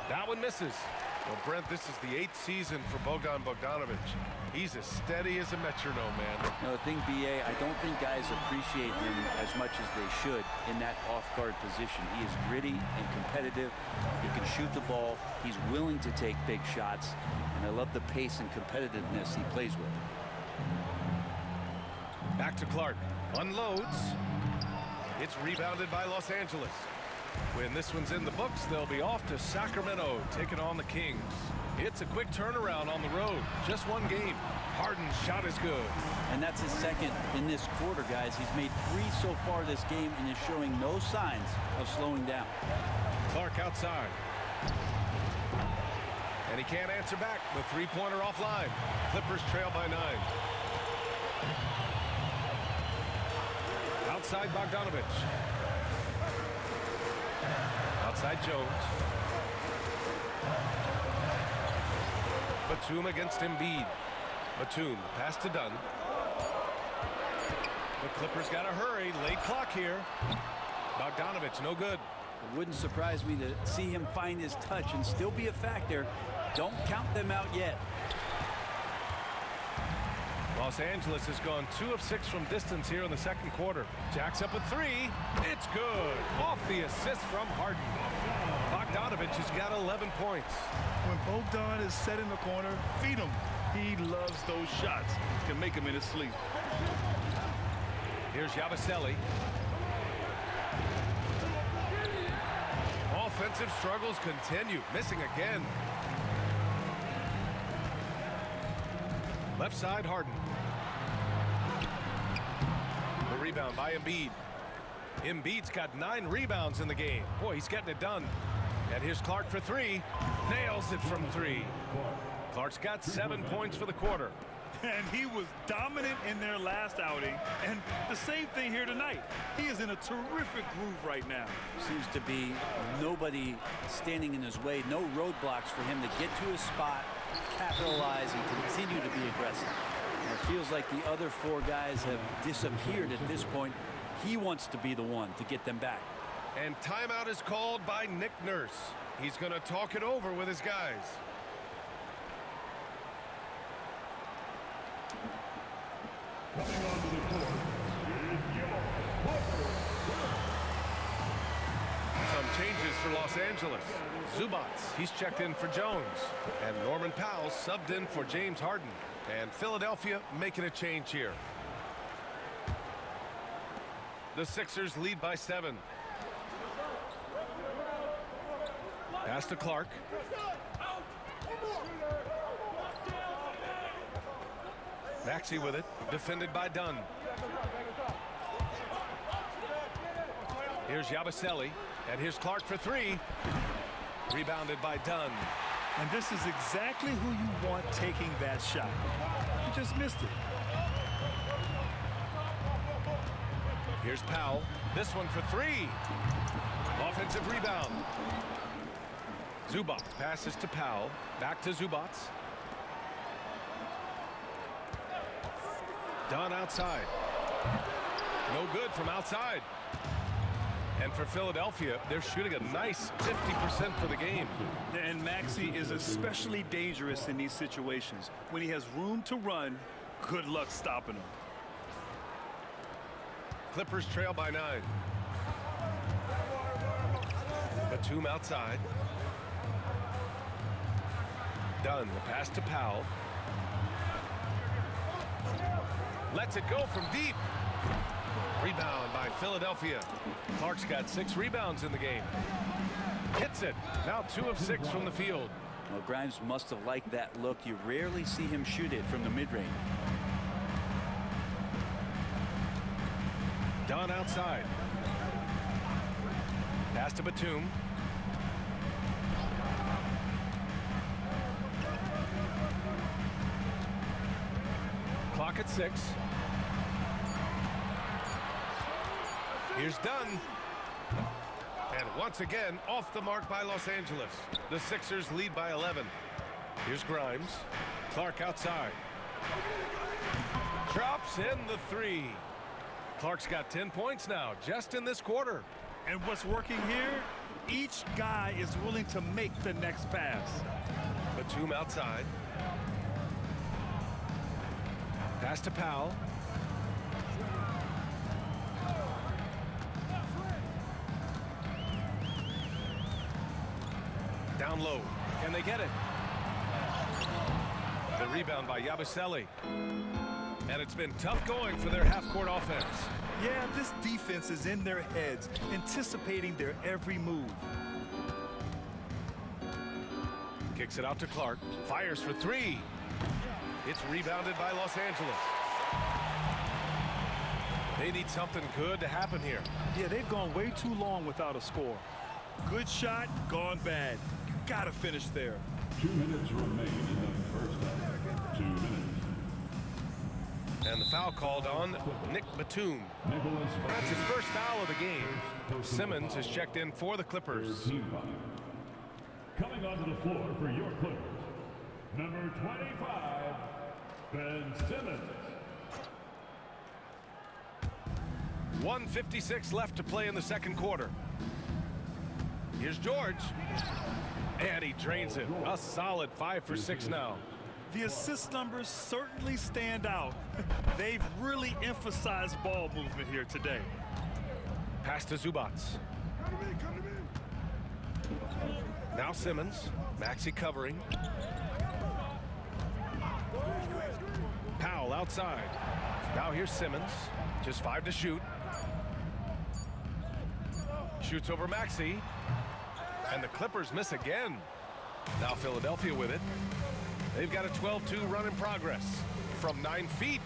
That one misses. Well, Brent, this is the 8th season for Bogdan Bogdanovic. He's as steady as a metronome, man. You know, the thing, BA, I don't think guys appreciate him as much as they should in that off-guard position. He is gritty and competitive. He can shoot the ball. He's willing to take big shots. And I love the pace and competitiveness he plays with. Back to Clark. Unloads. It's rebounded by Los Angeles. When this one's in the books, they'll be off to Sacramento, taking on the Kings. It's a quick turnaround on the road. Just one game. Harden's shot is good. And that's his second in this quarter, guys. He's made 3 so far this game and is showing no signs of slowing down. Clark outside. And he can't answer back. The three-pointer offline. Clippers trail by 9. Outside Bogdanovic. Outside Jones. Batum against Embiid. Batum, pass to Dunn. The Clippers got to hurry. Late clock here. Bogdanovic, no good. It wouldn't surprise me to see him find his touch and still be a factor. Don't count them out yet. Los Angeles has gone 2 of 6 from distance here in the second quarter. Jacks up a 3. It's good. Off the assist from Harden. Bogdanovic has got 11 points. When Bogdan is set in the corner, feed him. He loves those shots. Can make him in his sleep. Here's Yabusele. Offensive struggles continue. Missing again. Left side, Harden. The rebound by Embiid. Embiid's got 9 rebounds in the game. Boy, he's getting it done. And here's Clark for 3. Nails it from 3. Clark's got 7 points for the quarter. And he was dominant in their last outing. And the same thing here tonight. He is in a terrific groove right now. Seems to be nobody standing in his way. No roadblocks for him to get to his spot, capitalize, and continue to be aggressive. And it feels like the other 4 guys have disappeared at this point. He wants to be the one to get them back. And timeout is called by Nick Nurse. He's going to talk it over with his guys. Some changes for Los Angeles. Zubats, he's checked in for Jones. And Norman Powell subbed in for James Harden. And Philadelphia making a change here. The Sixers lead by 7. Pass to Clark. Maxey with it, defended by Dunn. Here's Yabusele, and here's Clark for 3. Rebounded by Dunn. And this is exactly who you want taking that shot. You just missed it. Here's Powell. This one for 3. Offensive rebound. Zubats passes to Powell. Back to Zubats. Dunn outside. No good from outside. And for Philadelphia, they're shooting a nice 50% for the game. And Maxey is especially dangerous in these situations. When he has room to run, good luck stopping him. Clippers trail by 9. Batum outside. Dunn, the pass to Powell. Lets it go from deep. Rebound by Philadelphia. Clark's got 6 rebounds in the game. Hits it. Now 2 of 6 from the field. Well, Grimes must have liked that look. You rarely see him shoot it from the mid-range. Dunn outside. Pass to Batum. Clock at 6. Here's Dunn. And once again, off the mark by Los Angeles. The Sixers lead by 11. Here's Grimes. Clark outside. Drops in the 3. Clark's got 10 points now, just in this quarter. And what's working here? Each guy is willing to make the next pass. Batum outside. Pass to Powell. Down low. Can they get it? The rebound by Yabusele. And it's been tough going for their half-court offense. Yeah, this defense is in their heads, anticipating their every move. Kicks it out to Clark. Fires for three. It's rebounded by Los Angeles. They need something good to happen here. Yeah, they've gone way too long without a score. Good shot, gone bad. You gotta finish there. 2 minutes remain in the first half. 2 minutes. And the foul called on Nick Batum. That's his first foul of the game. Simmons has checked in for the Clippers. Coming onto the floor for your Clippers, number 25, Ben Simmons. 1:56 left to play in the second quarter. Here's George. And he drains it. A solid 5 for 6 now. The assist numbers certainly stand out. They've really emphasized ball movement here today. Pass to Zubats. Now Simmons. Maxey covering. Powell outside. Now here's Simmons. Just 5 to shoot. Shoots over Maxey. And the Clippers miss again. Now Philadelphia with it. They've got a 12-2 run in progress from 9 feet.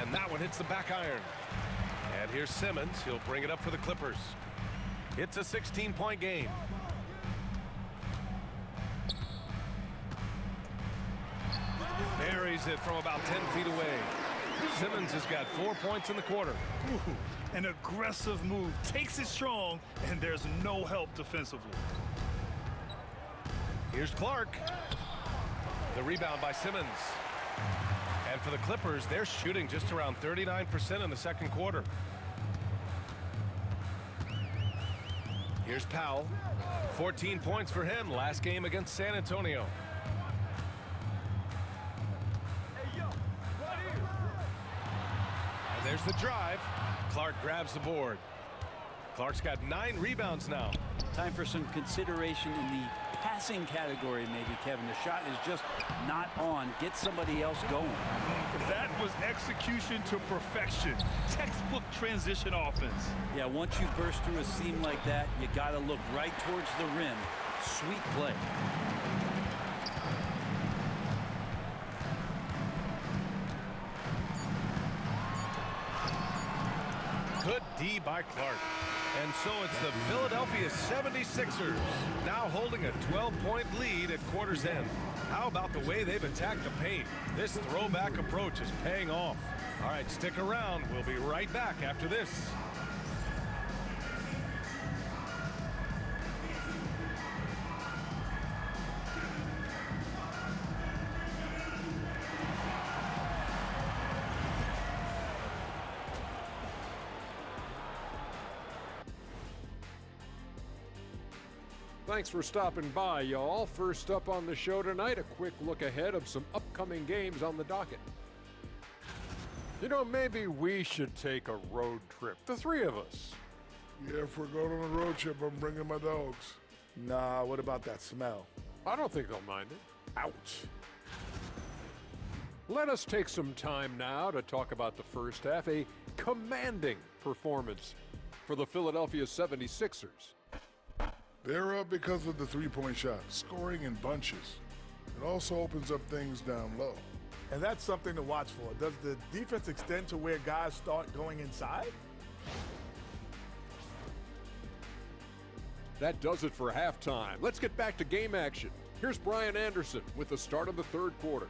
And that one hits the back iron. And here's Simmons. He'll bring it up for the Clippers. It's a 16-point game. Buries it from about 10 feet away. Simmons has got 4 points in the quarter. Ooh, an aggressive move. Takes it strong, and there's no help defensively. Here's Clark. The rebound by Simmons. And for the Clippers, they're shooting just around 39% in the second quarter. Here's Powell. 14 points for him last game against San Antonio. And there's the drive. Clark grabs the board. Clark's got 9 rebounds now. Time for some consideration in the passing category, maybe, Kevin. The shot is just not on. Get somebody else going. That was execution to perfection. Textbook transition offense. Yeah, once you burst through a seam like that, you got to look right towards the rim. Sweet play. Good D by Clark. And so it's the Philadelphia 76ers now holding a 12-point lead at quarter's end. How about the way they've attacked the paint? This throwback approach is paying off. All right, stick around. We'll be right back after this. Thanks for stopping by, y'all. First up on the show tonight, a quick look ahead of some upcoming games on the docket. You know, maybe we should take a road trip, the 3 of us. Yeah, if we're going on a road trip, I'm bringing my dogs. Nah, what about that smell? I don't think they'll mind it. Ouch. Let us take some time now to talk about the first half, a commanding performance for the Philadelphia 76ers. They're up because of the three-point shot, scoring in bunches. It also opens up things down low. And that's something to watch for. Does the defense extend to where guys start going inside? That does it for halftime. Let's get back to game action. Here's Brian Anderson with the start of the third quarter.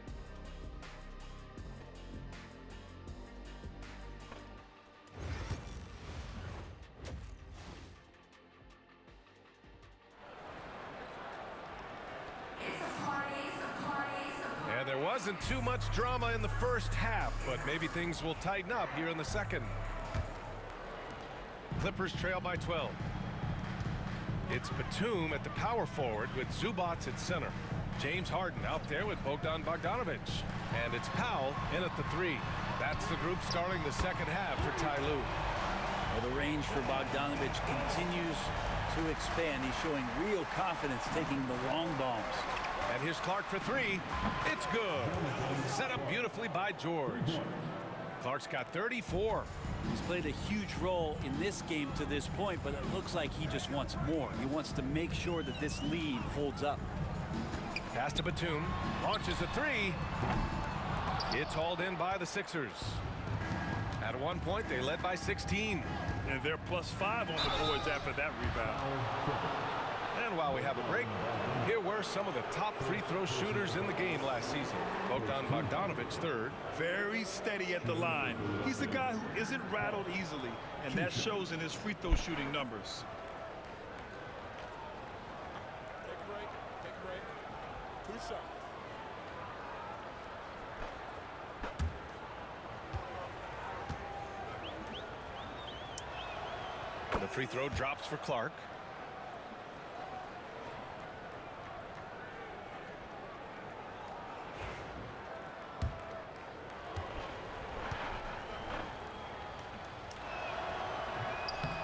And there wasn't too much drama in the first half, but maybe things will tighten up here in the second. Clippers trail by 12. It's Batum at the power forward with Zubats at center. James Harden out there with Bogdan Bogdanovic. And it's Powell in at the 3. That's the group starting the second half for Ty Lue. Well, the range for Bogdanovic continues to expand. He's showing real confidence taking the long bombs. And here's Clark for 3. It's good. Set up beautifully by George. Clark's got 34. He's played a huge role in this game to this point, but it looks like he just wants more. He wants to make sure that this lead holds up. Pass to Batum. Launches a 3. It's hauled in by the Sixers. At one point, they led by 16. And they're +5 on the boards after that rebound. And while we have a break, here were some of the top free throw shooters in the game last season. Bogdan Bogdanovic, 3rd. Very steady at the line. He's a guy who isn't rattled easily, and that shows in his free throw shooting numbers. Take a break. Take a break. 2 seconds. The free throw drops for Clark.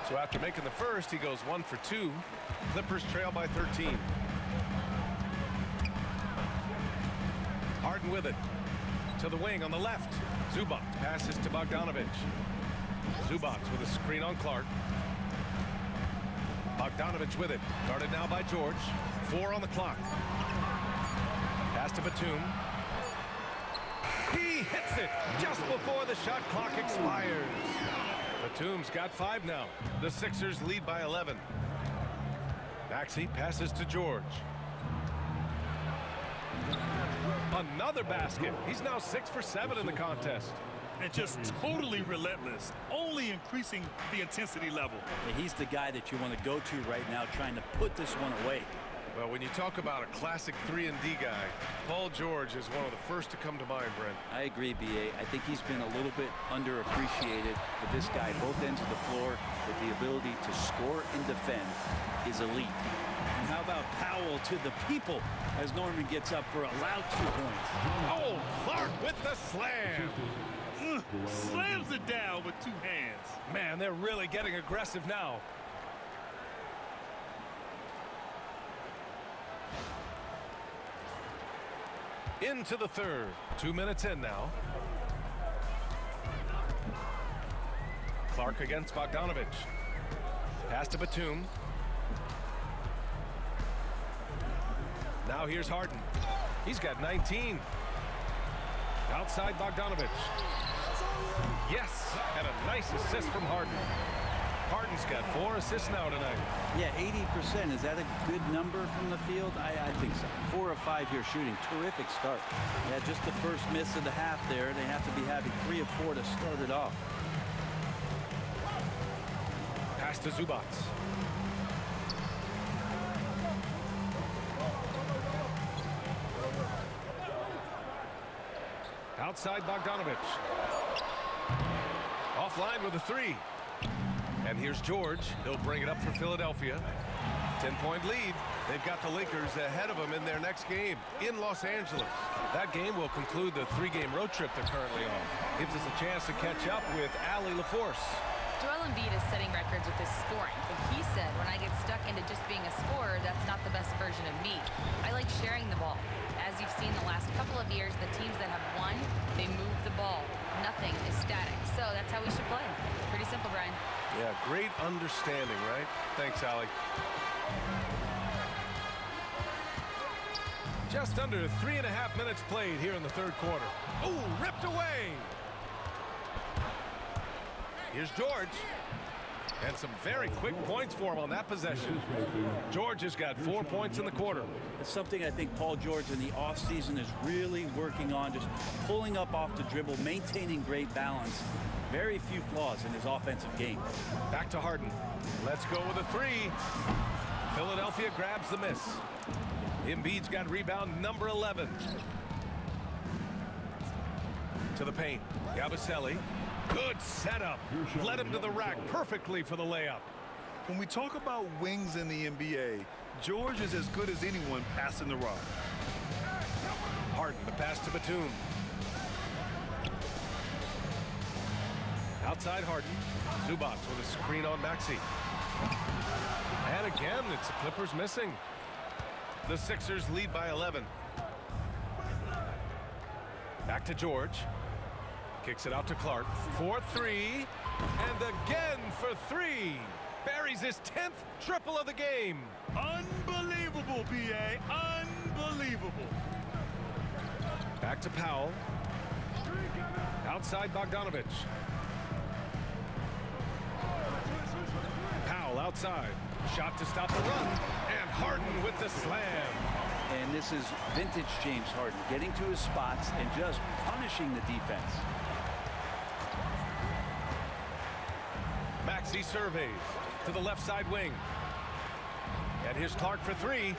So after making the first, he goes 1 for 2. Clippers trail by 13. Harden with it. To the wing on the left. Zubac passes to Bogdanovic. Zubac with a screen on Clark. Bogdanovic with it. Guarded now by George. 4 on the clock. Pass to Batum. He hits it just before the shot clock expires. Batum's got 5 now. The Sixers lead by 11. Maxey passes to George. Another basket. He's now 6 for 7 in the contest. And just totally relentless, only increasing the intensity level. Yeah, he's the guy that you want to go to right now, trying to put this one away. Well, when you talk about a classic 3-and-D guy, Paul George is one of the first to come to mind, Brent. I agree, B.A. I think he's been a little bit underappreciated, but this guy, both ends of the floor, with the ability to score and defend, is elite. And how about Powell to the people as Norman gets up for a loud 2 points. Oh, Clark with the slam. Slams it down with 2 hands. Man, they're really getting aggressive now. Into the third. 2 minutes in now. Clark against Bogdanovic. Pass to Batum. Now here's Harden. He's got 19. Outside Bogdanovic. Yes, and a nice assist from Harden. Harden's got 4 assists now tonight. Yeah, 80%. Is that a good number from the field? I think so. 4 of 5 here shooting. Terrific start. Yeah, just the first miss of the half there. They have to be having 3 of 4 to start it off. Pass to Zubac. Outside Bogdanovic. Offline with a 3. And here's George. He'll bring it up for Philadelphia. 10-point lead. They've got the Lakers ahead of them in their next game in Los Angeles. That game will conclude the 3-game road trip they're currently on. Gives us a chance to catch up with Allie LaForce. Joel Embiid is setting records with his scoring, but he said, when I get stuck into just being a scorer, that's not the best version of me. I like sharing the ball. As you've seen the last couple of years, the teams that have won, they move the ball. Nothing is static. So that's how we should play. Pretty simple, Brian. Yeah, great understanding, right? Thanks, Allie. Just under 3.5 minutes played here in the third quarter. Oh, ripped away. Here's George. And some very quick points for him on that possession. George has got 4 points in the quarter. It's something I think Paul George in the offseason is really working on, just pulling up off the dribble, maintaining great balance. Very few flaws in his offensive game. Back to Harden. Let's go with a 3. Philadelphia grabs the miss. Embiid's got rebound number 11. To the paint. Yabusele. Good setup. Led him to the rack perfectly for the layup. When we talk about wings in the NBA, George is as good as anyone passing the rock. Harden, the pass to Batum. Outside Harden. Zubac with a screen on Maxey. And again, it's the Clippers missing. The Sixers lead by 11. Back to George. Kicks it out to Clark. 4-3. And again for 3. Buries his 10th triple of the game. Unbelievable, B.A. Unbelievable. Back to Powell. Outside Bogdanovich. Powell outside. Shot to stop the run. And Harden with the slam. And this is vintage James Harden, getting to his spots and just punishing the defense. Maxey surveys to the left side wing. And here's Clark for 3.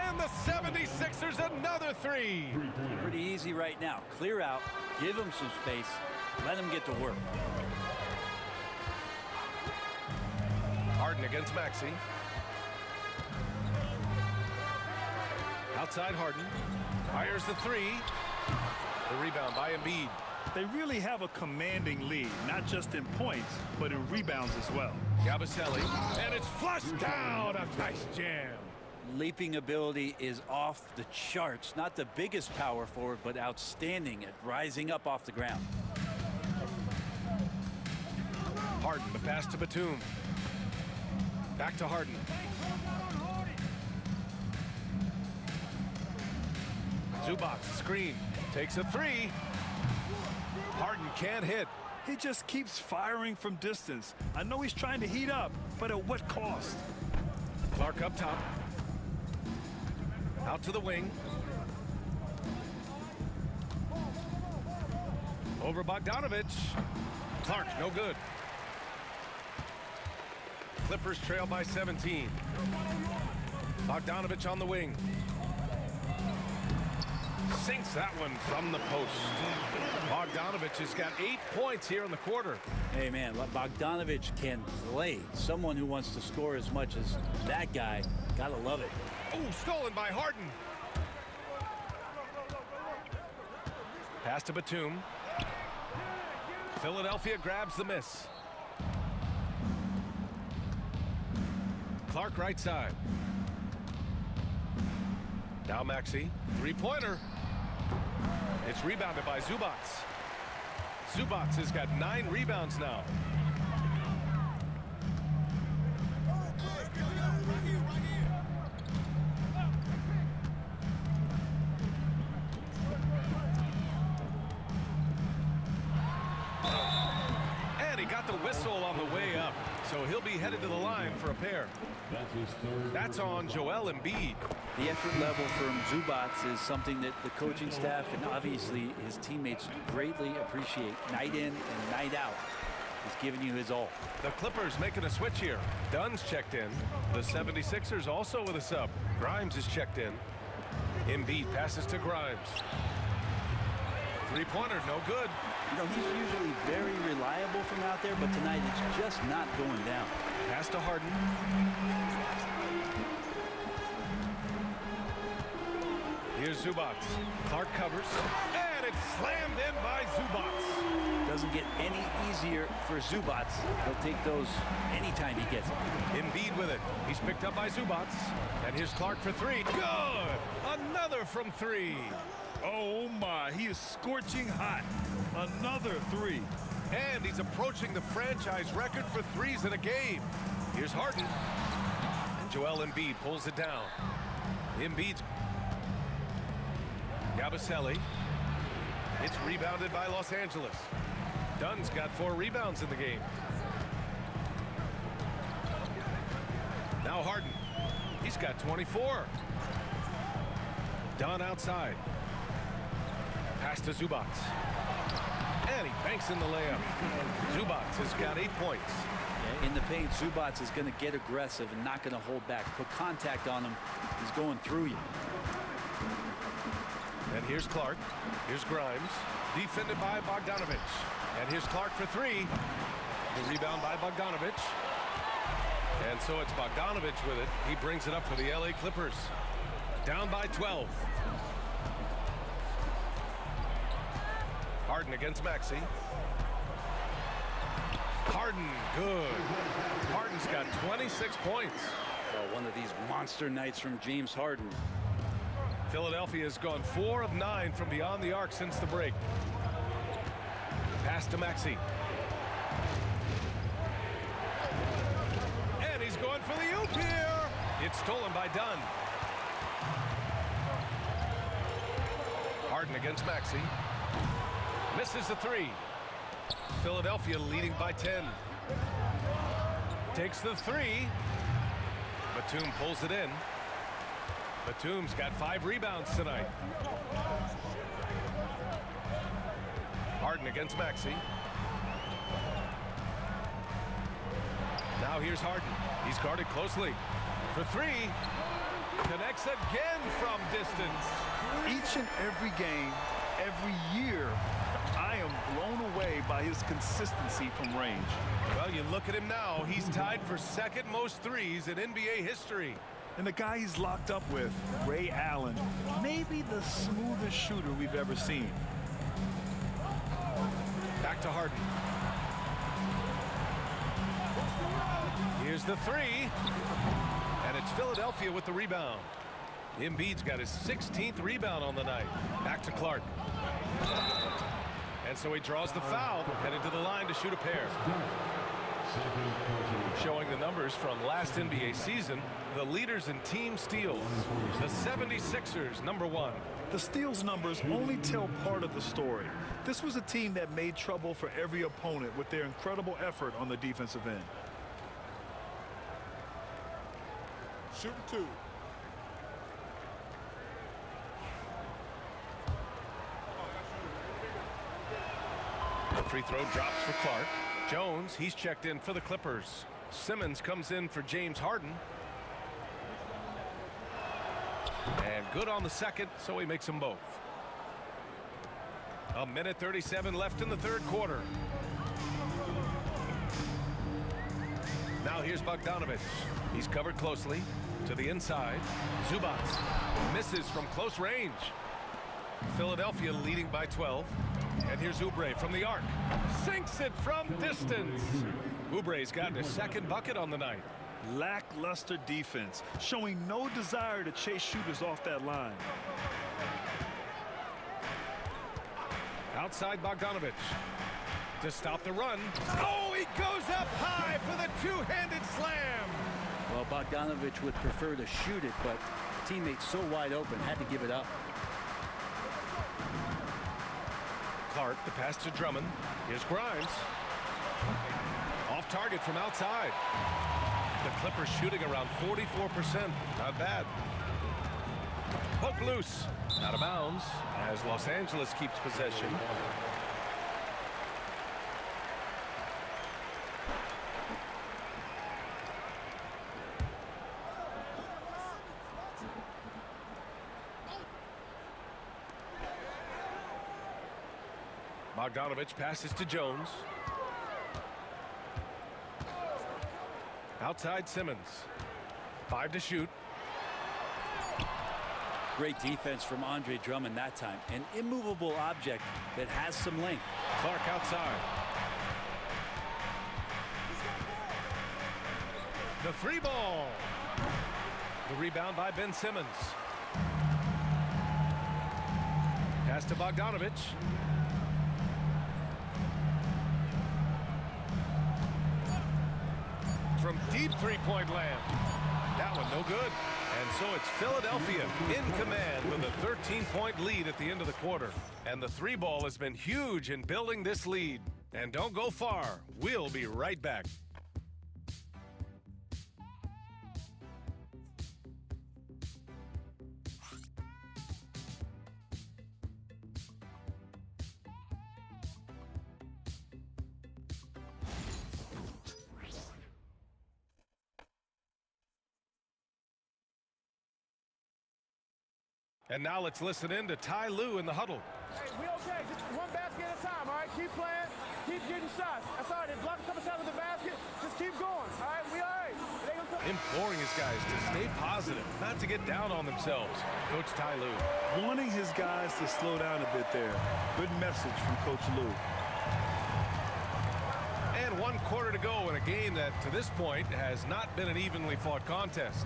And the 76ers another 3. Pretty easy right now. Clear out, give him some space, let him get to work. Harden against Maxey. Outside Harden. Fires the 3. The rebound by Embiid. They really have a commanding lead, not just in points, but in rebounds as well. Yabusele, and it's flushed down. A nice jam. Leaping ability is off the charts. Not the biggest power forward, but outstanding at rising up off the ground. Harden, the pass to Batum. Back to Harden. Zubac, screen, takes a 3. Harden can't hit. He just keeps firing from distance. I know he's trying to heat up, but at what cost? Clark up top. Out to the wing. Over Bogdanovich. Clark, no good. Clippers trail by 17. Bogdanovich on the wing. Sinks that one from the post. Bogdanovich has got 8 points here in the quarter. Hey, man, Bogdanovich can play. Someone who wants to score as much as that guy, gotta love it. Oh, stolen by Harden. Pass to Batum. Philadelphia grabs the miss. Clark right side. Now Maxey, 3-pointer. It's rebounded by Zubac. Zubac has got 9 rebounds now. And he got the whistle on the way up, so he'll be headed to the line for a pair. That's on Joel Embiid. The effort level from Zubac is something that the coaching staff and obviously his teammates greatly appreciate. Night in and night out. He's giving you his all. The Clippers making a switch here. Dunn's checked in. The 76ers also with a sub. Grimes is checked in. Embiid passes to Grimes. 3-pointer, no good. You know, he's usually very reliable from out there, but tonight it's just not going down. Pass to Harden. Here's Zubac. Clark covers. And it's slammed in by Zubac. Doesn't get any easier for Zubac. He'll take those anytime he gets them. Embiid with it. He's picked up by Zubac. And here's Clark for 3. Good! Another from 3. Oh my, he is scorching hot. Another 3. And he's approaching the franchise record for 3s in a game. Here's Harden. And Joel Embiid pulls it down. Embiid's Yabusele. It's rebounded by Los Angeles. Dunn's got 4 rebounds in the game. Now Harden. He's got 24. Dunn outside. Pass to Zubac. And he banks in the layup. Zubac has got 8 points. In the paint, Zubac is going to get aggressive and not going to hold back. Put contact on him. He's going through you. And here's Clark. Here's Grimes. Defended by Bogdanovich. And here's Clark for 3. The rebound by Bogdanovich. And so it's Bogdanovich with it. He brings it up for the LA Clippers. Down by 12. Harden against Maxey. Harden, good. Harden's got 26 points. Oh, one of these monster nights from James Harden. Philadelphia has gone 4 of 9 from beyond the arc since the break. Pass to Maxey. And he's going for the oop here. It's stolen by Dunn. Harden against Maxey. Misses the 3. Philadelphia leading by 10. Takes the 3. Batum pulls it in. Batum's got 5 rebounds tonight. Harden against Maxey. Now here's Harden. He's guarded closely. For 3. Connects again from distance. Each and every game, every year, I am blown away by his consistency from range. Well, you look at him now. He's tied for second most threes in NBA history. And the guy he's locked up with, Ray Allen, maybe the smoothest shooter we've ever seen. Back to Harden. Here's the 3. And it's Philadelphia with the rebound. Embiid's got his 16th rebound on the night. Back to Clark. And so he draws the foul, headed to the line to shoot a pair. Showing the numbers from last NBA season, the leaders in team steals. The 76ers, #1. The steals numbers only tell part of the story. This was a team that made trouble for every opponent with their incredible effort on the defensive end. Shooting 2. The free throw drops for Clark. Jones, he's checked in for the Clippers. Simmons comes in for James Harden. And good on the second, so he makes them both. 1:37 left in the third quarter. Now here's Bogdanović. He's covered closely. To the inside. Zubac misses from close range. Philadelphia leading by 12. And here's Oubre from the arc. Sinks it from distance. Oubre's gotten his second bucket on the night. Lackluster defense, showing no desire to chase shooters off that line. Outside Bogdanović. To stop the run. Oh, he goes up high for the two-handed slam. Well, Bogdanović would prefer to shoot it, but teammates so wide open, had to give it up. Clark, the pass to Drummond. Here's Grimes. Off target from outside. The Clippers shooting around 44%. Not bad. Poke loose. Out of bounds as Los Angeles keeps possession. Bogdanović passes to Jones. Outside Simmons. 5 to shoot. Great defense from Andre Drummond that time. An immovable object that has some length. Clark outside. The 3 ball. The rebound by Ben Simmons. Pass to Bogdanović. From deep three-point land. That one no good. And so it's Philadelphia in command with a 13-point lead at the end of the quarter. And the 3 ball has been huge in building this lead. And don't go far. We'll be right back. And now let's listen in to Ty Lue in the huddle. Hey, we okay. Just one basket at a time, all right? Keep playing. Keep getting shots. That's all right. They block a couple shots with the basket. Just keep going, all right? We all right. Imploring his guys to stay positive, not to get down on themselves. Coach Ty Lue. Wanting his guys to slow down a bit there. Good message from Coach Lou. And 1 quarter to go in a game that, to this point, has not been an evenly fought contest.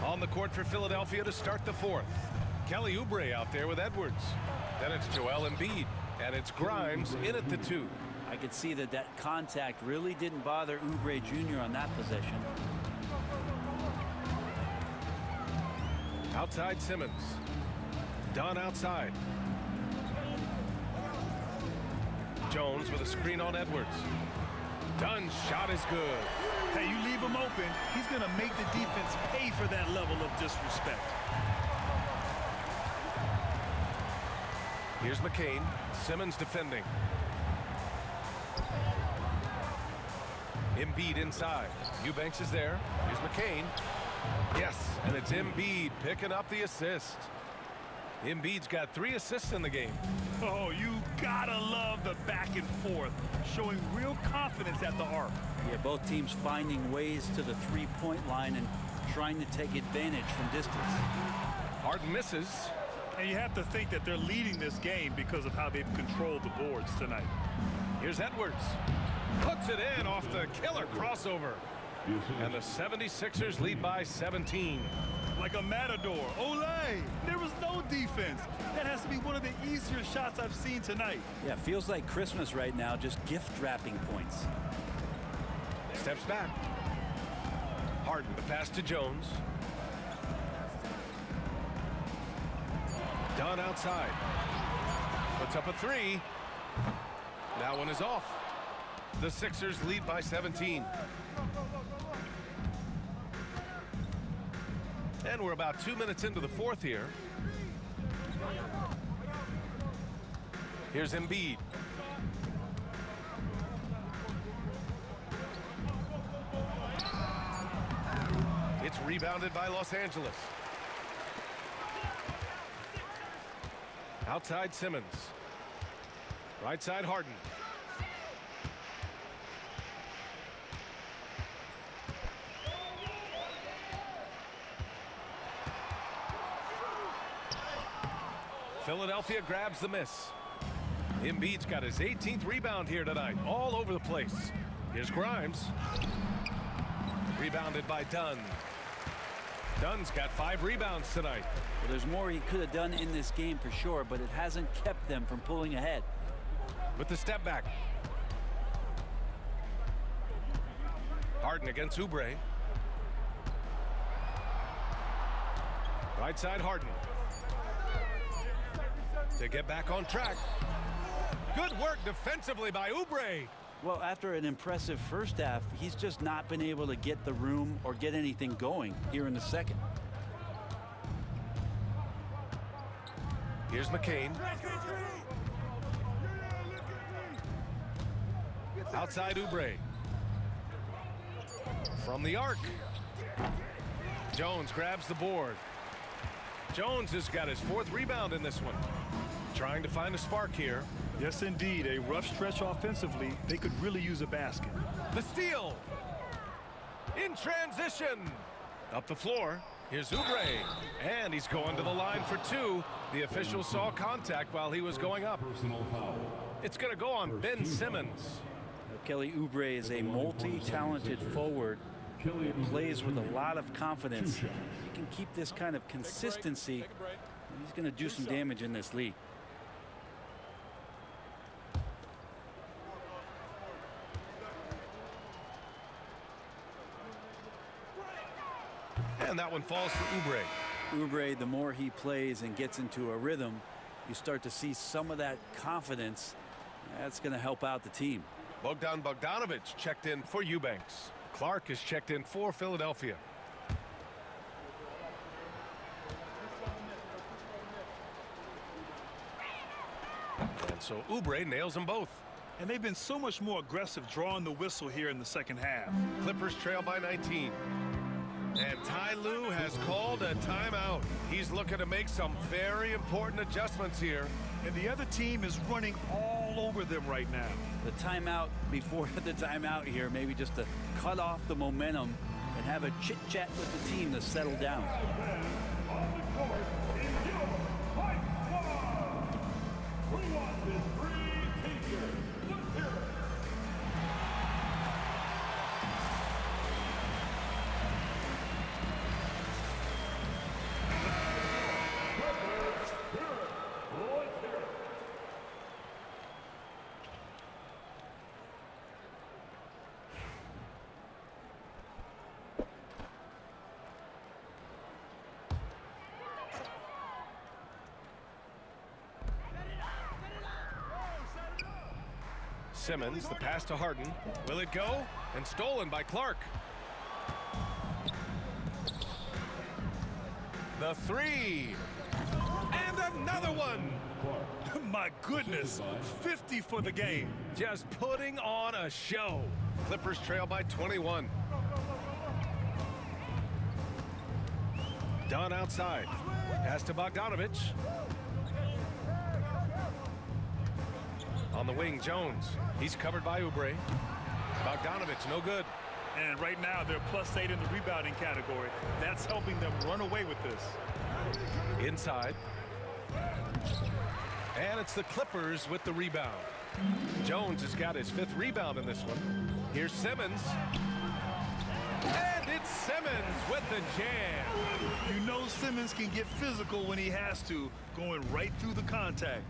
On the court for Philadelphia to start the 4th. Kelly Oubre out there with Edwards. Then it's Joel Embiid, and it's Grimes in at the 2. I could see that contact really didn't bother Oubre Jr. on that possession. Outside Simmons. Dunn outside. Jones with a screen on Edwards. Dunn's shot is good. Hey, you leave him open, he's going to make the defense pay for that level of disrespect. Here's McCain. Simmons defending. Embiid inside. Eubanks is there. Here's McCain. Yes, and it's Embiid picking up the assist. Embiid's got 3 assists in the game. Oh, you gotta love the back and forth, showing real confidence at the arc. Yeah, both teams finding ways to the three-point line and trying to take advantage from distance. Harden misses. And you have to think that they're leading this game because of how they've controlled the boards tonight. Here's Edwards. Puts it in off the killer crossover. And the 76ers lead by 17. Like a matador. Olay! There was no defense. That has to be one of the easier shots I've seen tonight. Yeah, feels like Christmas right now, just gift wrapping points. Steps back. Harden, the pass to Jones. Dunn outside. Puts up a 3. That one is off. The Sixers lead by 17. And we're about 2 minutes into the 4th here. Here's Embiid. It's rebounded by Los Angeles. Outside Simmons. Right side Harden. Philadelphia grabs the miss. Embiid's got his 18th rebound here tonight, all over the place. Here's Grimes. Rebounded by Dunn. Dunn's got 5 rebounds tonight. Well, there's more he could have done in this game for sure, but it hasn't kept them from pulling ahead. With the step back. Harden against Oubre. Right side Harden. To get back on track. Good work defensively by Oubre. Well, after an impressive first half, he's just not been able to get the room or get anything going here in the second. Here's McCain. Outside Oubre. From the arc. Jones grabs the board. Jones has got his 4th rebound in this one. Trying to find a spark here. Yes, indeed. A rough stretch offensively. They could really use a basket. The steal. In transition. Up the floor. Here's Oubre. And he's going to the line for 2. The official saw contact while he was going up. It's going to go on Ben Simmons. Kelly Oubre is a multi-talented forward. He plays with a lot of confidence. He can keep this kind of consistency. He's going to do some damage in this league. And that one falls for Oubre. Oubre, the more he plays and gets into a rhythm, you start to see some of that confidence. That's going to help out the team. Bogdan Bogdanović checked in for Eubanks. Clark is checked in for Philadelphia. And so Oubre nails them both. And they've been so much more aggressive drawing the whistle here in the second half. Clippers trail by 19. And Ty Lue has called a timeout. He's looking to make some very important adjustments here. And the other team is running all over them right now. The timeout before the timeout here, maybe just to cut off the momentum and have a chit-chat with the team to settle down. Simmons, the pass to Harden. Will it go? And stolen by Clark. The three. And another one. My goodness, 50 for the game. Just putting on a show. Clippers trail by 21. Dunn outside. Pass to Bogdanovich. On the wing, Jones. He's covered by Oubre. Bogdanovich, no good. And right now, they're +8 in the rebounding category. That's helping them run away with this. Inside. And it's the Clippers with the rebound. Jones has got his 5th rebound in this one. Here's Simmons. And it's Simmons with the jam. You know Simmons can get physical when he has to, going right through the contact.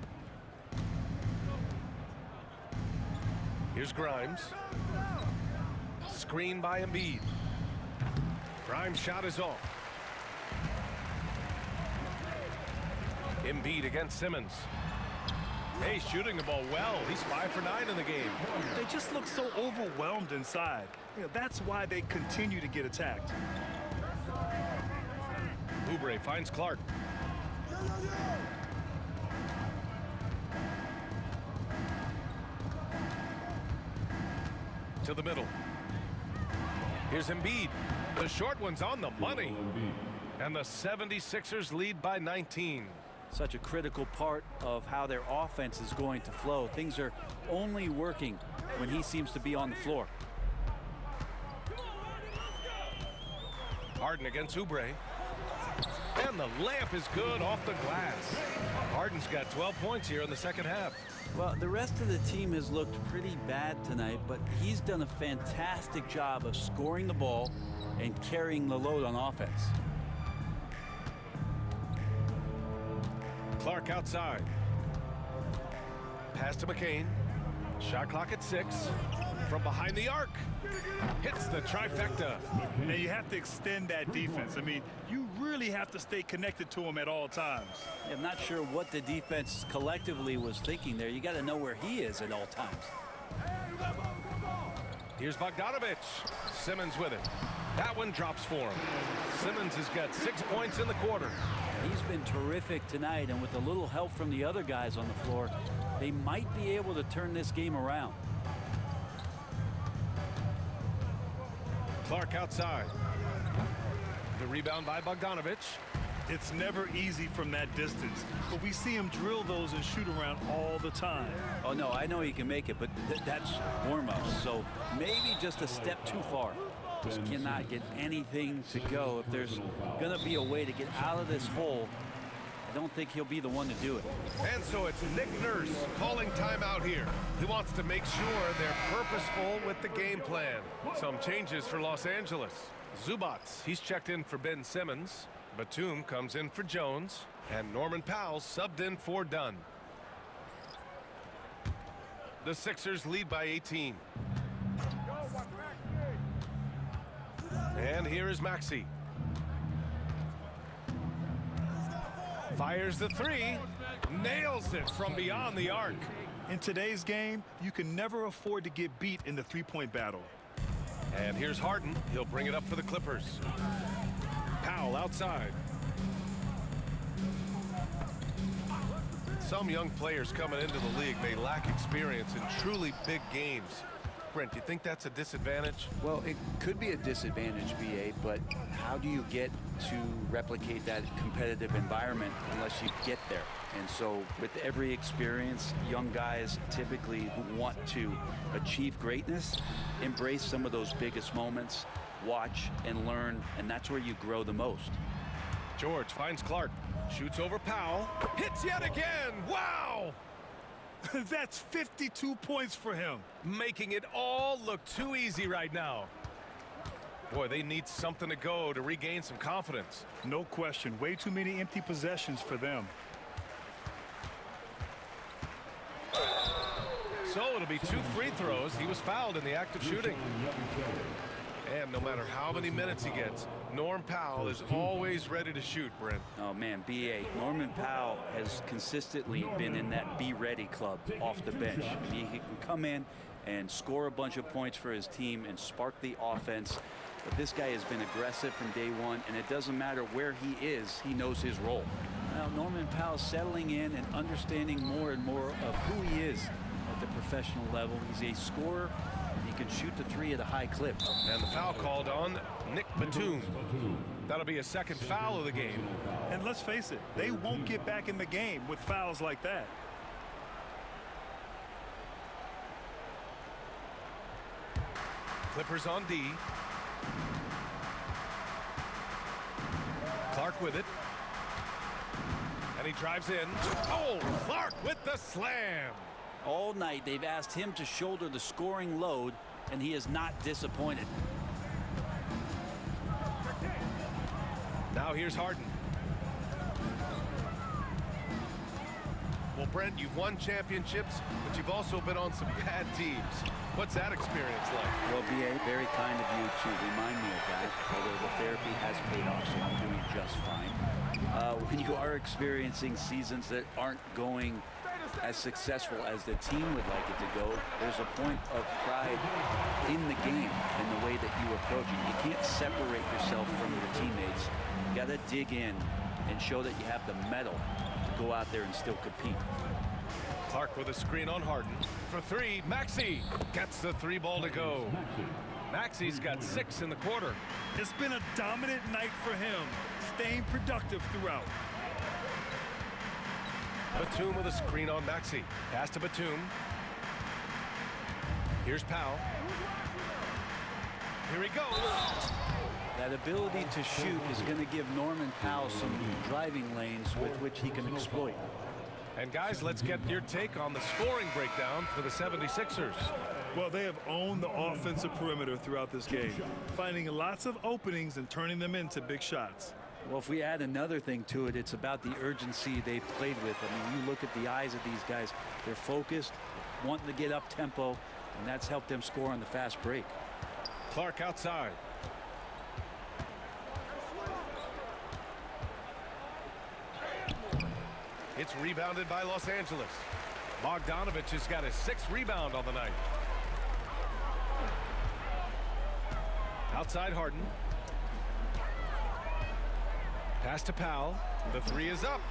Here's Grimes. Screen by Embiid. Grimes' shot is off. Embiid against Simmons. Hey, shooting the ball well. He's 5 for 9 in the game. They just look so overwhelmed inside. You know, that's why they continue to get attacked. Oubre finds Clark. To the middle. Here's Embiid. The short one's on the money. And the 76ers lead by 19. Such a critical part of how their offense is going to flow. Things are only working when he seems to be on the floor. Harden against Oubre. And the layup is good off the glass. Harden's got 12 points here in the second half. Well, the rest of the team has looked pretty bad tonight, but he's done a fantastic job of scoring the ball and carrying the load on offense. Clark outside. Pass to McCain. Shot clock at 6. From behind the arc. Hits the trifecta. Now you have to extend that defense. I mean, you really have to stay connected to him at all times. I'm not sure what the defense collectively was thinking there. You got to know where he is at all times. Here's Bogdanovich. Simmons with it. That one drops for him. Simmons has got 6 points in the quarter. He's been terrific tonight, and with a little help from the other guys on the floor, they might be able to turn this game around. Clark outside. The rebound by Bogdanovich. It's never easy from that distance, but we see him drill those and shoot around all the time. Oh, no, I know he can make it, but that's warm-up, so maybe just a step too far. Just cannot get anything to go. If there's going to be a way to get out of this hole, I don't think he'll be the one to do it. And so it's Nick Nurse calling timeout here. He wants to make sure they're purposeful with the game plan. Some changes for Los Angeles. Zubats, he's checked in for Ben Simmons. Batum comes in for Jones. And Norman Powell subbed in for Dunn. The Sixers lead by 18. And here is Maxey. Fires the three, nails it from beyond the arc. In today's game, you can never afford to get beat in the three-point battle. And here's Harden. He'll bring it up for the Clippers. Powell outside. Some young players coming into the league may lack experience in truly big games. Brent, do you think that's a disadvantage? Well, it could be a disadvantage, BA, but how do you get to replicate that competitive environment unless you get there? And so with every experience, young guys typically who want to achieve greatness, embrace some of those biggest moments, watch and learn, and that's where you grow the most. George finds Clark, shoots over Powell, hits yet again, wow! That's 52 points for him. Making it all look too easy right now. Boy, they need something to go to regain some confidence. No question. Way too many empty possessions for them. So it'll be 2 free throws. He was fouled in the act of shooting. And no matter how many minutes he gets, Norm Powell is always ready to shoot, Brent. Oh, man, B.A. Norman Powell has consistently been in that be ready club off the bench. I mean, he can come in and score a bunch of points for his team and spark the offense. But this guy has been aggressive from day one, and it doesn't matter where he is, he knows his role. Now, Norman Powell settling in and understanding more and more of who he is at the professional level. He's a scorer. He can shoot the 3 at a high clip. And the foul called on Nick Batum. That'll be a second foul of the game. And let's face it, they won't get back in the game with fouls like that. Clippers on D. Clark with it. And he drives in. Oh, Clark with the slam. All night they've asked him to shoulder the scoring load, and he is not disappointed. Now here's Harden. Well, Brent, you've won championships, but you've also been on some bad teams. What's that experience like? Well, B.A., very kind of you to remind me of that, although the therapy has paid off, so I'm doing just fine. When you are experiencing seasons that aren't going as successful as the team would like it to go, there's a point of pride in the game, in the way that you approach it. You can't separate yourself from your teammates. You got to dig in and show that you have the mettle to go out there and still compete. Clark with a screen on Harden. For 3, Maxey gets the 3 ball to go. Maxey's got 6 in the quarter. It's been a dominant night for him, staying productive throughout. Batum with a screen on Maxey. Pass to Batum. Here's Powell. Here he goes. That ability to shoot is going to give Norman Powell some driving lanes with which he can exploit. And guys, let's get your take on the scoring breakdown for the 76ers. Well, they have owned the offensive perimeter throughout this game, finding lots of openings and turning them into big shots. Well, if we add another thing to it, it's about the urgency they've played with. I mean, you look at the eyes of these guys. They're focused, wanting to get up tempo, and that's helped them score on the fast break. Clark outside. It's rebounded by Los Angeles. Bogdanovich has got his 6th rebound on the night. Outside Harden. Pass to Powell. The 3 is up.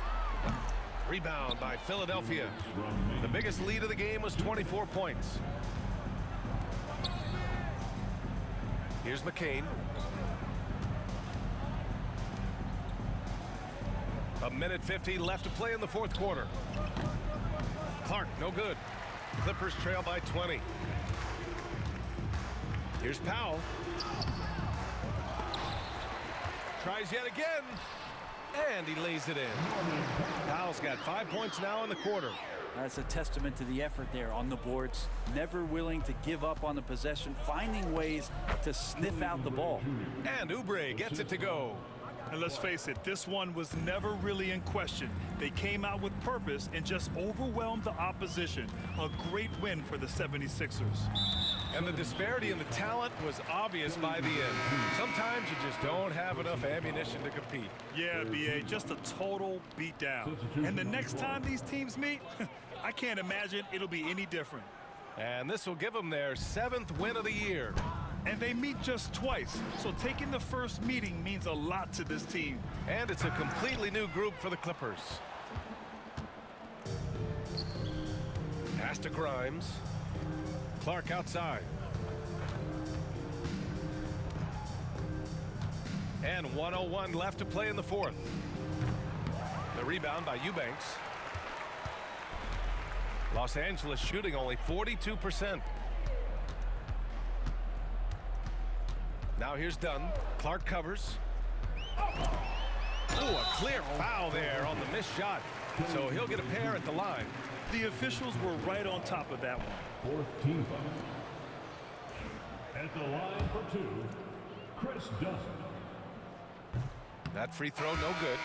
Rebound by Philadelphia. The biggest lead of the game was 24 points. Here's McCain. A minute 50 left to play in the 4th quarter. Clark, no good. Clippers trail by 20. Here's Powell. Tries yet again. And he lays it in. Powell's got 5 points now in the quarter. That's a testament to the effort there on the boards. Never willing to give up on the possession, finding ways to sniff out the ball. And Oubre gets it to go. And let's face it, this one was never really in question. They came out with purpose and just overwhelmed the opposition. A great win for the 76ers. And the disparity in the talent was obvious by the end. Sometimes you just don't have enough ammunition to compete. Yeah, B.A., just a total beatdown. And the next time these teams meet, I can't imagine it'll be any different. And this will give them their 7th win of the year. And they meet just twice, so taking the first meeting means a lot to this team. And it's a completely new group for the Clippers. Pass to Grimes. Clark outside. And 1:01 left to play in the 4th. The rebound by Eubanks. Los Angeles shooting only 42%. Now here's Dunn. Clark covers. Oh, a clear foul there on the missed shot. So he'll get a pair at the line. The officials were right on top of that one. Fourth team foul. At the line for two, Chris Dunn. That free throw no good.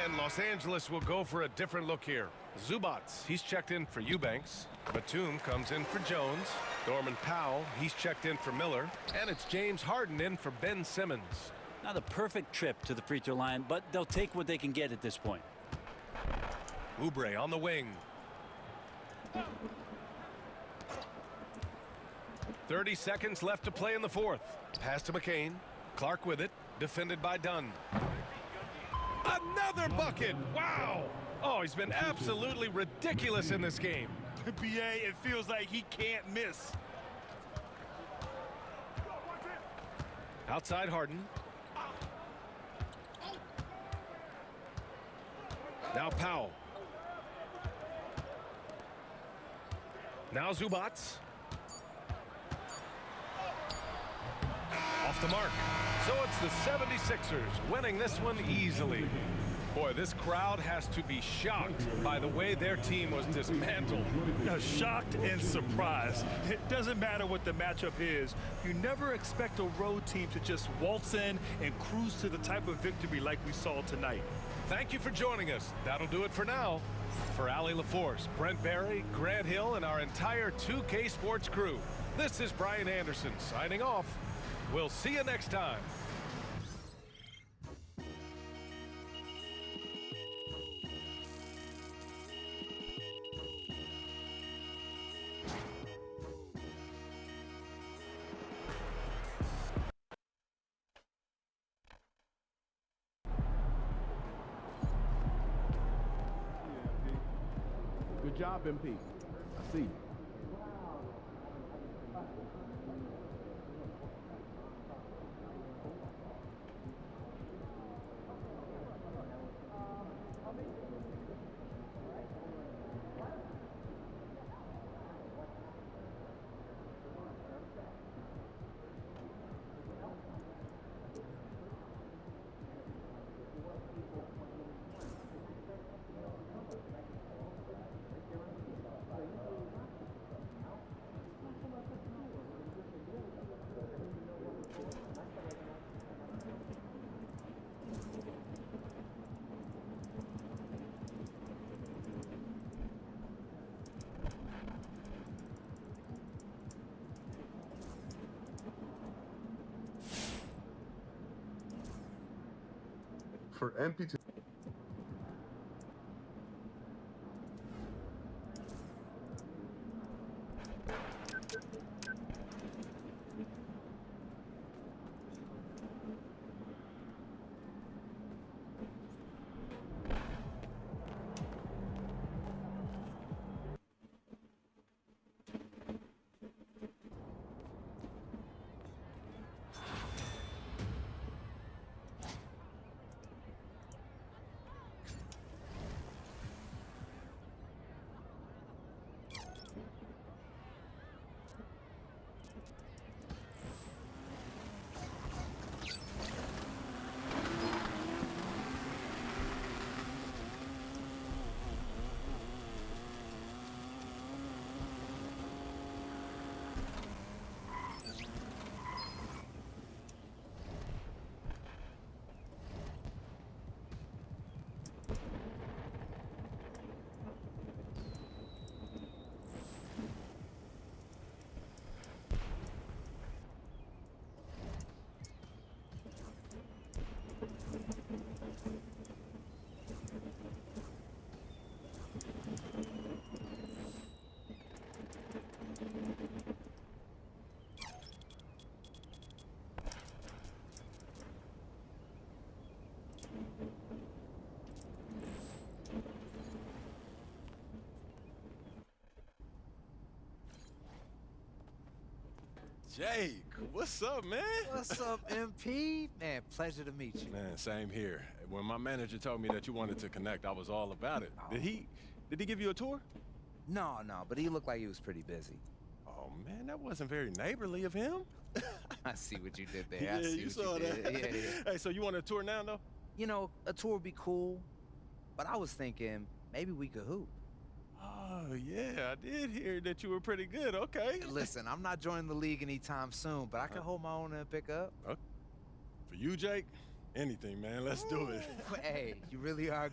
And Los Angeles will go for a different look here. Zubats, he's checked in for Eubanks. Batum comes in for Jones. Norman Powell, he's checked in for Miller. And it's James Harden in for Ben Simmons. Not a perfect trip to the free throw line, but they'll take what they can get at this point. Oubre on the wing. 30 seconds left to play in the fourth. Pass to McCain. Clark with it. Defended by Dunn. Another bucket! Wow! Oh, he's been absolutely ridiculous in this game. BA, it feels like he can't miss. Outside Harden. Now Powell. Now Zubats. Off the mark. So it's the 76ers winning this one easily. Boy, this crowd has to be shocked by the way their team was dismantled. Shocked and surprised. It doesn't matter what the matchup is. You never expect a road team to just waltz in and cruise to the type of victory like we saw tonight. Thank you for joining us. That'll do it for now. For Allie LaForce, Brent Barry, Grant Hill, and our entire 2K Sports crew, this is Brian Anderson signing off. We'll see you next time. Good job, MP. I see you. For MP2. Jake, what's up, man? What's up, MP? Man, pleasure to meet you. Man, same here. When my manager told me that you wanted to connect, I was all about it. Oh. Did he give you a tour? No, but he looked like he was pretty busy. Oh, man, that wasn't very neighborly of him. I see what you did there. Yeah, I see you what saw you that. did. Yeah. Hey, so you want a tour now, though? You know, a tour would be cool, but I was thinking maybe we could hoop. Oh, yeah, I did hear that you were pretty good. Okay. Listen, I'm not joining the league anytime soon, but I can hold my own and pick up. Okay. For you, Jake, anything, man. Let's do it. Hey, you really are.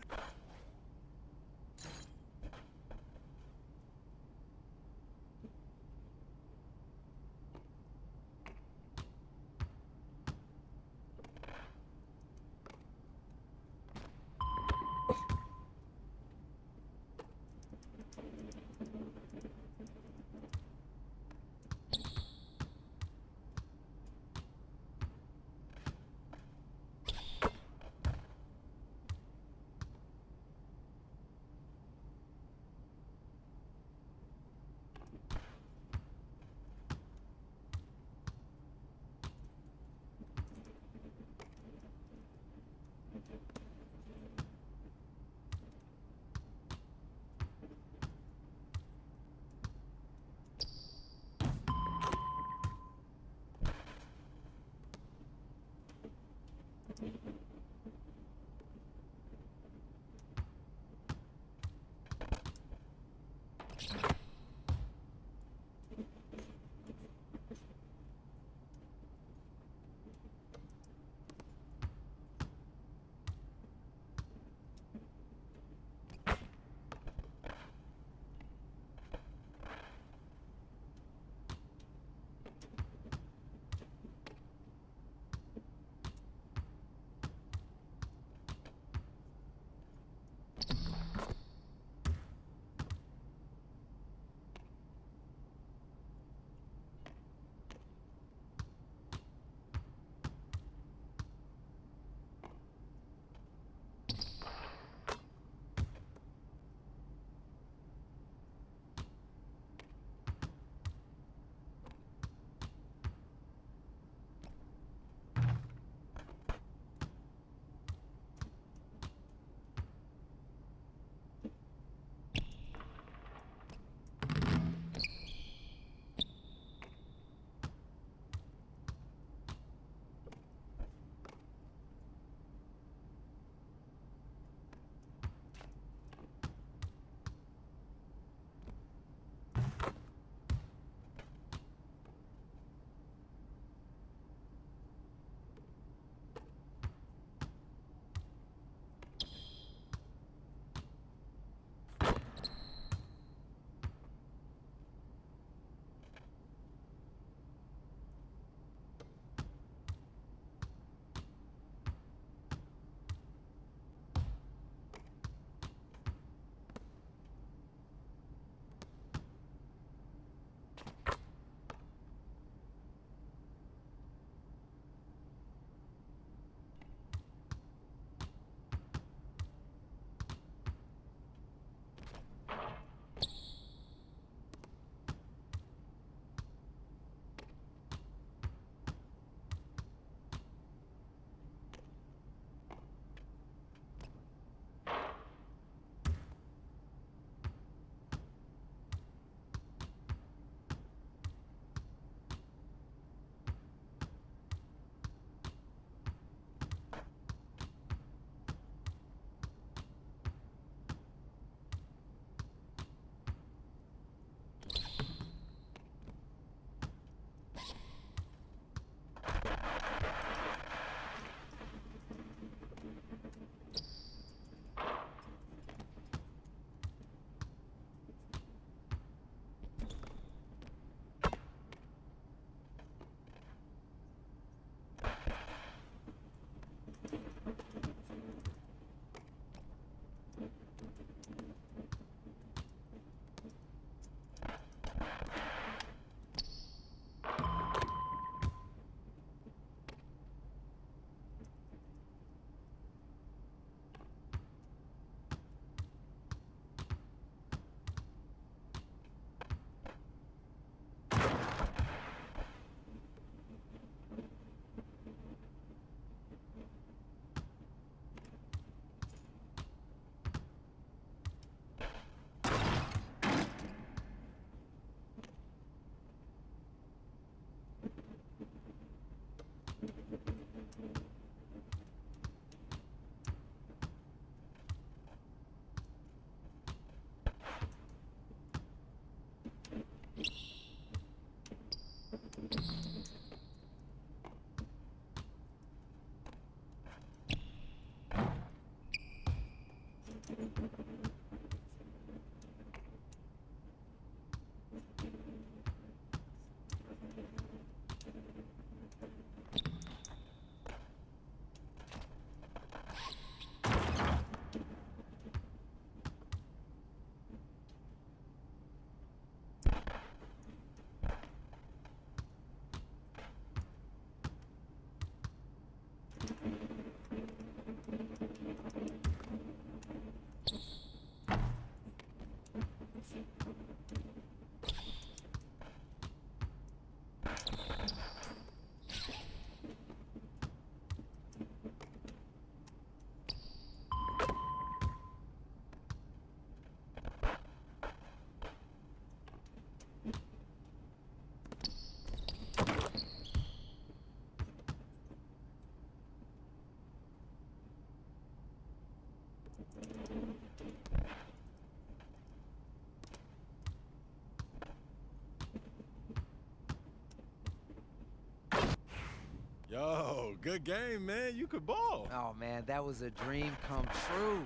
Yo, good game, man. You could ball. Oh, man, that was a dream come true.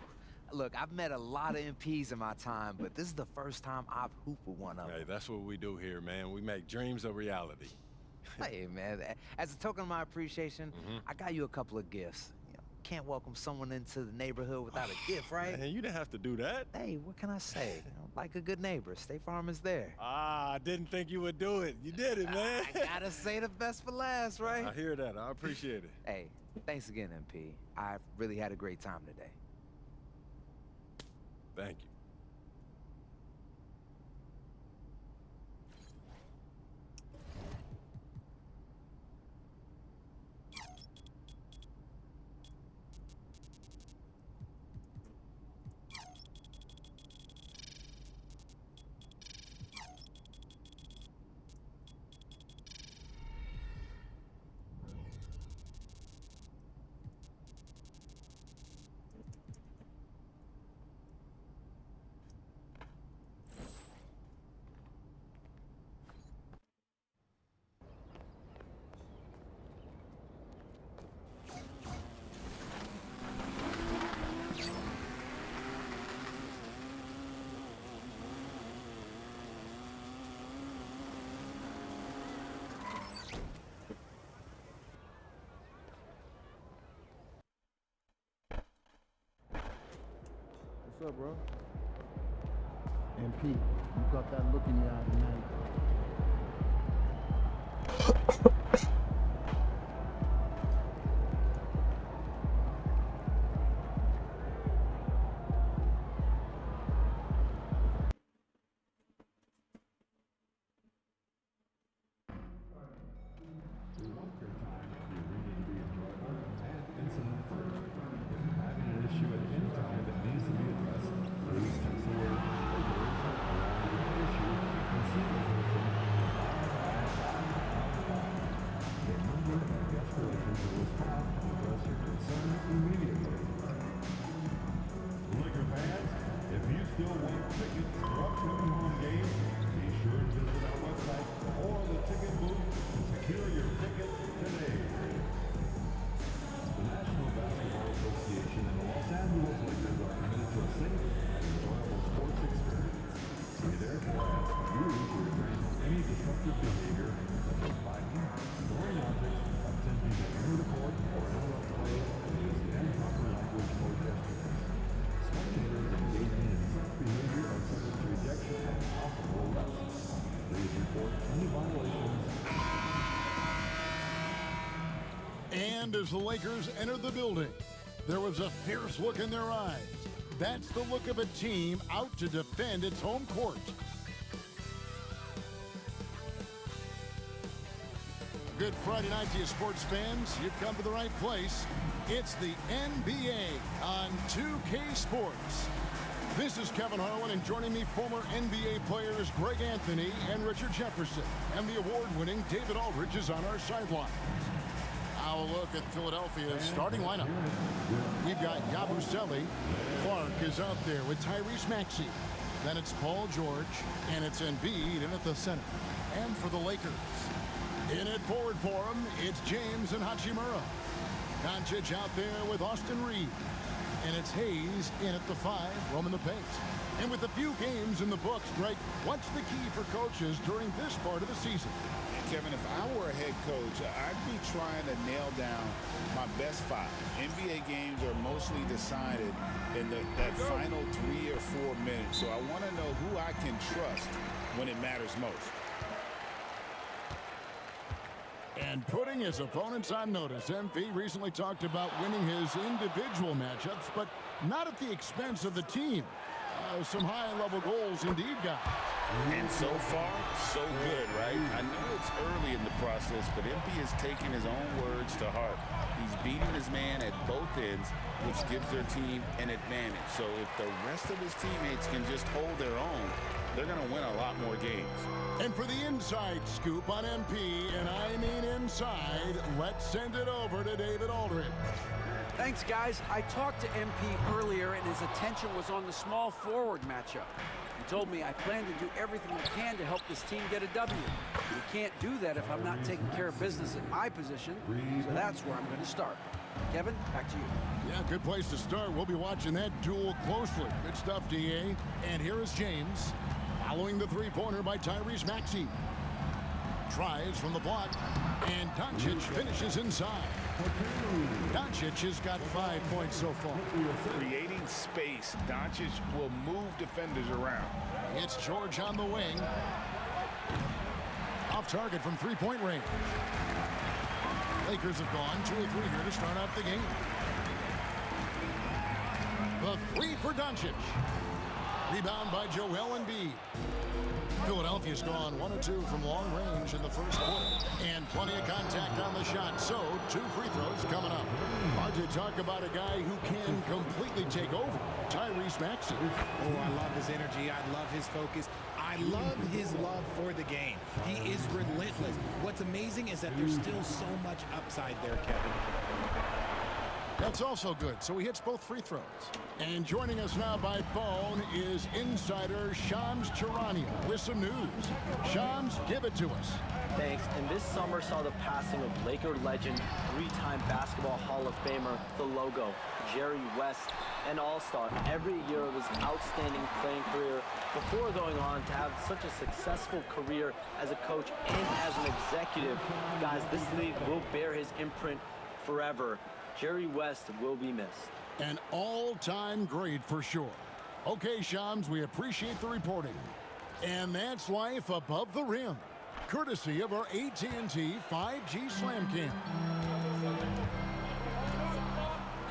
Look, I've met a lot of MPs in my time, but this is the first time I've hooped with one of them. Hey, that's what we do here, man. We make dreams a reality. Hey, man, as a token of my appreciation, I got you a couple of gifts. You know, can't welcome someone into the neighborhood without a gift, right? Man, you didn't have to do that. Hey, what can I say? You know, like a good neighbor, State Farm is there. I didn't think you would do it. You did it, man. I gotta say the best for last, right? I hear that. I appreciate it. Hey, thanks again, MP. I really had a great time today. Thank you. What's up, bro? MP, you got that look in your eye tonight. We want your time at the arena to be enjoyable and incident-free. If you're having an issue at any time that needs to be addressed, please text the word "Lakers" around your issue and see the version The member of guest relations will respond and address your concern immediately. Laker fans, if you still want tickets for upcoming home games, be sure to visit our website or the ticket booth to secure your ticket today. The National Basketball Association and the Los Angeles Lakers are committed to a safe and enjoyable sports experience. We therefore ask you to refrain from any disruptive behavior such as biting, throwing objects, attempting to enter the court or interrupt play, and using improper language or gestures. Spectators engaging in such behavior are subject to rejection and possible arrest. Please report any violations. And as the Lakers entered the building, there was a fierce look in their eyes. That's the look of a team out to defend its home court. Good Friday night to you sports fans. You've come to the right place. It's the NBA on 2K Sports. This is Kevin Harlan, and joining me, former NBA players Greg Anthony and Richard Jefferson. And the award-winning David Aldridge is on our sideline. Our look at Philadelphia's starting lineup. We've got Yabusele. Clark is out there with Tyrese Maxey. Then it's Paul George, and it's Embiid in at the center. And for the Lakers, in at forward for him, it's James and Hachimura. Doncic out there with Austin Reed. And it's Hayes in at the 5, roaming the paint. And with a few games in the books, Greg, what's the key for coaches during this part of the season? Kevin, if I were a head coach, I'd be trying to nail down my best 5. NBA games are mostly decided in that final 3 or 4 minutes, so I want to know who I can trust when it matters most. And putting his opponents on notice, MP recently talked about winning his individual matchups, but not at the expense of the team. Some high-level goals indeed, guys. And so far, so good, right? I know it's early in the process, but MP has taken his own words to heart. He's beating his man at both ends, which gives their team an advantage. So if the rest of his teammates can just hold their own, they're going to win a lot more games. And for the inside scoop on MP, and I mean inside, let's send it over to David Aldridge. Thanks, guys. I talked to MP earlier, and his attention was on the small forward matchup. He told me I plan to do everything I can to help this team get a W. We can't do that if I'm not taking care of business at my position, so that's where I'm going to start. Kevin, back to you. Yeah, good place to start. We'll be watching that duel closely. Good stuff, DA. And here is James, following the three-pointer by Tyrese Maxey. Tries from the block, and Doncic finishes inside. Doncic has got 5 points so far. Creating space, Doncic will move defenders around. It's George on the wing. Off target from three-point range. Lakers have gone 2 or 3 here to start out the game. The three for Doncic. Rebound by Joel Embiid. Philadelphia's gone 1 or 2 from long range in the first quarter. And plenty of contact on the shot. So 2 free throws coming up. Hard to talk about a guy who can completely take over. Tyrese Maxey. Oh, I love his energy. I love his focus. I love his love for the game. He is relentless. What's amazing is that there's still so much upside there, Kevin. That's also good. So he hits both free throws. And joining us now by phone is insider Shams Charania with some news. Shams, give it to us. Thanks. And this summer saw the passing of Laker legend, 3-time Basketball Hall of Famer, the logo, Jerry West, an all-star every year of his outstanding playing career before going on to have such a successful career as a coach and as an executive. Guys, this league will bear his imprint forever. Jerry West will be missed. An all-time great for sure. Okay, Shams, we appreciate the reporting. And that's life above the rim, courtesy of our AT&T 5G Slam Cam.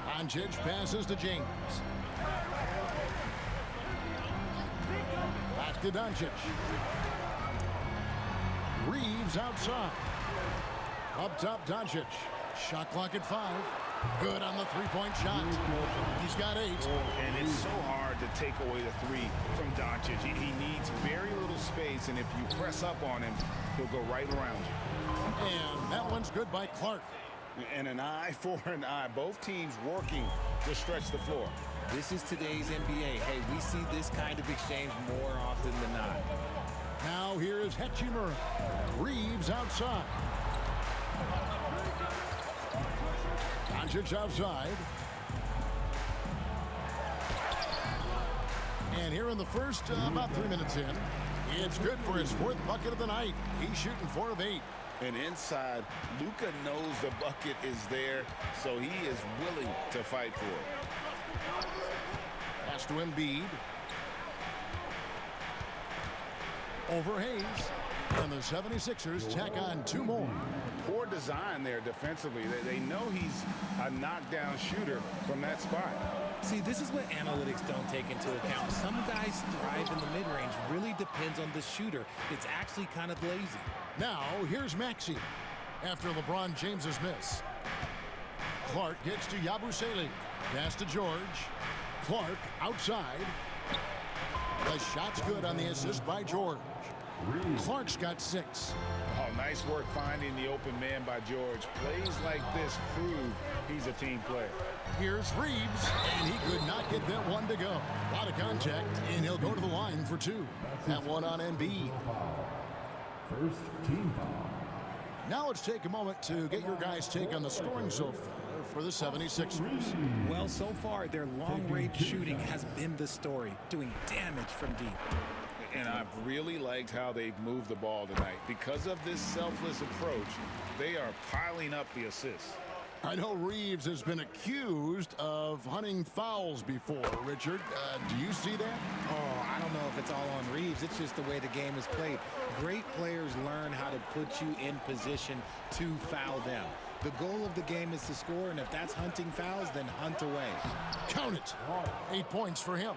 Doncic passes to James. Back to Doncic. Reeves outside. Up top, Doncic. Shot clock at 5. Good on the three-point shot. He's got 8. And it's so hard to take away the 3 from Doncic. He needs very little space, and if you press up on him, he'll go right around you. And that one's good by Clark. And an eye for an eye. Both teams working to stretch the floor. This is today's NBA. Hey, we see this kind of exchange more often than not. Now here is Hachimura. Reeves outside. Doncic outside. And here in the first, about 3 minutes in, it's good for his 4th bucket of the night. He's shooting 4 of 8. And inside, Luka knows the bucket is there, so he is willing to fight for it. Pass to Embiid. Over Hayes. And the 76ers tack on 2 more. Poor design there defensively. They know he's a knockdown shooter from that spot. See, this is what analytics don't take into account. Some guys thrive in the mid-range. Really depends on the shooter. It's actually kind of lazy. Now, here's Maxey after LeBron James's miss. Clark gets to Yabusele. Pass to George. Clark outside. The shot's good on the assist by George. Clark's got 6. Oh, nice work finding the open man by George. Plays like this prove he's a team player. Here's Reeves, and he could not get that one to go. A lot of contact, and he'll go to the line for 2. That one on Embiid. First team foul. Now let's take a moment to get your guys' take on the scoring so far for the 76ers. Well, so far, their long-range shooting has been the story, doing damage from deep. And I've really liked how they've moved the ball tonight. Because of this selfless approach, they are piling up the assists. I know Reeves has been accused of hunting fouls before, Richard. Do you see that? Oh, I don't know if it's all on Reeves. It's just the way the game is played. Great players learn how to put you in position to foul them. The goal of the game is to score, and if that's hunting fouls, then hunt away. Count it. 8 points for him.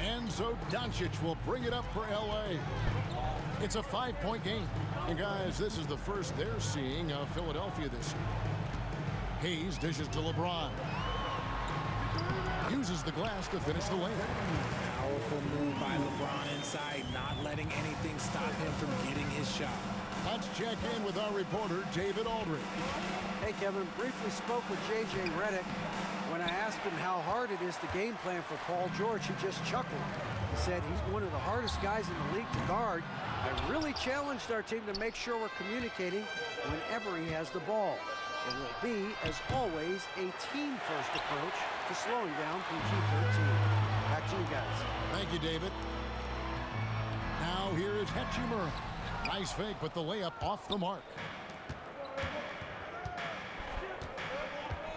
And so Doncic will bring it up for L.A. It's a 5-point game. And guys, this is the first they're seeing of Philadelphia this year. Hayes dishes to LeBron. Uses the glass to finish the lane. Powerful move by LeBron inside, not letting anything stop him from getting his shot. Let's check in with our reporter, David Aldridge. Hey, Kevin, briefly spoke with J.J. Redick. When I asked him how hard it is to game plan for Paul George, he just chuckled. He said he's one of the hardest guys in the league to guard. I really challenged our team to make sure we're communicating whenever he has the ball. It will be, as always, a team-first approach to slowing down PG-13. Back to you guys. Thank you, David. Now here is Hachimura. Nice fake, but the layup off the mark.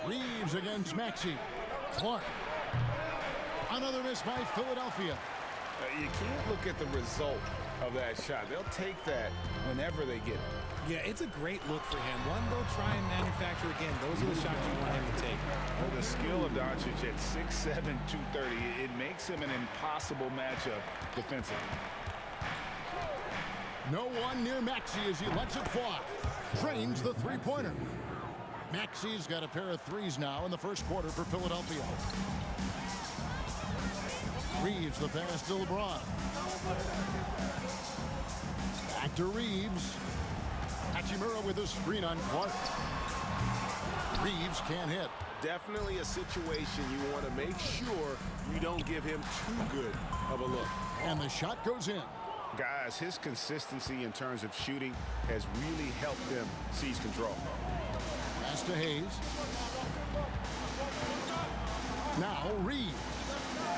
Reeves against Maxey. Clark. Another miss by Philadelphia. You can't look at the result of that shot. They'll take that whenever they get it. Yeah, it's a great look for him. One they'll try and manufacture again. Those are the shots you want him to take. Well, the skill of Doncic at 6'7", 230, it makes him an impossible matchup defensively. No one near Maxey as he lets it fly. Trains the three-pointer. Maxey's got a pair of threes now in the first quarter for Philadelphia. Reeves the pass to LeBron. Back to Reeves. Hachimura with a screen on Clark. Reeves can't hit. Definitely a situation you want to make sure you don't give him too good of a look. And the shot goes in. Guys, his consistency in terms of shooting has really helped them seize control. Pass to Hayes. Now Reeves.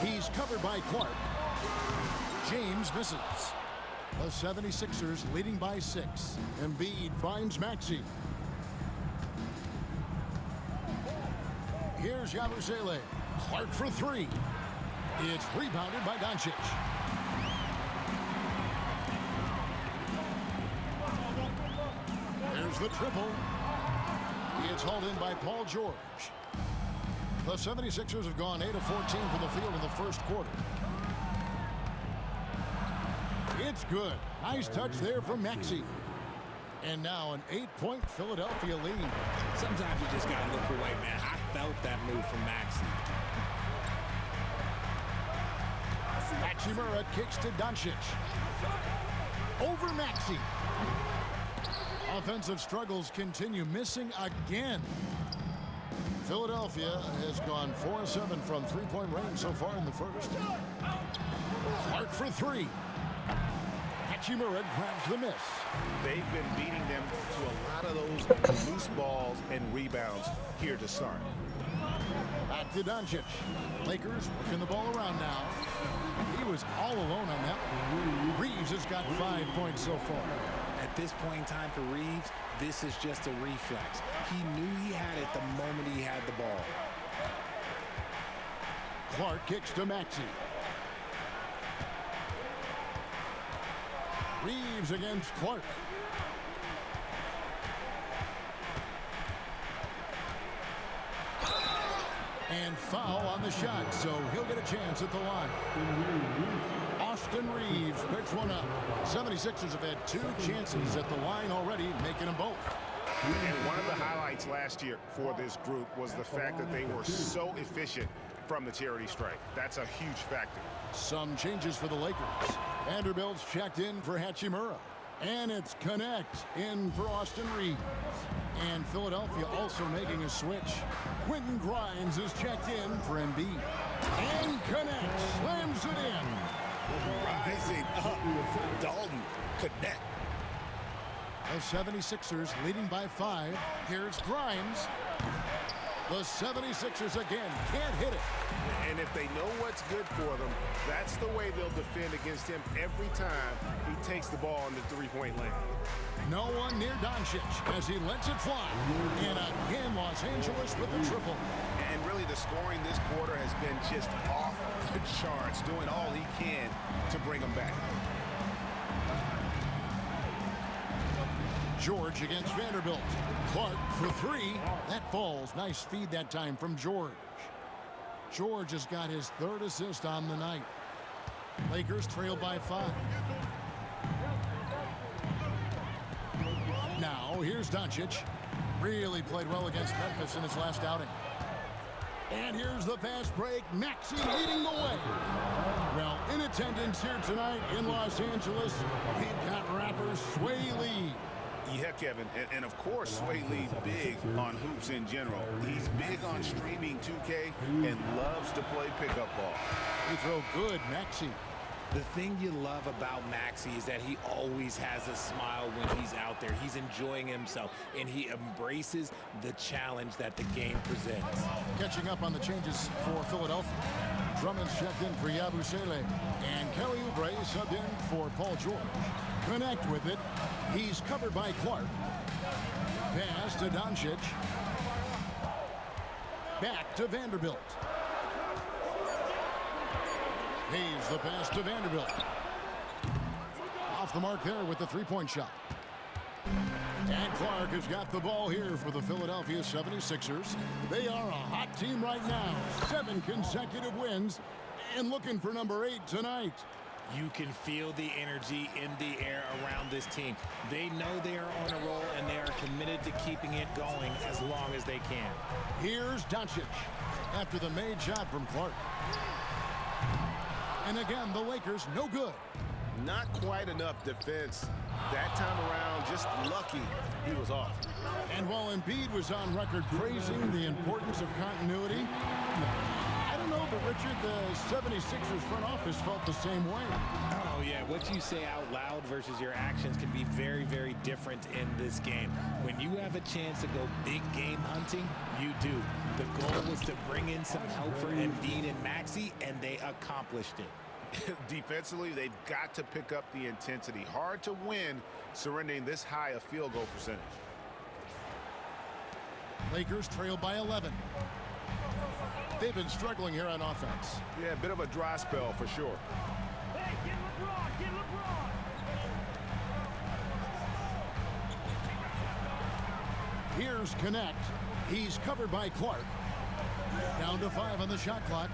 He's covered by Clark. James misses. The 76ers leading by 6. Embiid finds Maxey. Here's Yabusele. Clark for 3. It's rebounded by Doncic. There's the triple. It's hauled in by Paul George. The 76ers have gone 8 of 14 from the field in the first quarter. It's good. Nice touch there from Maxey. And now an 8-point Philadelphia lead. Sometimes you just got to look away, man. I felt that move from Maxey. Hachimura kicks to Doncic. Over Maxey. Offensive struggles continue, missing again. Philadelphia has gone 4 of 7 from three-point range so far in the first. Clark for 3. Hachimura grabs the miss. They've been beating them to a lot of those loose balls and rebounds here to start. Back to Doncic. Lakers working the ball around now. He was all alone on that one. Reeves has got 5 points so far. At this point in time for Reeves, this is just a reflex. He knew he had it the moment he had the ball. Clark kicks to Maxey. Reeves against Clark. And foul on the shot, so he'll get a chance at the line. Austin Reeves picks one up. 76ers have had 2 chances at the line already, making them both. And one of the highlights last year for this group was the fact that they were so efficient from the charity stripe. That's a huge factor. Some changes for the Lakers. Vanderbilt's checked in for Hachimura. And it's Connect in for Austin Reeves. And Philadelphia also making a switch. Quentin Grimes is checked in for Embiid. And Connect slams it in. Rising up, Dalton Connect. The 76ers leading by 5. Here's Grimes. The 76ers again can't hit it. And if they know what's good for them, that's the way they'll defend against him every time he takes the ball in the three-point lane. No one near Doncic as he lets it fly. And again, Los Angeles with the triple. And really the scoring this quarter has been just off the charts, doing all he can to bring them back. George against Vanderbilt. Clark for 3. That falls. Nice feed that time from George. George has got his 3rd assist on the night. Lakers trail by 5. Now here's Doncic. Really played well against Memphis in his last outing. And here's the fast break. Maxey leading the way. Well, in attendance here tonight in Los Angeles, we've got rapper Sway Lee. Yeah, Kevin, and of course, Sway Lee's big on hoops in general. He's big on streaming 2K and loves to play pickup ball. He throw good, Maxey. The thing you love about Maxey is that he always has a smile when he's out there. He's enjoying himself, and he embraces the challenge that the game presents. Catching up on the changes for Philadelphia. Drummond's checked in for Yabusele, and Kelly Oubre subbed in for Paul George. Connect with it. He's covered by Clark. Pass to Doncic. Back to Vanderbilt. Hayes the pass to Vanderbilt. Off the mark there with the three-point shot. And Clark has got the ball here for the Philadelphia 76ers. They are a hot team right now. 7 consecutive wins and looking for number 8 tonight. You can feel the energy in the air around this team. They know they are on a roll, and they are committed to keeping it going as long as they can. Here's Doncic after the made shot from Clark. And again, the Lakers no good. Not quite enough defense that time around. Just lucky he was off. And while Embiid was on record praising the importance of continuity, I don't know, but Richard, the 76ers front office felt the same way. Oh, yeah. What you say out loud versus your actions can be very, very different in this game. When you have a chance to go big game hunting, you do. The goal was to bring in some help for Embiid and Maxey, and they accomplished it. Defensively, they've got to pick up the intensity. Hard to win surrendering this high a field goal percentage. Lakers trail by 11. They've been struggling here on offense. Yeah, a bit of a dry spell for sure. Hey, get LeBron, get LeBron. Here's Connect. He's covered by Clark. Down to 5 on the shot clock.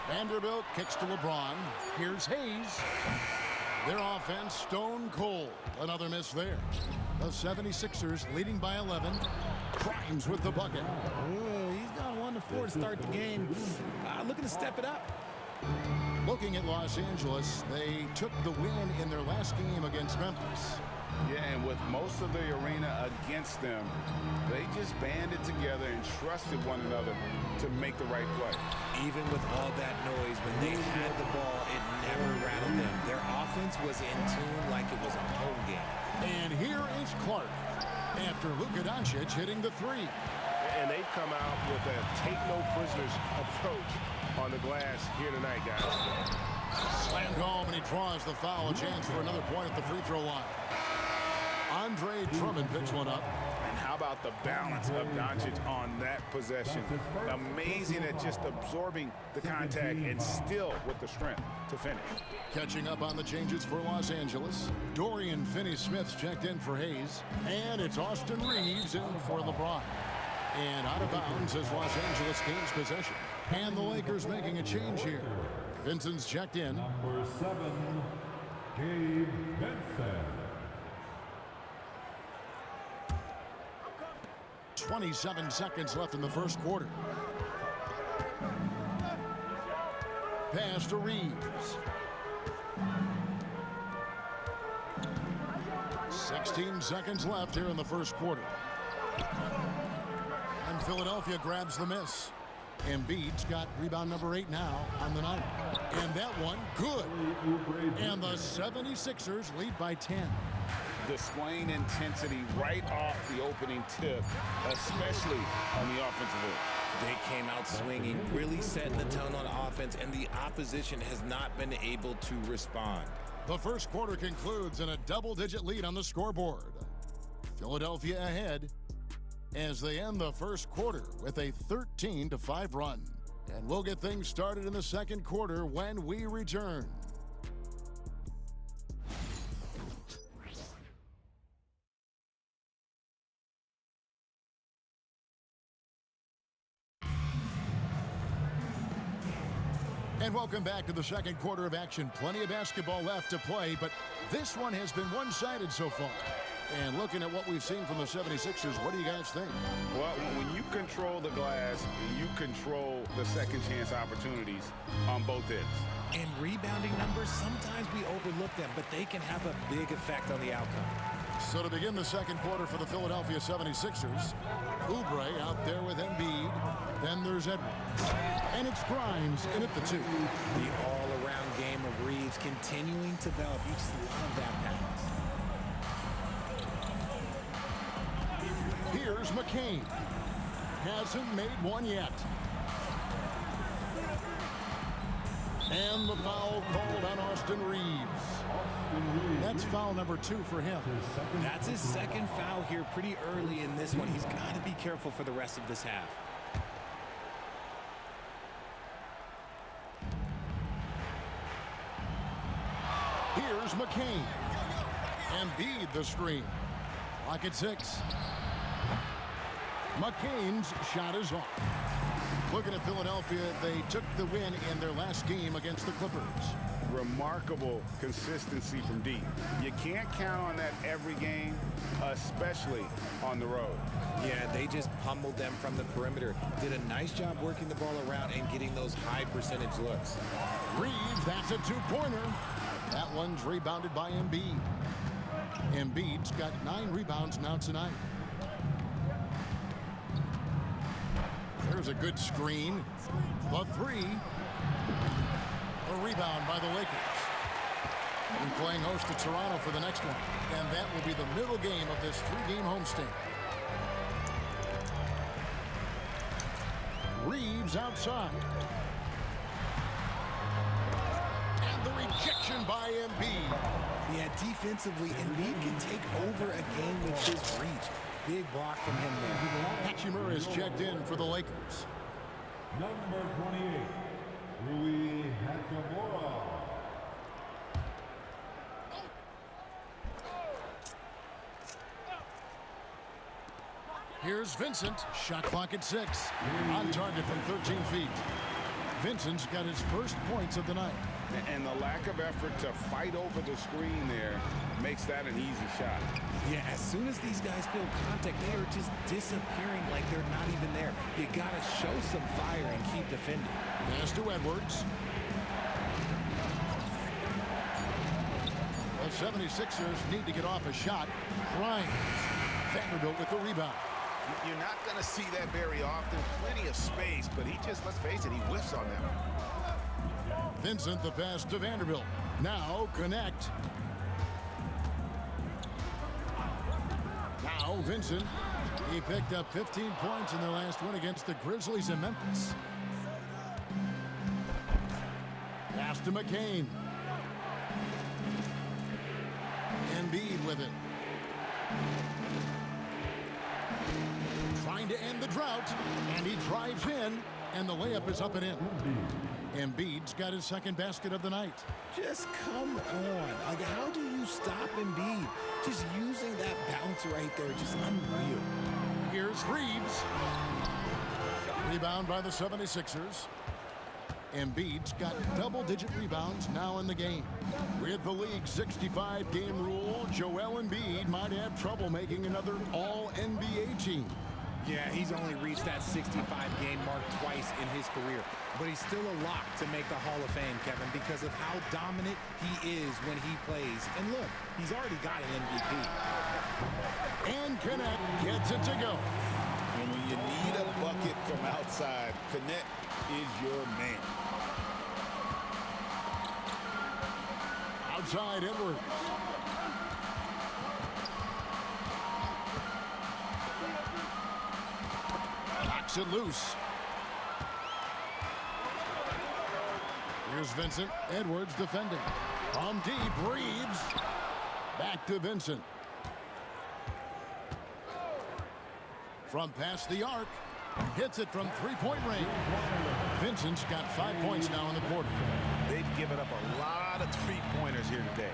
Vanderbilt kicks to LeBron. Here's Hayes. Their offense stone cold. Another miss there. The 76ers leading by 11. Grimes with the bucket. He's gone 1-4 to start the game. Looking to step it up. Looking at Los Angeles, they took the win in their last game against Memphis. Yeah, and with most of the arena against them, they just banded together and trusted one another to make the right play. Even with all that noise, when they had the ball, it never rattled them. Their offense was in tune like it was a home game. And here is Clark after Luka Doncic hitting the three. And they've come out with a take-no-prisoners approach on the glass here tonight, guys. Slammed home, and he draws the foul. A chance for another point at the free throw line. Andre Drummond picks one up. And how about the balance of Doncic on that possession? Amazing at just absorbing the contact and still with the strength to finish. Catching up on the changes for Los Angeles. Dorian Finney-Smith's checked in for Hayes. And it's Austin Reeves in for LeBron. And out of bounds as Los Angeles gains possession. And the Lakers making a change here. Vincent's checked in. Number 7, Gabe Vincent. 27 seconds left in the first quarter. Pass to Reeves. 16 seconds left here in the first quarter. And Philadelphia grabs the miss. Embiid's got rebound number 8 now on the night. And that one, good. And the 76ers lead by 10. Displaying intensity right off the opening tip, especially on the offensive end. They came out swinging, really setting the tone on offense, and the opposition has not been able to respond. The first quarter concludes in a double-digit lead on the scoreboard. Philadelphia ahead as they end the first quarter with a 13-5 run. And we'll get things started in the second quarter when we return. And welcome back to the second quarter of action. Plenty of basketball left to play, but this one has been one-sided so far. And looking at what we've seen from the 76ers, what do you guys think? Well, when you control the glass, you control the second chance opportunities on both ends. And rebounding numbers, sometimes we overlook them, but they can have a big effect on the outcome. So to begin the second quarter for the Philadelphia 76ers, Oubre out there with Embiid. Then there's Edwards. And it's Grimes in at the 2. The all-around game of Reeves continuing to develop. You just love that pass. Here's McCain. Hasn't made one yet. And the foul called on Austin Reeves. That's foul number 2 for him. That's his second foul here pretty early in this one. He's got to be careful for the rest of this half. Here's McCain. Embiid the screen. Clock at 6. McCain's shot is off. Looking at Philadelphia, they took the win in their last game against the Clippers. Remarkable consistency from deep. You can't count on that every game, especially on the road. Yeah, they just pummeled them from the perimeter. Did a nice job working the ball around and getting those high percentage looks. Reeves, that's a 2-pointer. That one's rebounded by Embiid. Embiid's got 9 rebounds now tonight. There's a good screen. The 3. A rebound by the Lakers. We're playing host to Toronto for the next one. And that will be the middle game of this 3-game homestand. Reeves outside. And the rejection by Embiid. Yeah, defensively, Embiid can take over a game with his reach. Big block from him there. Hachimura is checked in for the Lakers. Number 28, Rui Hachimura. Here's Vincent. Shot clock at 6. On target from 13 feet. Vincent's got his first points of the night. And the lack of effort to fight over the screen there makes that an easy shot. Yeah, as soon as these guys feel contact, they are just disappearing like they're not even there. You got to show some fire and keep defending. Pass to Edwards. The 76ers need to get off a shot. Grimes. Vanderbilt with the rebound. You're not going to see that very often. Plenty of space, but he just, let's face it, he whiffs on them. Vincent the pass to Vanderbilt. Now connect. Now Vincent. He picked up 15 points in their last win against the Grizzlies in Memphis. Pass to McCain. Embiid with it. Trying to end the drought, and he drives in, and the layup is up and in. Embiid's got his second basket of the night. Just come on. Like, how do you stop Embiid? Just using that bounce right there, just unreal. Here's Reeves. Rebound by the 76ers. Embiid's got double-digit rebounds now in the game. With the league's 65-game rule, Joel Embiid might have trouble making another All-NBA team. Yeah, he's only reached that 65-game mark twice in his career. But he's still a lock to make the Hall of Fame, Kevin, because of how dominant he is when he plays. And look, he's already got an MVP. And Connect gets it to go. And when you need a bucket from outside, Connect is your man. Outside Edwards. Knocks it loose. Here's Vincent. Edwards defending. From deep, Reeves. Back to Vincent. From past the arc. Hits it from three-point range. Vincent's got 5 points now in the quarter. They've given up a lot of three-pointers here today.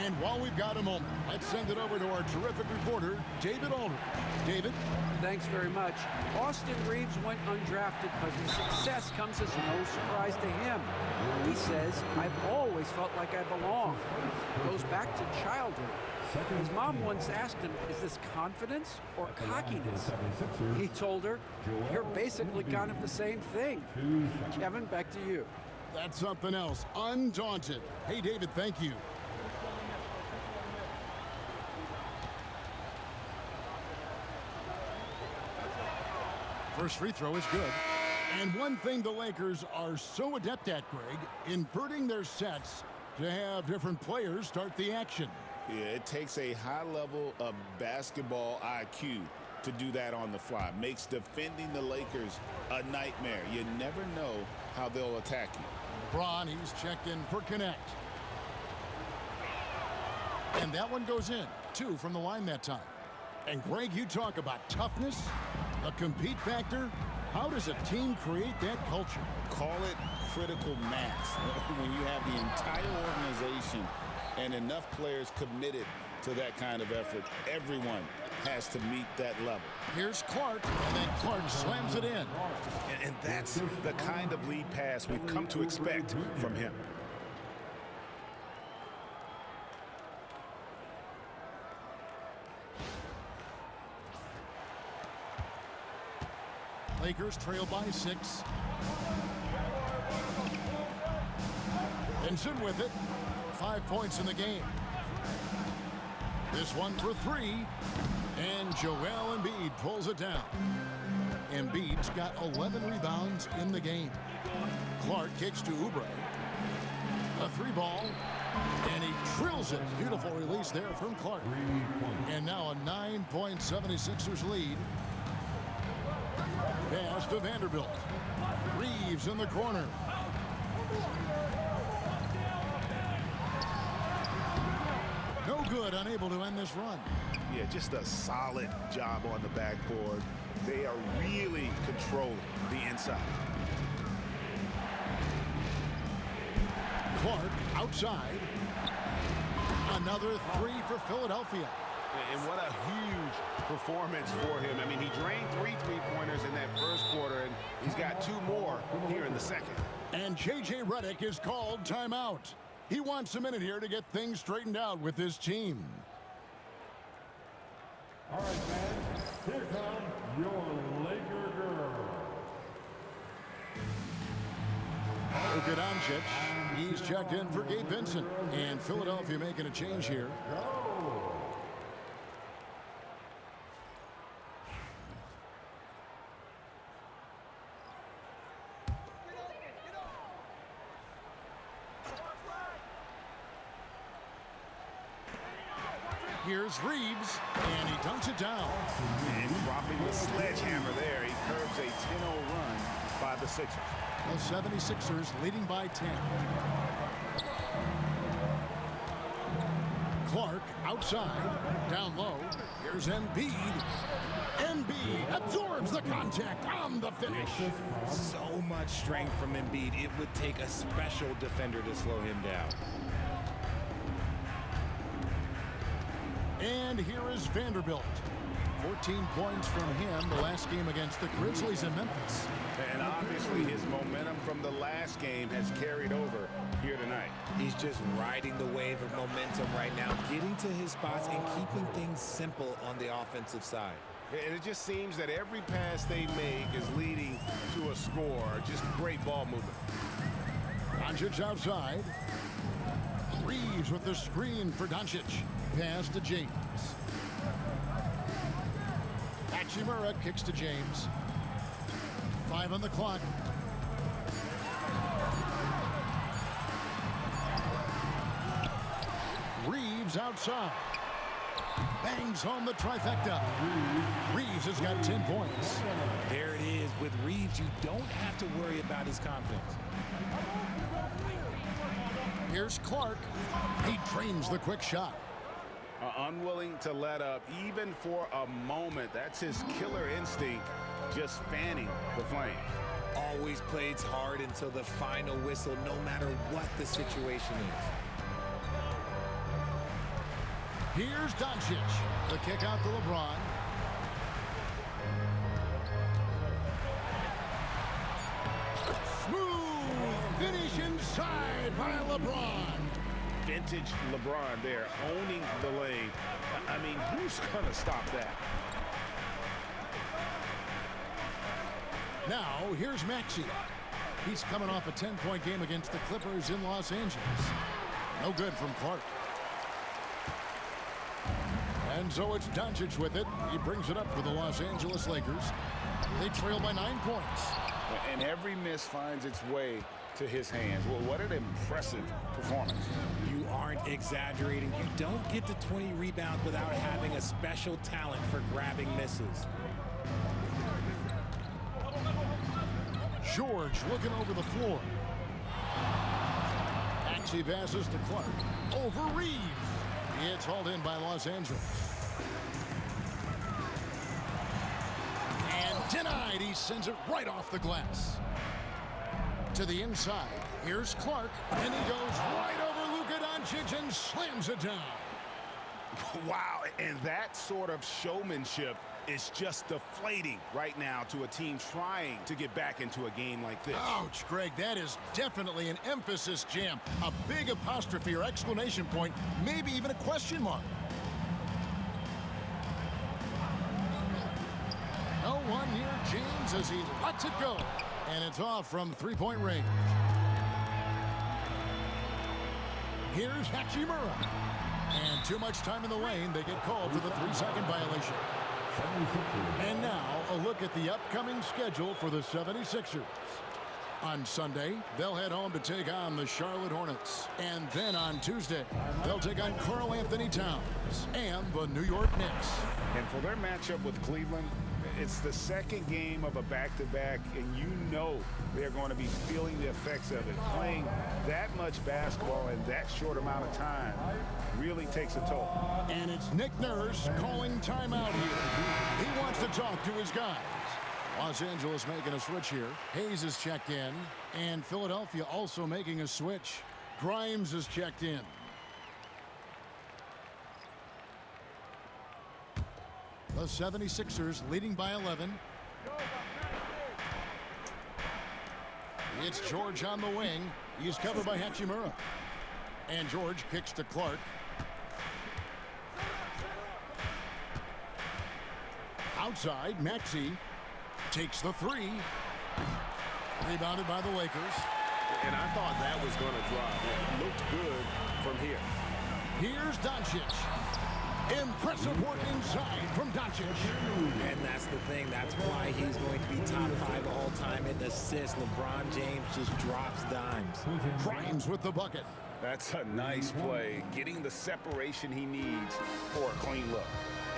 And while we've got a moment, let's send it over to our terrific reporter, David Aldridge. David? Thanks very much. Austin Reeves went undrafted, but his success comes as no surprise to him. He says, I've always felt like I belong. Goes back to childhood. His mom once asked him, is this confidence or cockiness? He told her, you're basically kind of the same thing. Kevin, back to you. That's something else. Undaunted. Hey, David, thank you. First free throw is good. And one thing the Lakers are so adept at, Greg, inverting their sets to have different players start the action. Yeah, it takes a high level of basketball IQ to do that on the fly. Makes defending the Lakers a nightmare. You never know how they'll attack you. LeBron, he's checked in for connect. And that one goes in. 2 from the line that time. And Greg, you talk about toughness, the compete factor. How does a team create that culture? Call it critical mass. When you have the entire organization and enough players committed to that kind of effort, everyone has to meet that level. Here's Clark, and then Clark slams it in. And that's the kind of lead pass we've come to expect from him. Lakers trail by 6. Benson with it. 5 points in the game. This one for 3. And Joel Embiid pulls it down. Embiid's got 11 rebounds in the game. Clark kicks to Oubre. A 3-ball. And he drills it. Beautiful release there from Clark. And now a 9-point 76ers lead. Pass to Vanderbilt. Reeves in the corner. No good, unable to end this run. Yeah, just a solid job on the backboard. They are really controlling the inside. Clark outside. Another 3 for Philadelphia. And what a huge performance for him. I mean, he drained 3 3-pointers in that first quarter, and he's got 2 more here in the second. And J.J. Redick is called timeout. He wants a minute here to get things straightened out with his team. All right, fans, here come your Laker girls. Luka Doncic, he's checked in for Gabe Vincent. And Philadelphia making a change here. Here's Reeves, and he dunks it down. And dropping the sledgehammer there. He curbs a 10-0 run by the Sixers. The 76ers leading by 10. Clark outside, down low. Here's Embiid. Embiid absorbs the contact on the finish. So much strength from Embiid. It would take a special defender to slow him down. And here is Vanderbilt. 14 points from him the last game against the Grizzlies in Memphis. And obviously his momentum from the last game has carried over here tonight. He's just riding the wave of momentum right now, getting to his spots and keeping things simple on the offensive side. And it just seems that every pass they make is leading to a score. Just great ball movement. Doncic outside. Reeves with the screen for Doncic. Pass to James. Hachimura kicks to James. 5 on the clock. Reeves outside. Bangs home the trifecta. Reeves has got 10 points. There it is. With Reeves, you don't have to worry about his confidence. Here's Clark. He trains the quick shot. Unwilling to let up even for a moment. That's his killer instinct, just fanning the flame. Always plays hard until the final whistle, no matter what the situation is. Here's Doncic. The kick out to LeBron. Smooth finish inside by LeBron. Vintage LeBron there, owning the lane. I mean, who's going to stop that? Now, here's Maxey. He's coming off a 10-point game against the Clippers in Los Angeles. No good from Clark. And so it's Doncic with it. He brings it up for the Los Angeles Lakers. They trail by 9 points. And every miss finds its way to his hands. Well, what an impressive performance. You aren't exaggerating. You don't get to 20 rebounds without having a special talent for grabbing misses. George looking over the floor. Maxey passes to Clark. Over Reeves. It's hauled in by Los Angeles. And denied. He sends it right off the glass. To the inside. Here's Clark. And he goes right over Luka Doncic and slams it down. Wow, and that sort of showmanship is just deflating right now to a team trying to get back into a game like this. Ouch, Greg, that is definitely an emphasis jam. A big apostrophe or exclamation point, maybe even a question mark. No one near James as he lets it go. And it's off from three-point range. Here's Hachimura. And too much time in the lane. They get called for the 3-second violation. And now a look at the upcoming schedule for the 76ers. On Sunday, they'll head home to take on the Charlotte Hornets. And then on Tuesday, they'll take on Karl Anthony Towns and the New York Knicks. And for their matchup with Cleveland, it's the second game of a back-to-back, and you know they're going to be feeling the effects of it. Playing that much basketball in that short amount of time really takes a toll. And it's Nick Nurse calling timeout here. He wants to talk to his guys. Los Angeles making a switch here. Hayes is checked in, and Philadelphia also making a switch. Grimes is checked in. The 76ers leading by 11. It's George on the wing. He's covered by Hachimura. And George kicks to Clark. Outside, Maxey takes the three. Rebounded by the Lakers. And I thought that was going to drop. It looked good from here. Here's Doncic. Impressive work inside from Doncic. And that's the thing. That's why he's going to be top 5 all-time in assists. LeBron James just drops dimes. Grimes with the bucket. That's a nice play. Getting the separation he needs for a clean look.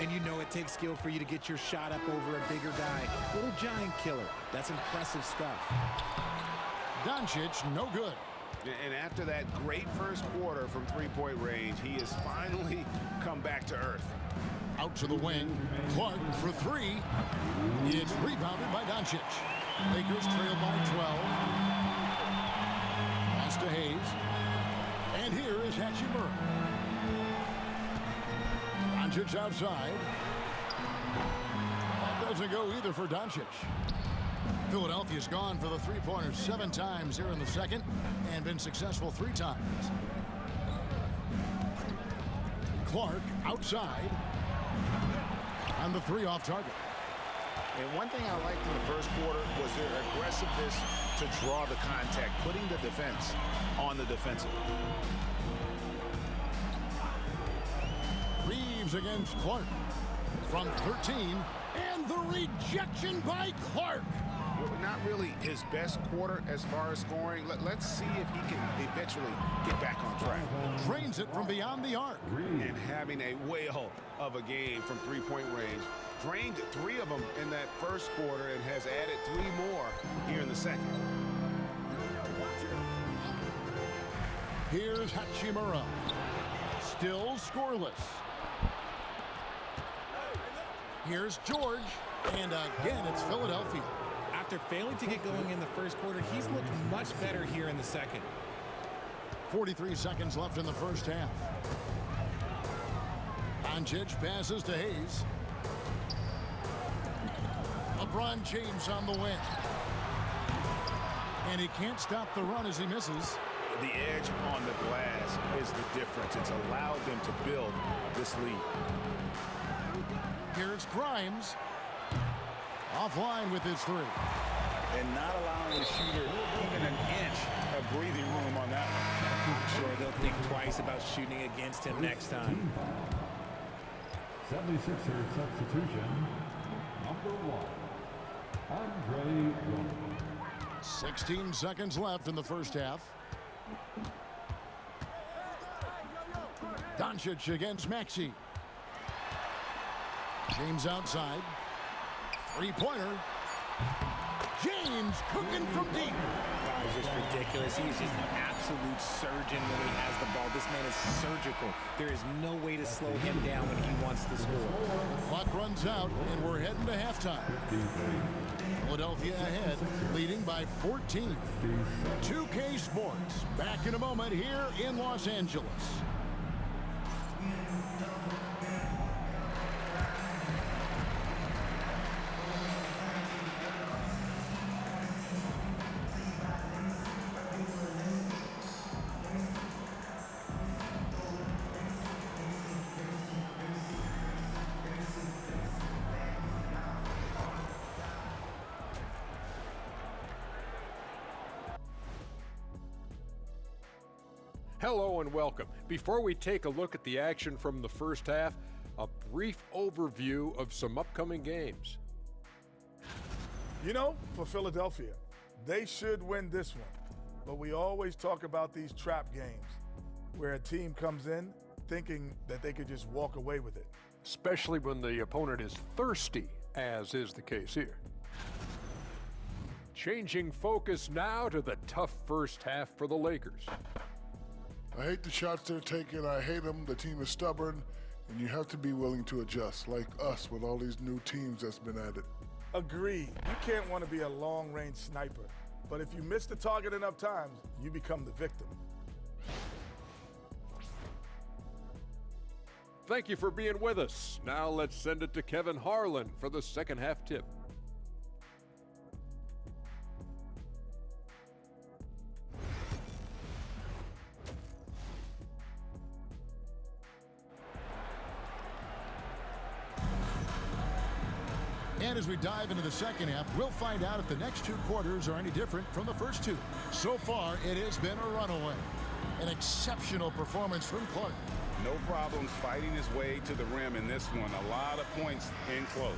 And you know it takes skill for you to get your shot up over a bigger guy. Little giant killer. That's impressive stuff. Doncic, no good. And after that great first quarter from three-point range, he has finally come back to earth. Out to the wing. Clark for three. It's rebounded by Doncic. Lakers trail by 12. Pass to Hayes. And here is Hachimura. Doncic outside. That doesn't go either for Doncic. Philadelphia's gone for the three-pointers 7 times here in the second and been successful 3 times. Clark outside on the 3 off target. And one thing I liked in the first quarter was their aggressiveness to draw the contact, putting the defense on the defensive. Reeves against Clark from 13, and the rejection by Clark. Not really his best quarter as far as scoring. Let's see if he can eventually get back on track. Drains it from beyond the arc. And having a whale of a game from three-point range. Drained 3 of them in that first quarter and has added 3 more here in the second. Here's Hachimura. Still scoreless. Here's George. And again, it's Philadelphia. After failing to get going in the first quarter, he's looked much better here in the second. 43 seconds left in the first half. Doncic passes to Hayes. LeBron James on the win. And he can't stop the run as he misses. The edge on the glass is the difference. It's allowed them to build this lead. Here's Grimes. Offline with his 3. And not allowing the shooter even an inch of breathing room on that one. I'm sure they'll think twice about shooting against him next time. 76ers substitution, number 1. Andre Drummond. 16 seconds left in the first half. Doncic against Maxey. James outside. Three-pointer. James cooking from deep. It's just ridiculous. He's just an absolute surgeon when he has the ball. This man is surgical. There is no way to slow him down when he wants to score. Clock runs out, and we're heading to halftime. Philadelphia ahead, leading by 14. 2K Sports, back in a moment here in Los Angeles. Hello and welcome. Before we take a look at the action from the first half, a brief overview of some upcoming games. You know, for Philadelphia, they should win this one. But we always talk about these trap games where a team comes in thinking that they could just walk away with it. Especially when the opponent is thirsty, as is the case here. Changing focus now to the tough first half for the Lakers. I hate the shots they're taking. I hate them. The team is stubborn, and you have to be willing to adjust, like us with all these new teams that's been added. Agreed. You can't want to be a long-range sniper. But if you miss the target enough times, you become the victim. Thank you for being with us. Now let's send it to Kevin Harlan for the second half tip. And as we dive into the second half, we'll find out if the next two quarters are any different from the first two. So far, it has been a runaway. An exceptional performance from Clark. No problems fighting his way to the rim in this one. A lot of points in close.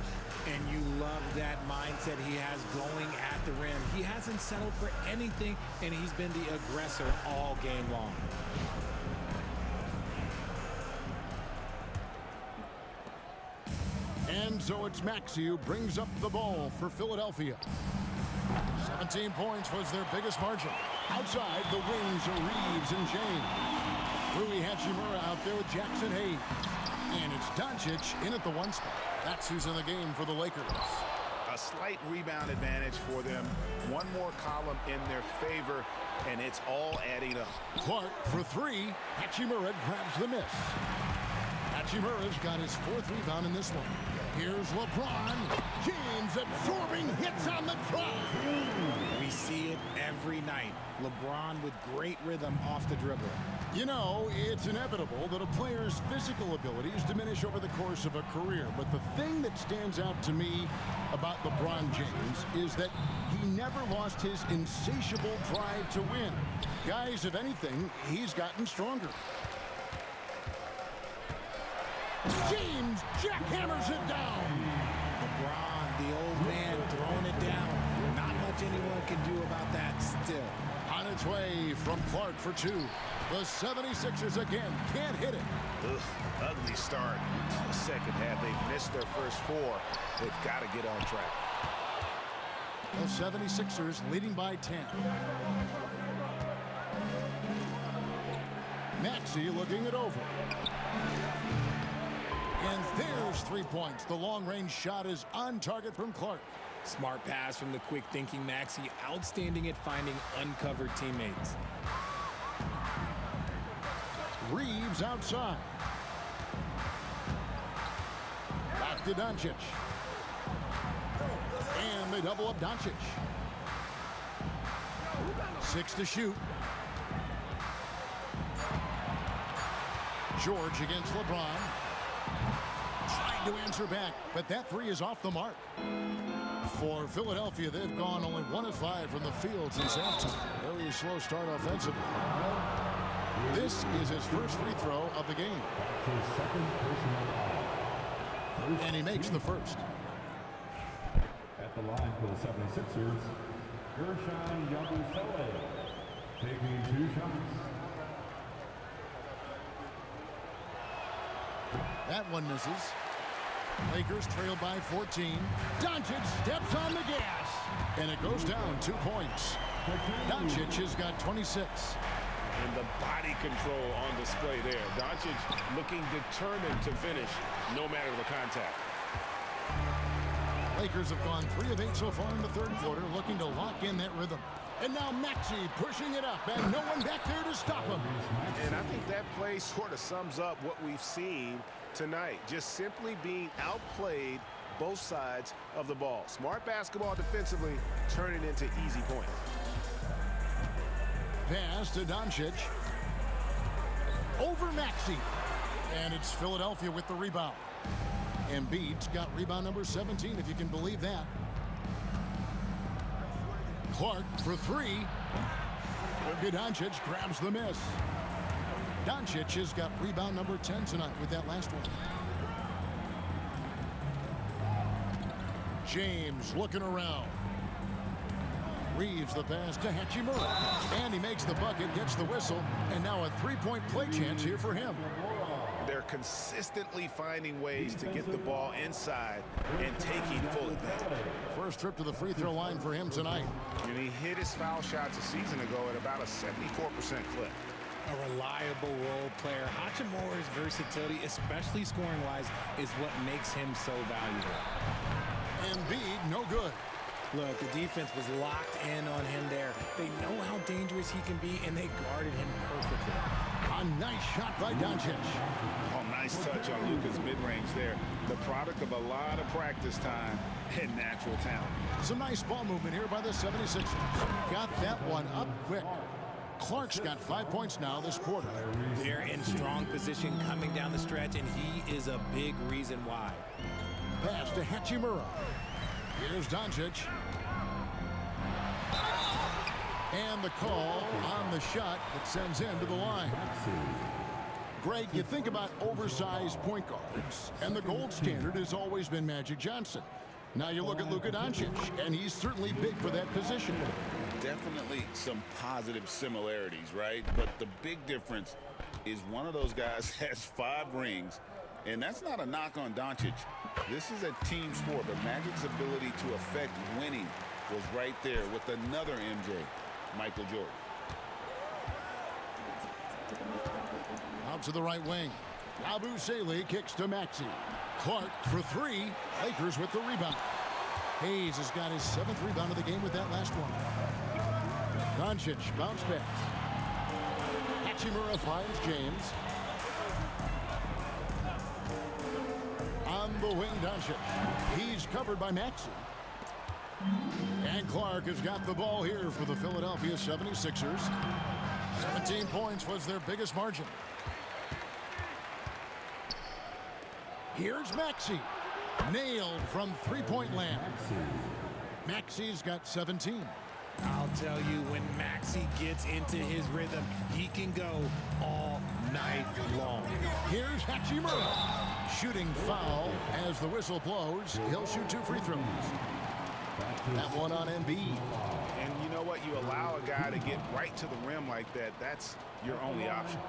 And you love that mindset he has going at the rim. He hasn't settled for anything, and he's been the aggressor all game long. And so it's Maxey who brings up the ball for Philadelphia. 17 points was their biggest margin. Outside, the wings are Reeves and James. Rui Hachimura out there with Jackson Hayes. And it's Doncic in at the one spot. That's who's in the game for the Lakers. A slight rebound advantage for them. One more column in their favor, and it's all adding up. Clark for three. Hachimura grabs the miss. Hachimura's got his fourth rebound in this one. Here's LeBron. James absorbing hits on the drop. We see it every night. LeBron with great rhythm off the dribble. You know, it's inevitable that a player's physical abilities diminish over the course of a career. But the thing that stands out to me about LeBron James is that he never lost his insatiable drive to win. Guys, if anything, he's gotten stronger. James jackhammers it down. LeBron, the old man, throwing it down. Not much anyone can do about that still. On its way from Clark for two. The 76ers again can't hit it. Ugh, ugly start to the second half. They've missed their first four. They've got to get on track. The 76ers leading by 10. Maxey looking it over. And there's 3 points. The long-range shot is on target from Clark. Smart pass from the quick-thinking Maxey. Outstanding at finding uncovered teammates. Reeves outside. Back to Doncic. And they double up Doncic. 6 to shoot. George against LeBron. Trying to answer back, but that three is off the mark. For Philadelphia, they've gone only 1 of 5 from the field since halftime. Very slow start offensively. This is his first free throw of the game. And he makes the first. The line for the 76ers, Gershon Yabusele, taking 2 shots. That one misses. Lakers trail by 14. Doncic steps on the gas, and it goes down 2 points. Doncic has got 26. And the body control on display there. Doncic looking determined to finish no matter the contact. Lakers have gone 3 of 8 so far in the third quarter, looking to lock in that rhythm. And now Maxey pushing it up, and no one back there to stop him. And I think that play sort of sums up what we've seen tonight. Just simply being outplayed both sides of the ball. Smart basketball defensively, turning into easy points. Pass to Doncic. Over Maxey. And it's Philadelphia with the rebound. Embiid's got rebound number 17, if you can believe that. Clark for 3. Doncic grabs the miss. Doncic has got rebound number 10 tonight with that last one. James looking around. Reeves the pass to Hachimura. And he makes the bucket, gets the whistle, and now a 3-point play chance here for him. They're consistently finding ways to get the ball inside and taking full advantage. First trip to the free throw line for him tonight. And he hit his foul shots a season ago at about a 74% clip. A reliable role player. Hachimura's versatility, especially scoring-wise, is what makes him so valuable. Embiid, no good. Look, the defense was locked in on him there. They know how dangerous he can be, and they guarded him perfectly. A nice shot by Doncic. Oh, nice touch on Luka's mid-range there. The product of a lot of practice time and natural talent. Some nice ball movement here by the 76ers. Got that one up quick. Clark's got 5 points now this quarter. They're in strong position coming down the stretch, and he is a big reason why. Pass to Hachimura. Here's Doncic. And the call on the shot that sends him to the line. Greg, you think about oversized point guards, and the gold standard has always been Magic Johnson. Now you look at Luka Doncic, and he's certainly big for that position. Definitely some positive similarities, right? But the big difference is one of those guys has 5 rings, and that's not a knock on Doncic. This is a team sport, but Magic's ability to affect winning was right there with another MJ, Michael Jordan. Out to the right wing. Yabusele kicks to Maxey. Clark for 3. Lakers with the rebound. Hayes has got his 7th rebound of the game with that last one. Doncic bounce pass. Hachimura finds James. On the wing, Doncic. He's covered by Maxey. And Clark has got the ball here for the Philadelphia 76ers. 17 points was their biggest margin. Here's Maxey. Nailed from 3-point land. Maxey's got 17. I'll tell you, when Maxey gets into his rhythm, he can go all night long. Here's Hachimura. Shooting foul as the whistle blows. He'll shoot 2 free throws. That one on Embiid. And you know what? You allow a guy to get right to the rim like that. That's your only option.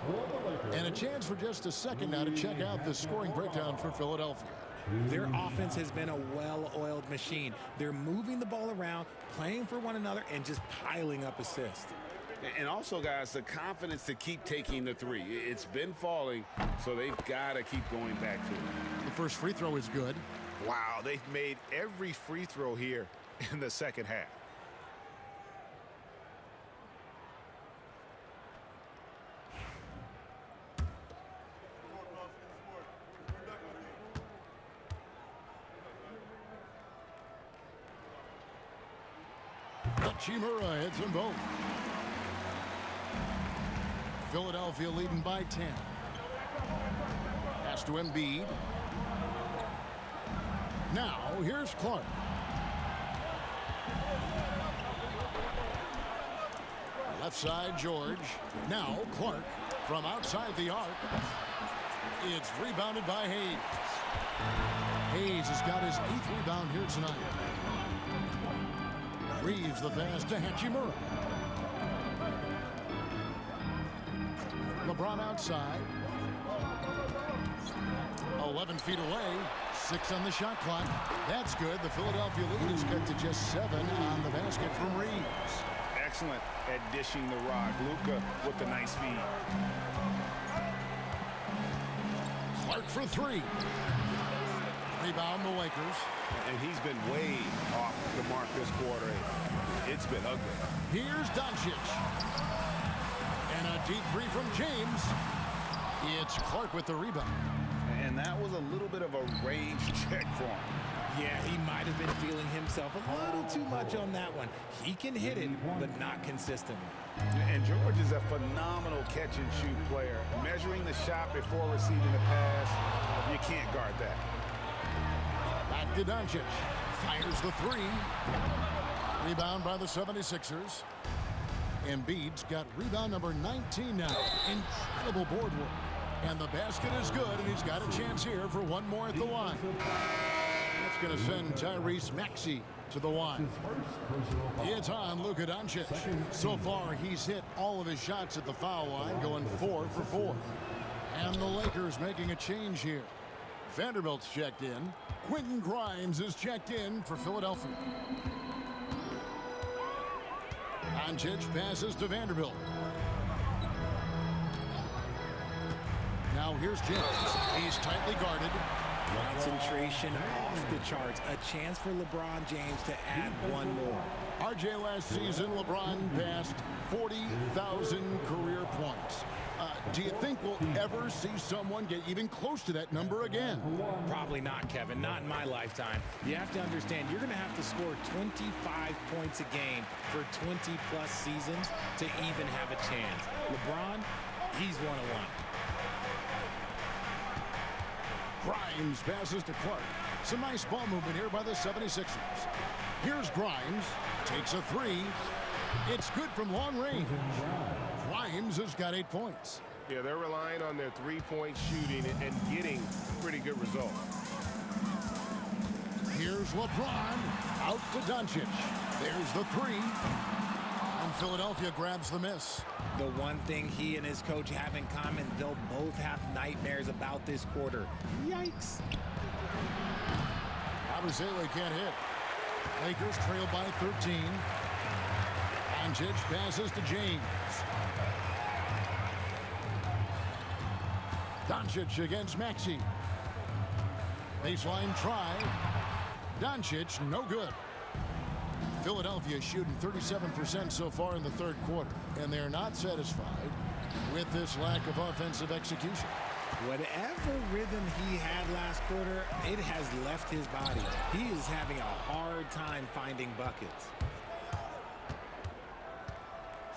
And a chance for just a second now to check out the scoring breakdown for Philadelphia. Their offense has been a well-oiled machine. They're moving the ball around, playing for one another, and just piling up assists. And also, guys, the confidence to keep taking the 3. It's been falling, so they've got to keep going back to it. The first free throw is good. Wow, they've made every free throw here in the second half. Hachimura hits them both. Philadelphia leading by 10. Pass to Embiid. Now, here's Clark. Left side, George. Now, Clark from outside the arc. It's rebounded by Hayes. Hayes has got his 8th rebound here tonight. Reeves the pass to Hachimura. LeBron outside. 11 feet away. 6 on the shot clock. That's good. The Philadelphia lead is cut to just 7 on the basket from Reeves. Excellent at dishing the rock. Luka with the nice feed. Clark for 3. Rebound the Lakers. And he's been way off the mark this quarter. It's been ugly. Here's Doncic. And a deep 3 from James. It's Clark with the rebound. And that was a little bit of a rage check for him. Yeah, he might have been feeling himself a little too much on that one. He can hit it, but not consistently. And George is a phenomenal catch-and-shoot player. Measuring the shot before receiving the pass, you can't guard that. Back to Doncic. Fires the 3. Rebound by the 76ers. Embiid's got rebound number 19 now. Incredible board work. And the basket is good, and he's got a chance here for one more at the line. That's going to send Tyrese Maxey to the line. It's on Luka Doncic. So far, he's hit all of his shots at the foul line, going 4 for 4. And the Lakers making a change here. Vanderbilt's checked in. Quentin Grimes is checked in for Philadelphia. Doncic passes to Vanderbilt. Now here's James. He's tightly guarded. Concentration off the charts. A chance for LeBron James to add one more. RJ last season, LeBron passed 40,000 career points. Do you think we'll ever see someone get even close to that number again? Probably not, Kevin. Not in my lifetime. You have to understand, you're going to have to score 25 points a game for 20-plus seasons to even have a chance. LeBron, he's one-on-one. Grimes passes to Clark. Some nice ball movement here by the 76ers. Here's Grimes. Takes a 3. It's good from long range. Grimes has got 8 points. Yeah, they're relying on their three-point shooting and getting pretty good results. Here's LeBron. Out to Doncic. There's the 3. And Philadelphia grabs the miss. The one thing he and his coach have in common, they'll both have nightmares about this quarter. Yikes. Abusele can't hit. Lakers trail by 13. Doncic passes to James. Doncic against Maxey. Baseline try. Doncic, no good. Philadelphia shooting 37% so far in the third quarter, and they're not satisfied with this lack of offensive execution. Whatever rhythm he had last quarter, it has left his body. He is having a hard time finding buckets.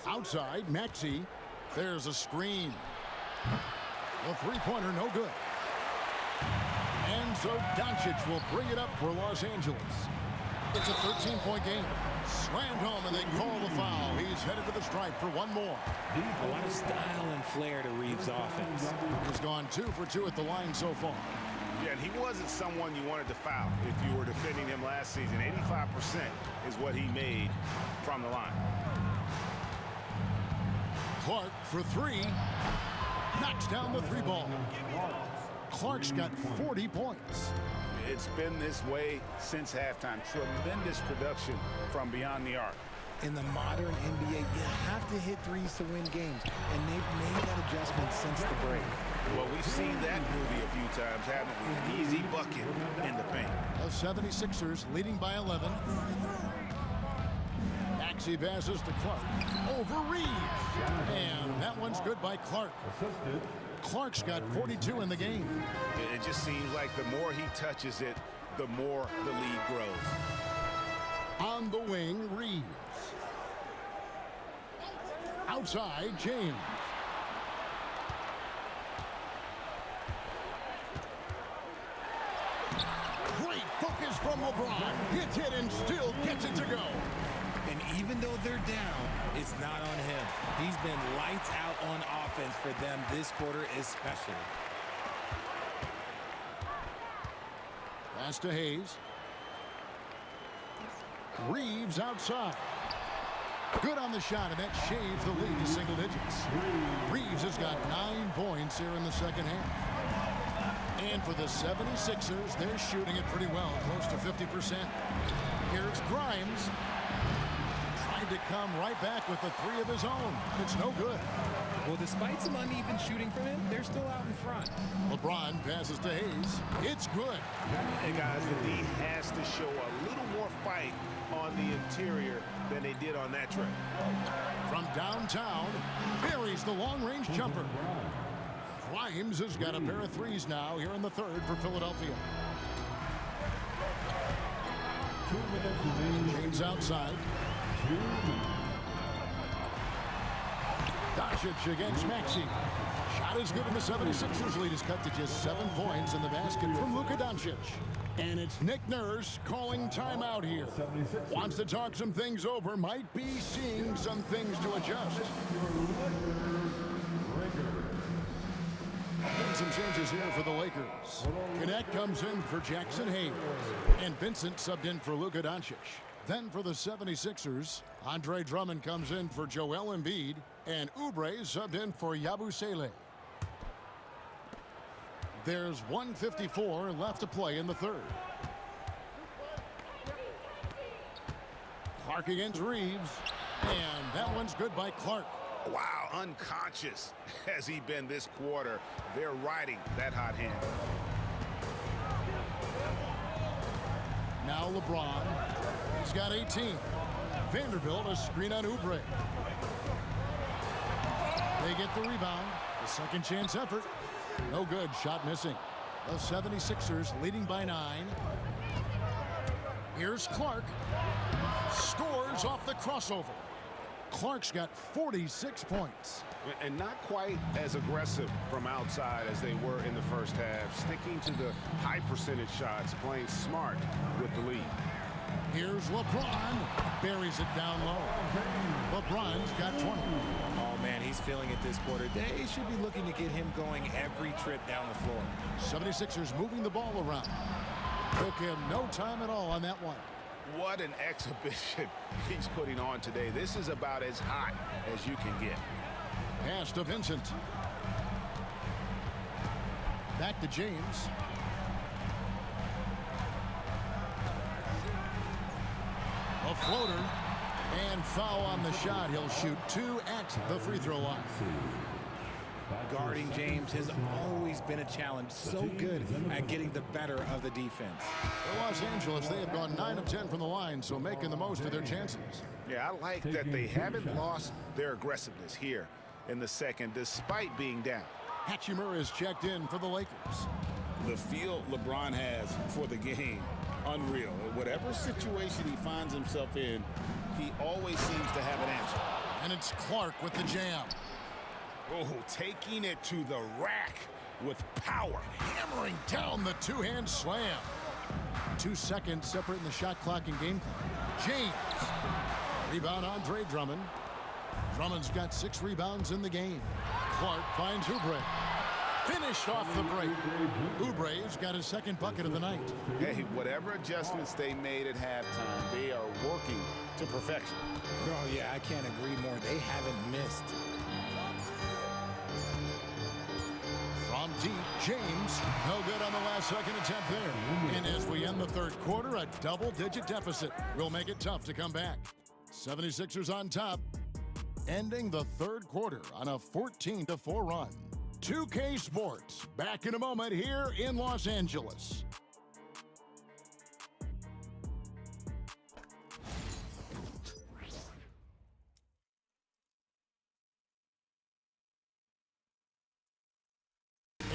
Outside, Maxey. There's a screen. The three-pointer, no good. And so Doncic will bring it up for Los Angeles. It's a 13-point game. Slammed home, and they call the foul. He's headed to the stripe for one more. A lot of style and flair to Reeves' offense. He's gone 2 for 2 at the line so far. Yeah, and he wasn't someone you wanted to foul if you were defending him last season. 85% is what he made from the line. Clark for 3. Knocks down the 3-ball. Clark's got 40 points. It's been this way since halftime. Tremendous production from beyond the arc. In the modern NBA, you have to hit threes to win games, and they've made that adjustment since the break. Well, we've seen that movie a few times, haven't we? An easy bucket in the paint. The 76ers leading by 11. Maxey passes to Clark. Over Reeves. And that one's good by Clark. Clark's got 42 in the game. It just seems like the more he touches it, the more the lead grows. On the wing, Reeves. Outside, James. Great focus from LeBron. Hits it and still gets it to go. And even though they're down, it's not on him. He's been lights out on offense for them this quarter especially. Pass to Hayes. Reeves outside. Good on the shot, and that shaves the lead to single digits. Reeves has got 9 points here in the second half. And for the 76ers, they're shooting it pretty well, close to 50%. Here's Grimes. Trying to come right back with the 3 of his own. It's no good. Well, despite some uneven shooting from him, they're still out in front. LeBron passes to Hayes. It's good. Hey, guys, the D has to show a little more fight on the interior than they did on that trip. From downtown, buries the long-range jumper. Grimes has got a pair of 3s now here in the third for Philadelphia. James outside. Doncic against Maxey. Shot is good, and the 76ers lead is cut to just 7 points in the basket from Luka Doncic. And it's Nick Nurse calling timeout here. Wants to talk some things over, might be seeing some things to adjust. And some changes here for the Lakers. Connect comes in for Jackson Hayes. And Vincent subbed in for Luka Doncic. Then for the 76ers, Andre Drummond comes in for Joel Embiid. And Oubre subbed in for Yabusele. There's 1:54 left to play in the third. Clark against Reeves. And that one's good by Clark. Wow, unconscious has he been this quarter. They're riding that hot hand. Now LeBron. He's got 18. Vanderbilt a screen on Oubre. They get the rebound. The second chance effort. No good. Shot missing. The 76ers leading by 9. Here's Clark. Scores off the crossover. Clark's got 46 points. And not quite as aggressive from outside as they were in the first half. Sticking to the high percentage shots. Playing smart with the lead. Here's LeBron. Buries it down low. LeBron's got 20. Oh, man, he's feeling it this quarter. They should be looking to get him going every trip down the floor. 76ers moving the ball around. Took him no time at all on that one. What an exhibition he's putting on today. This is about as hot as you can get. Pass to Vincent. Back to James. A floater. And foul on the shot. He'll shoot 2 at the free throw line. Guarding James has always been a challenge. So good at getting the better of the defense. For Los Angeles, they have gone 9 of 10 from the line, so making the most of their chances. Yeah, I like that they haven't lost their aggressiveness here in the second, despite being down. Hachimura is checked in for the Lakers. The feel LeBron has for the game, unreal. Whatever situation he finds himself in, he always seems to have an answer. And it's Clark with the jam. Oh, taking it to the rack with power. Hammering down the 2-hand slam. 2 seconds separating the shot clock and game clock. James. Rebound Andre Drummond. Drummond's got 6 rebounds in the game. Clark finds Oubre. Finished off the break. Oubre's got his 2nd bucket of the night. Hey, whatever adjustments they made at halftime, they are working to perfection. Oh, yeah, I can't agree more. They haven't missed. From deep, James. No good on the last second attempt there. And as we end the third quarter, a double-digit deficit will make it tough to come back. 76ers on top, ending the third quarter on a 14-4 run. 2K Sports, back in a moment here in Los Angeles.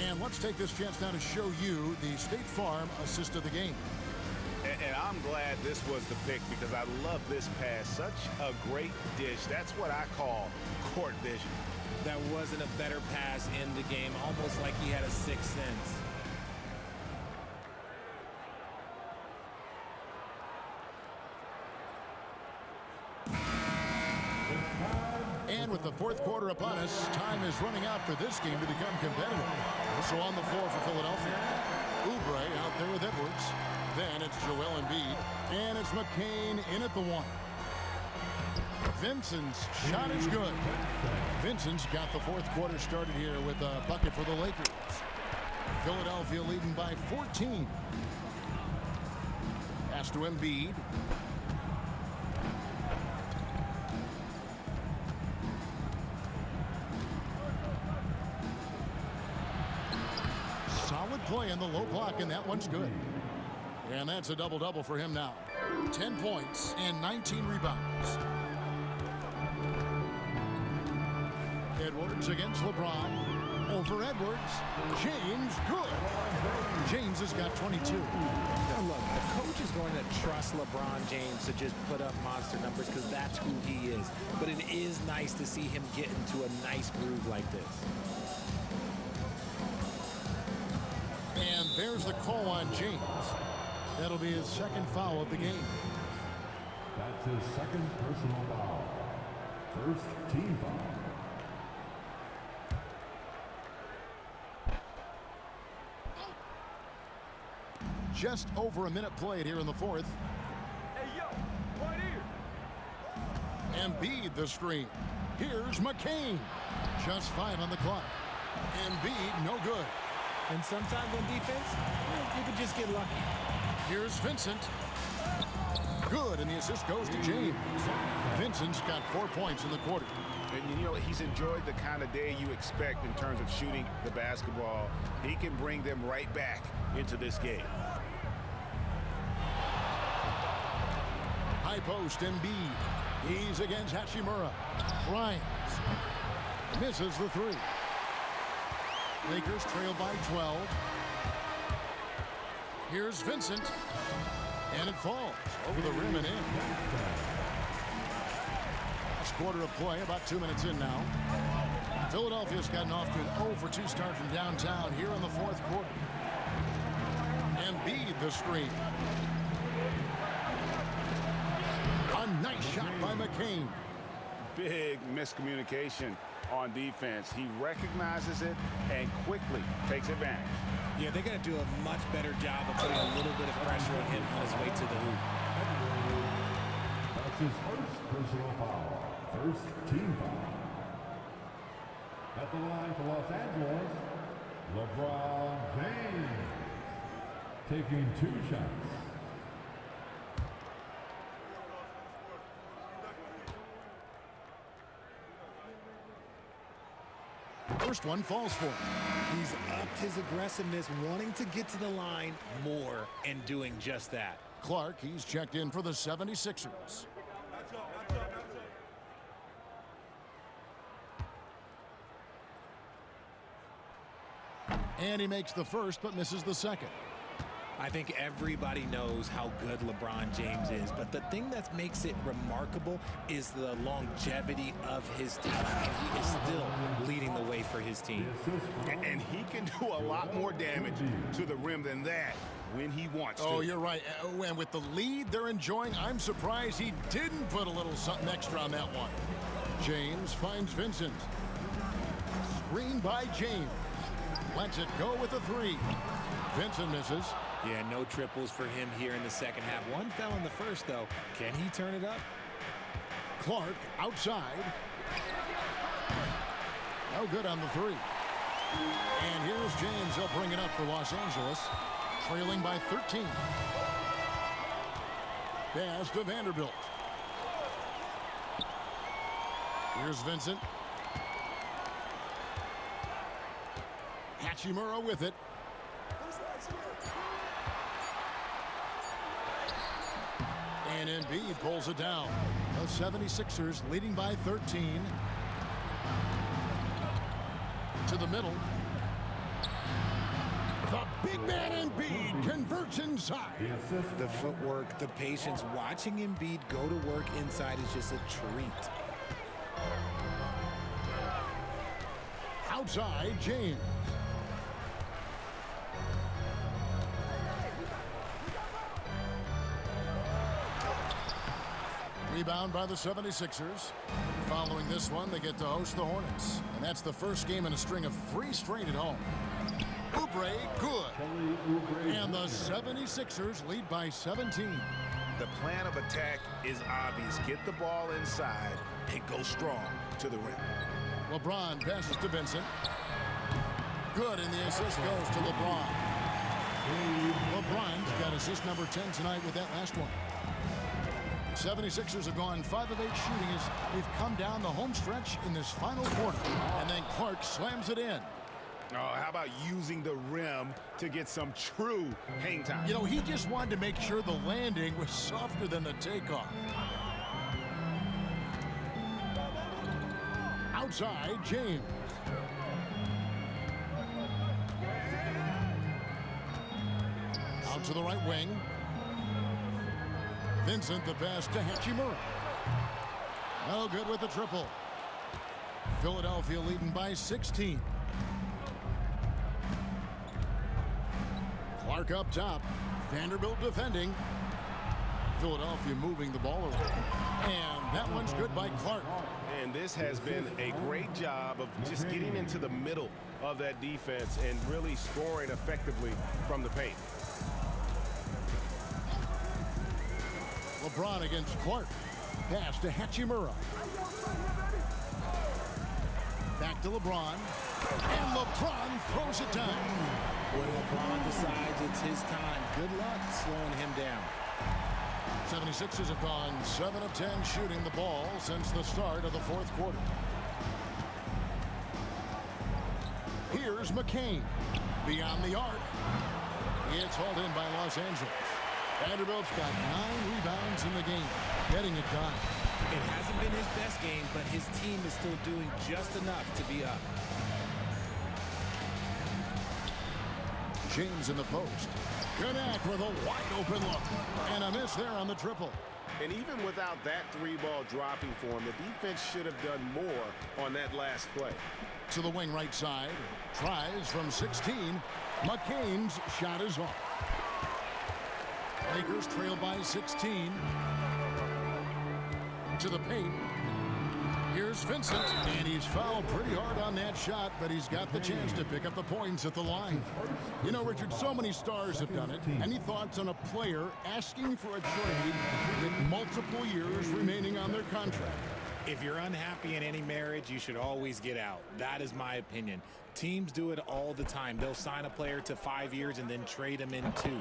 And let's take this chance now to show you the State Farm assist of the game. And I'm glad this was the pick because I love this pass. Such a great dish. That's what I call court vision. That wasn't a better pass in the game, almost like he had a 6th sense. And with the fourth quarter upon us, time is running out for this game to become competitive. So on the floor for Philadelphia. Oubre out there with Edwards. Then it's Joel Embiid. And it's McCain in at the 1. Vincent's shot is good. Vincent's got the fourth quarter started here with a bucket for the Lakers. Philadelphia leading by 14. Pass to Embiid. Solid play in the low block, and that one's good. And that's a double-double for him now. 10 points and 19 rebounds. Edwards against LeBron. Over Edwards. James, good. James has got 22. Now look, the coach is going to trust LeBron James to just put up monster numbers because that's who he is. But it is nice to see him get into a nice groove like this. And there's the call on James. That'll be his second foul of the game. That's his second personal foul. First team foul. Just over a minute played here in the fourth. Hey, yo, right here. Embiid the screen. Here's McCain. Just 5 on the clock. Embiid no good. And sometimes on defense, you can just get lucky. Here's Vincent. Good, and the assist goes to James. Vincent's got 4 points in the quarter. And you know, he's enjoyed the kind of day you expect in terms of shooting the basketball. He can bring them right back into this game. High post, Embiid. He's against Hachimura. Bryant misses the 3. Lakers trail by 12. Here's Vincent. And it falls over the rim and in. Last quarter of play, about 2 minutes in now. Philadelphia's gotten off to an 0-for-2 start from downtown here in the fourth quarter. Embiid the screen. A nice shot by McCain. Big miscommunication on defense. He recognizes it and quickly takes advantage. Yeah, they got to do a much better job of putting a little bit of pressure on him on his way to the hoop. That's his first personal foul. First team foul. At the line for Los Angeles, LeBron James. Taking 2 shots. First one falls for him. He's upped his aggressiveness, wanting to get to the line more and doing just that. Clark, he's checked in for the 76ers. And he makes the first but misses the second. I think everybody knows how good LeBron James is, but the thing that makes it remarkable is the longevity of his team. And he is still leading the way for his team. And he can do a lot more damage to the rim than that when he wants to. Oh, you're right. And with the lead they're enjoying, I'm surprised he didn't put a little something extra on that one. James finds Vincent. Screen by James. Lets it go with the 3. Vincent misses. Yeah, no triples for him here in the second half. One fell in the first, though. Can he turn it up? Clark outside. No good on the 3. And here's James. He'll bring it up for Los Angeles. Trailing by 13. Pass to Vanderbilt. Here's Vincent. Hachimura with it. And Embiid pulls it down. The 76ers leading by 13. To the middle. The big man Embiid converts inside. The footwork, the patience, watching Embiid go to work inside is just a treat. Outside, James. Rebound by the 76ers. Following this one, they get to host the Hornets. And that's the first game in a string of 3 straight at home. Oubre, good. And the 76ers lead by 17. The plan of attack is obvious. Get the ball inside and go strong to the rim. LeBron passes to Vincent. Good, and the assist goes to LeBron. LeBron's got assist number 10 tonight with that last one. 76ers have gone 5 of 8 shooting as they've come down the home stretch in this final quarter. And then Clark slams it in. Oh, how about using the rim to get some true hang time? You know, he just wanted to make sure the landing was softer than the takeoff. Outside, James. Out to the right wing. Vincent, the pass to Hachimura. No good with the triple. Philadelphia leading by 16. Clark up top. Vanderbilt defending. Philadelphia moving the ball around. And that one's good by Clark. And this has been a great job of just getting into the middle of that defense and really scoring effectively from the paint. LeBron against Clark. Pass to Hachimura. Back to LeBron. And LeBron throws it down. When LeBron decides it's his time, good luck slowing him down. 76ers have gone 7 of 10 shooting the ball since the start of the fourth quarter. Here's McCain. Beyond the arc. It's hauled in by Los Angeles. Vanderbilt's got 9 rebounds in the game, getting it done. It hasn't been his best game, but his team is still doing just enough to be up. James in the post. Kanak with a wide open look. And a miss there on the triple. And even without that 3-ball dropping for him, the defense should have done more on that last play. To the wing right side. Tries from 16. McCain's shot is off. Lakers trail by 16. To the paint. Here's Vincent, and he's fouled pretty hard on that shot, but he's got the chance to pick up the points at the line. You know, Richard, so many stars have done it. Any thoughts on a player asking for a trade with multiple years remaining on their contract? If you're unhappy in any marriage, you should always get out. That is my opinion. Teams do it all the time. They'll sign a player to 5 years and then trade him in 2.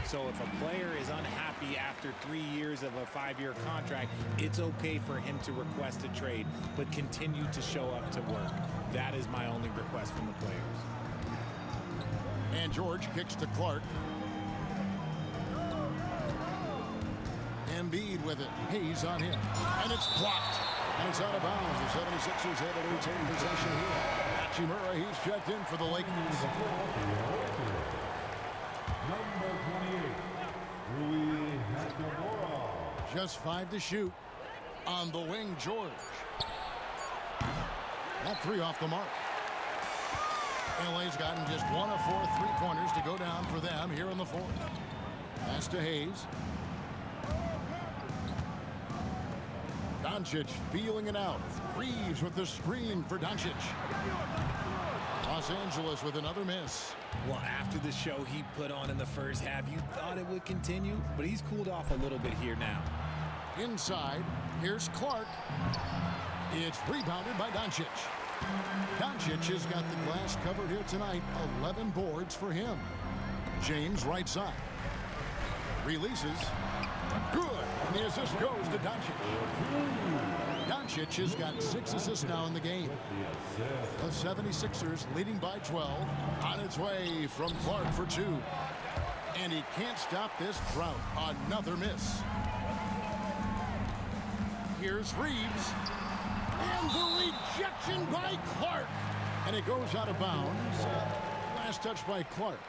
So if a player is unhappy after 3 years of a 5-year contract, it's okay for him to request a trade, but continue to show up to work. That is my only request from the players. And George kicks to Clark. Embiid with it. Hayes on him. And it's blocked. And it's out of bounds. The 76ers able to retain possession here. Hachimura, he's checked in for the Lakers. Number 28, Rui Hachimura. Just 5 to shoot. On the wing, George. That 3 off the mark. LA's gotten just 1 of 4 3-pointers to go down for them here in the fourth. Pass to Hayes. Doncic feeling it out. Reeves with the screen for Doncic. Los Angeles with another miss. Well, after the show he put on in the first half, you thought it would continue, but he's cooled off a little bit here now. Inside, here's Clark. It's rebounded by Doncic. Doncic has got the glass covered here tonight. 11 boards for him. James right side. Releases. Good. And the assist goes to Doncic. Doncic has got 6 assists now in the game. The 76ers leading by 12. On its way from Clark for 2. And he can't stop this drought. Another miss. Here's Reeves. And the rejection by Clark. And it goes out of bounds. Last touch by Clark.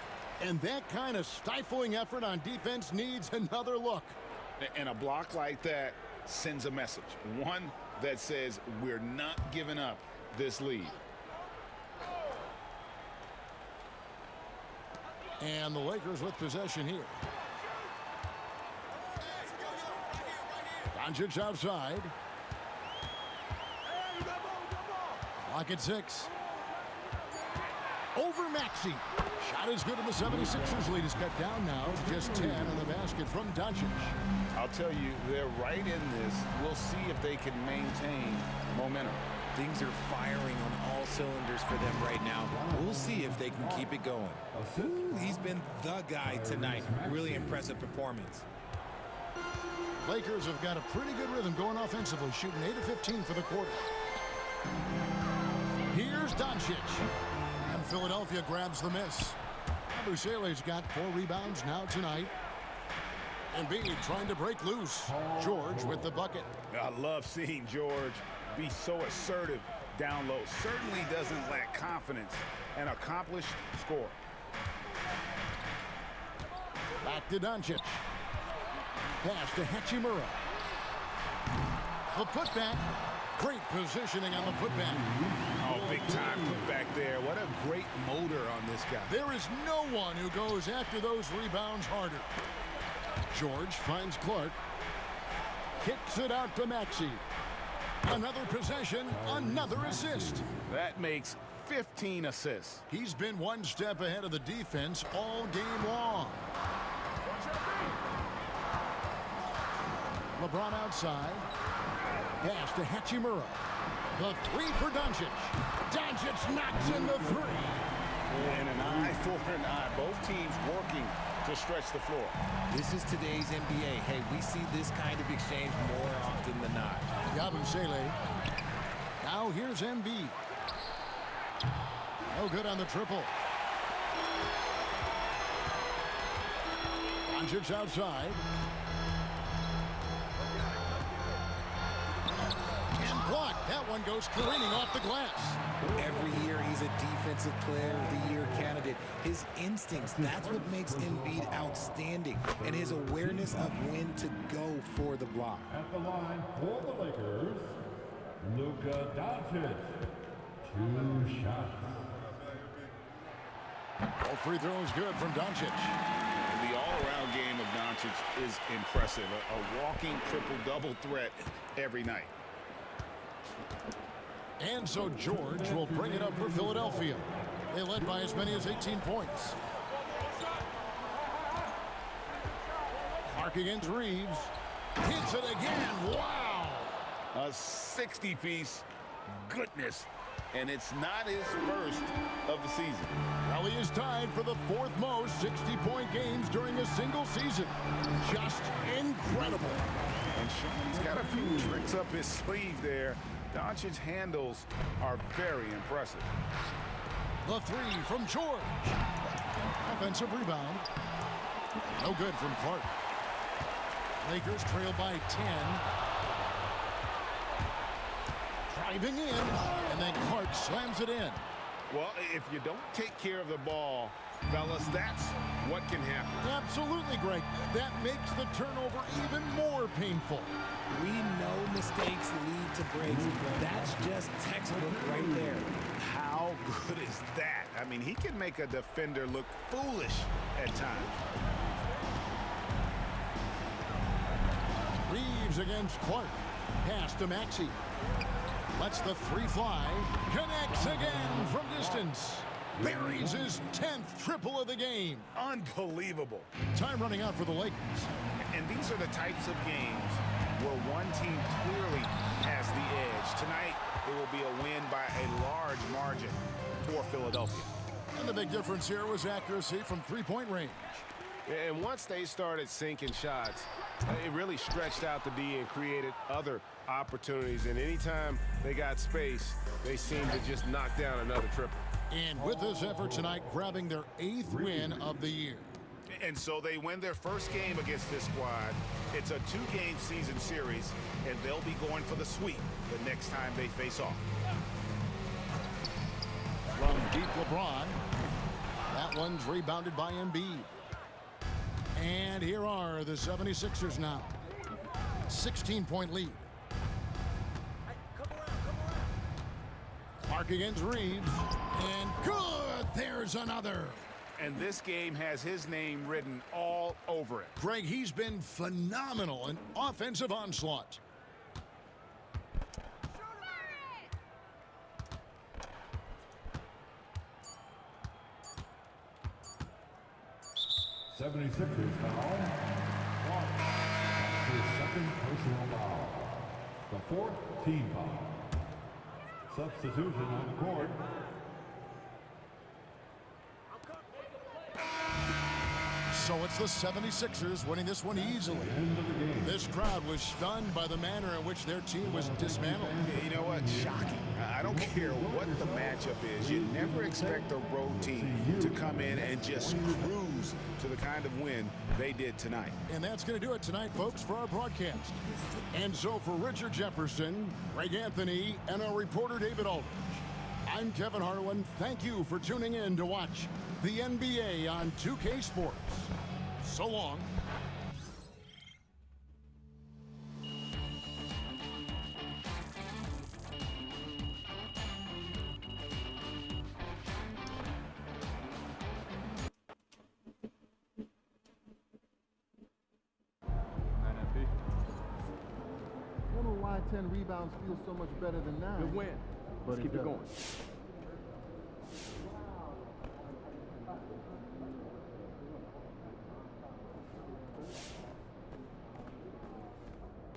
And that kind of stifling effort on defense needs another look. And a block like that sends a message. One that says we're not giving up this lead. And the Lakers with possession here. Doncic outside. Clock at 6. Over Maxey. Shot Not as good, and the 76ers lead is cut down now to just 10 on the basket from Doncic. I'll tell you, they're right in this. We'll see if they can maintain momentum. Things are firing on all cylinders for them right now. We'll see if they can keep it going. Ooh, he's been the guy tonight. Really impressive performance. Lakers have got a pretty good rhythm going offensively, shooting 8 of 15 for the quarter. Here's Doncic. And Philadelphia grabs the miss. Yabusele's got 4 rebounds now tonight. Embiid trying to break loose. George with the bucket. I love seeing George be so assertive down low. Certainly doesn't lack confidence. An accomplished scorer. Back to Doncic. Pass to Hachimura. The putback. Great positioning on the putback. Oh, big time putback there. What a great motor on this guy. There is no one who goes after those rebounds harder. George finds Clark. Kicks it out to Maxey. Another possession, another assist. That makes 15 assists. He's been one step ahead of the defense all game long. LeBron outside. Pass to Hachimura. The 3 for Doncic. Doncic knocks in the 3. And an eye for an eye. Both teams working to stretch the floor. This is today's NBA. Hey, we see this kind of exchange more often than not. Yabusele. Now here's Embiid. No good on the triple. Doncic outside. And blocked. That one goes careening off the glass. Every year he's a defensive player of the year candidate. His instincts, that's what makes Embiid outstanding. And his awareness of when to go for the block. At the line for the Lakers, Luka Doncic. 2 shots. All free throws good from Doncic. The all-around game of Doncic is impressive. A walking triple-double threat every night. And so George will bring it up for Philadelphia. They led by as many as 18 points. Clark against Reeves. Hits it again. Wow. A 60-piece. Goodness. And it's not his first of the season. Well, he is tied for the 4th most 60-point games during a single season. Just incredible. And Sean's got a few tricks up his sleeve there. Doncic's handles are very impressive. The 3 from George. Offensive rebound. No good from Clark. Lakers trail by 10. Driving in, and then Clark slams it in. Well, if you don't take care of the ball, fellas, that's what can happen. Absolutely, Greg. That makes the turnover even more painful. We know mistakes lead to breaks. That's just textbook right there. How good is that? I mean, he can make a defender look foolish at times. Reeves against Clark. Pass to Maxey. Lets the 3 fly. Connects again from distance. Buries his 10th triple of the game. Unbelievable. Time running out for the Lakers. And these are the types of games where one team clearly has the edge. Tonight, it will be a win by a large margin for Philadelphia. And the big difference here was accuracy from 3-point range. And once they started sinking shots, it really stretched out the D and created other opportunities. And anytime they got space, they seemed to just knock down another triple. And with this effort tonight, grabbing their 8th win of the year. And so they win their first game against this squad. It's a 2-game season series, and they'll be going for the sweep the next time they face off. From deep LeBron. That one's rebounded by Embiid. And here are the 76ers now. 16-point lead. Clark against Reeves. And good! There's another. And this game has his name written all over it. Greg, he's been phenomenal in offensive onslaught. 76ers foul. That's his second personal foul. The fourth team foul. Substitution on the court. So it's the 76ers winning this one easily. This crowd was stunned by the manner in which their team was dismantled. You know what? Shocking. I don't care what the matchup is. You never expect a road team to come in and just cruise to the kind of win they did tonight. And that's going to do it tonight, folks, for our broadcast. And so for Richard Jefferson, Greg Anthony, and our reporter David Aldridge, I'm Kevin Harlan. Thank you for tuning in to watch the NBA on 2K Sports. So long. I don't know why 10 rebounds feels so much better than 9. Good win. But Let's keep it going.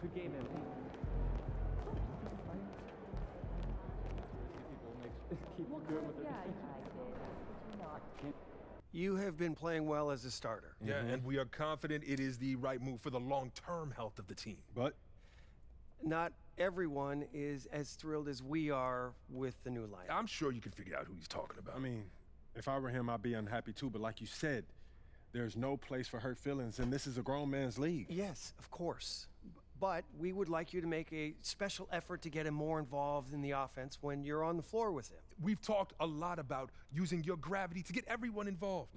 Good game, man. Keep good with it. You have been playing well as a starter. Yeah, and we are confident it is the right move for the long-term health of the team. But not everyone is as thrilled as we are with the new lineup. I'm sure you can figure out who he's talking about. I mean, if I were him, I'd be unhappy too. But like you said, there's no place for hurt feelings, and this is a grown man's league. Yes, of course. But we would like you to make a special effort to get him more involved in the offense when you're on the floor with him. We've talked a lot about using your gravity to get everyone involved.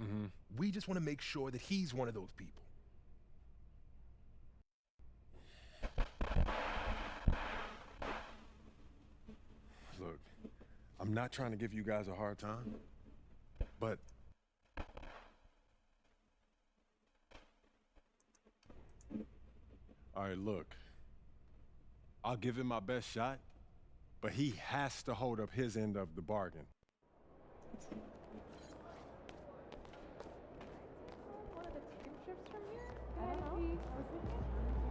We just want to make sure that he's one of those people. Look, I'm not trying to give you guys a hard time, but all right, look, I'll give him my best shot, but he has to hold up his end of the bargain. One of the team trips from here? I don't know.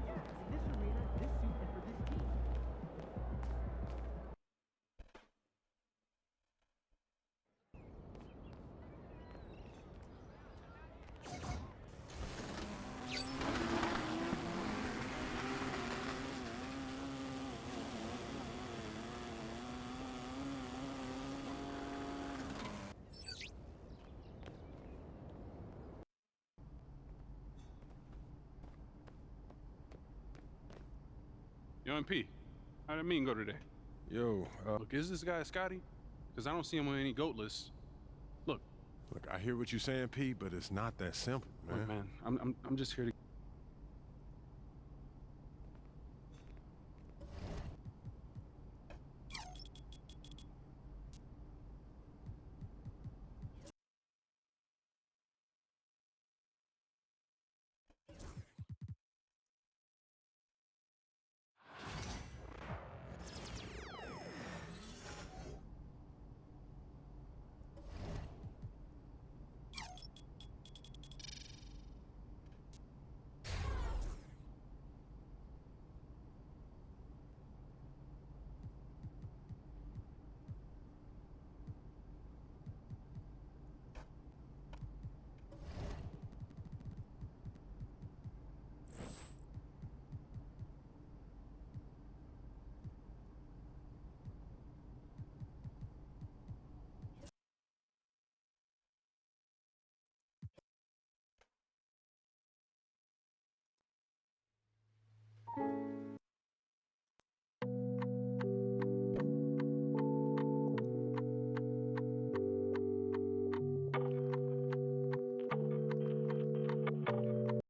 Yeah, this arena, this suit, and for this team. Yo, MP, how did meeting go today? Yo, Look, is this guy Scotty? Because I don't see him on any GOAT lists. Look. Look, I hear what you're saying, P, but it's not that simple, man. Look, man, I'm just here to